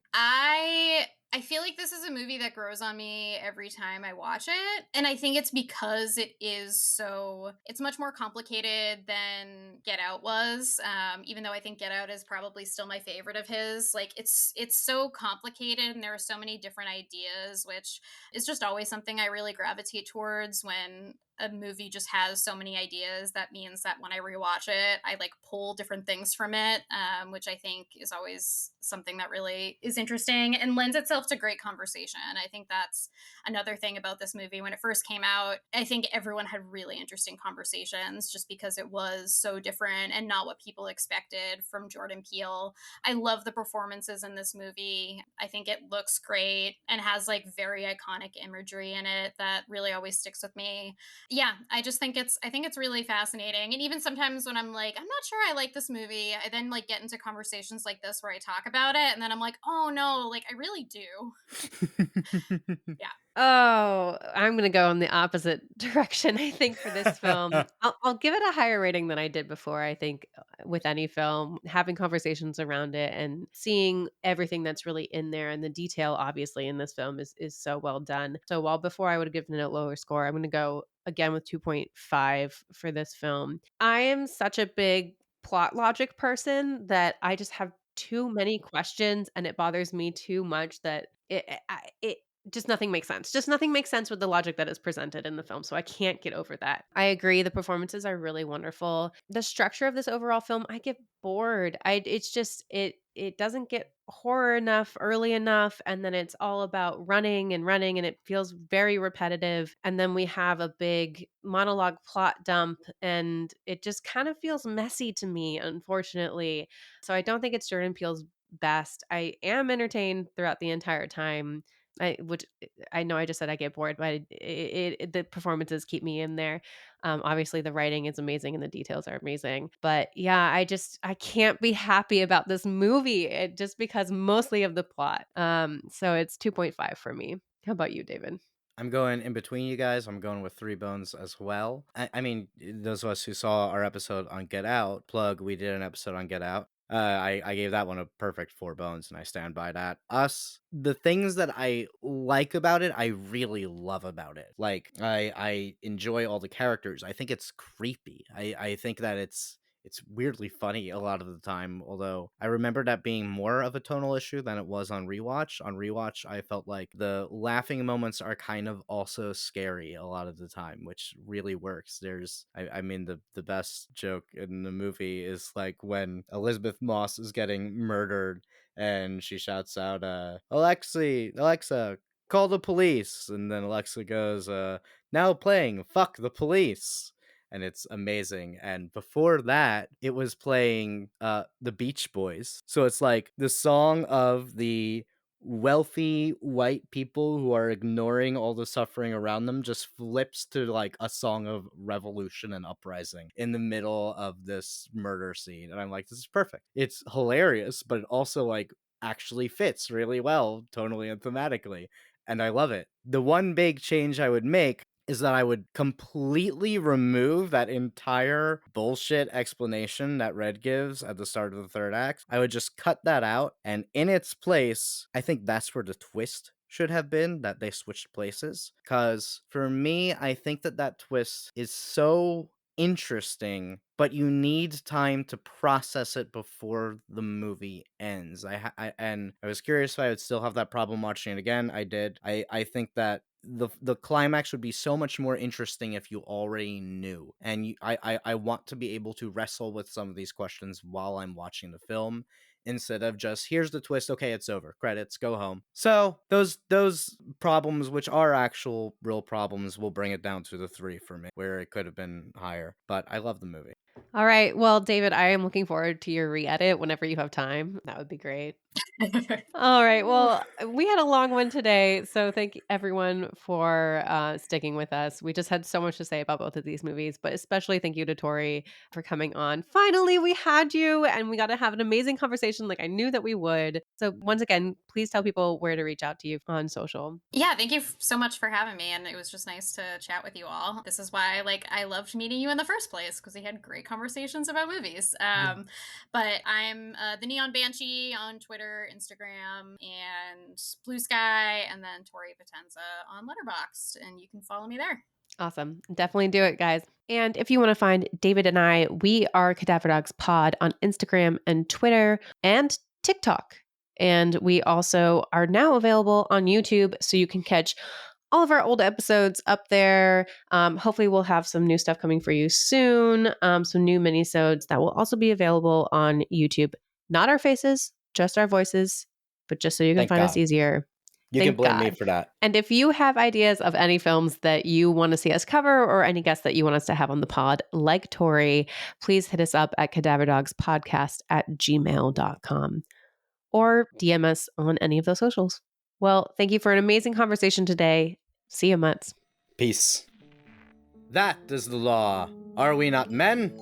[SPEAKER 4] I feel like this is a movie that grows on me every time I watch it. And I think it's because it's much more complicated than Get Out was. Even though I think Get Out is probably still my favorite of his. Like it's so complicated and there are so many different ideas, which is just always something I really gravitate towards when a movie just has so many ideas. That means that when I rewatch it, I like pull different things from it, which I think is always something that really is interesting and lends itself to great conversation. I think that's another thing about this movie. When it first came out, I think everyone had really interesting conversations just because it was so different and not what people expected from Jordan Peele. I love the performances in this movie. I think it looks great and has like very iconic imagery in it that really always sticks with me. Yeah, I think it's really fascinating. And even sometimes when I'm like, I'm not sure I like this movie, I then like get into conversations like this where I talk about it and then I'm like, oh no, like I really do. Yeah.
[SPEAKER 2] Oh, I'm gonna go in the opposite direction, I think, for this film. I'll give it a higher rating than I did before, I think, with any film, having conversations around it and seeing everything that's really in there, and the detail, obviously, in this film is so well done. So while before I would have given it a lower score, I'm gonna go again with 2.5 for this film. I am such a big plot logic person that I just have too many questions and it bothers me too much that it just nothing makes sense. Just nothing makes sense with the logic that is presented in the film. So I can't get over that. I agree. The performances are really wonderful. The structure of this overall film, I get bored. It's just it doesn't get horror enough early enough, and then it's all about running and running, and it feels very repetitive. And then we have a big monologue plot dump, and it just kind of feels messy to me, unfortunately. So I don't think it's Jordan Peele's best. I am entertained throughout the entire time. I know I just said I get bored, but the performances keep me in there. Obviously, the writing is amazing and the details are amazing. But yeah, I can't be happy about this movie just because mostly of the plot. So it's 2.5 for me. How about you, David?
[SPEAKER 3] I'm going in between you guys. I'm going with 3 bones as well. I mean, those of us who saw our episode on Get Out, plug, we did an episode on Get Out. I gave that one a perfect 4 bones, and I stand by that. The things that I like about it, I really love about it. Like, I enjoy all the characters. I think it's creepy. I think that it's weirdly funny a lot of the time, although I remember that being more of a tonal issue than it was on rewatch. On rewatch, I felt like the laughing moments are kind of also scary a lot of the time, which really works. I mean, the best joke in the movie is like when Elizabeth Moss is getting murdered and she shouts out, Alexa, call the police. And then Alexa goes, now playing, fuck the police, and it's amazing. And before that, it was playing the Beach Boys. So it's like the song of the wealthy white people who are ignoring all the suffering around them just flips to like a song of revolution and uprising in the middle of this murder scene. And I'm like, this is perfect. It's hilarious, but it also like actually fits really well tonally and thematically. And I love it. The one big change I would make is that I would completely remove that entire bullshit explanation that Red gives at the start of the third act. I would just cut that out, and in its place, I think that's where the twist should have been, that they switched places. Because for me, I think that twist is so interesting, but you need time to process it before the movie ends. And I was curious if I would still have that problem watching it again. I did. I think that the climax would be so much more interesting if you already knew. And I want to be able to wrestle with some of these questions while I'm watching the film, instead of just, here's the twist, okay, it's over, credits, go home. So those problems, which are actual real problems, will bring it down to the 3 for me, where it could have been higher. But I love the movie.
[SPEAKER 2] All right. Well, David, I am looking forward to your re-edit whenever you have time. That would be great. All right. Well, we had a long one today. So thank everyone for sticking with us. We just had so much to say about both of these movies, but especially thank you to Tori for coming on. Finally, we had you and we got to have an amazing conversation like I knew that we would. So once again, please tell people where to reach out to you on social.
[SPEAKER 4] Yeah, thank you so much for having me, and it was just nice to chat with you all. This is why I loved meeting you in the first place, because we had great conversations about movies. But I'm the Neon Banshee on Twitter, Instagram, and Blue Sky, and then Tori Potenza on Letterboxd, and you can follow me there.
[SPEAKER 2] Awesome. Definitely do it, guys. And if you want to find David and I, we are Cadaver Dogs Pod on Instagram and Twitter and TikTok. And we also are now available on YouTube, so you can catch all of our old episodes up there. Hopefully we'll have some new stuff coming for you soon, some new minisodes that will also be available on YouTube. Not our faces, just our voices, but just so you can
[SPEAKER 3] Thank
[SPEAKER 2] find us
[SPEAKER 3] God.
[SPEAKER 2] easier.
[SPEAKER 3] You
[SPEAKER 2] Thank
[SPEAKER 3] can blame me
[SPEAKER 2] God.
[SPEAKER 3] for that.
[SPEAKER 2] And if you have ideas of any films that you want to see us cover or any guests that you want us to have on the pod, like Tori, please hit us up at cadaverdogspodcast@gmail.com or DM us on any of those socials. Well, thank you for an amazing conversation today. See you, Mutts.
[SPEAKER 3] Peace. That is the law. Are we not men?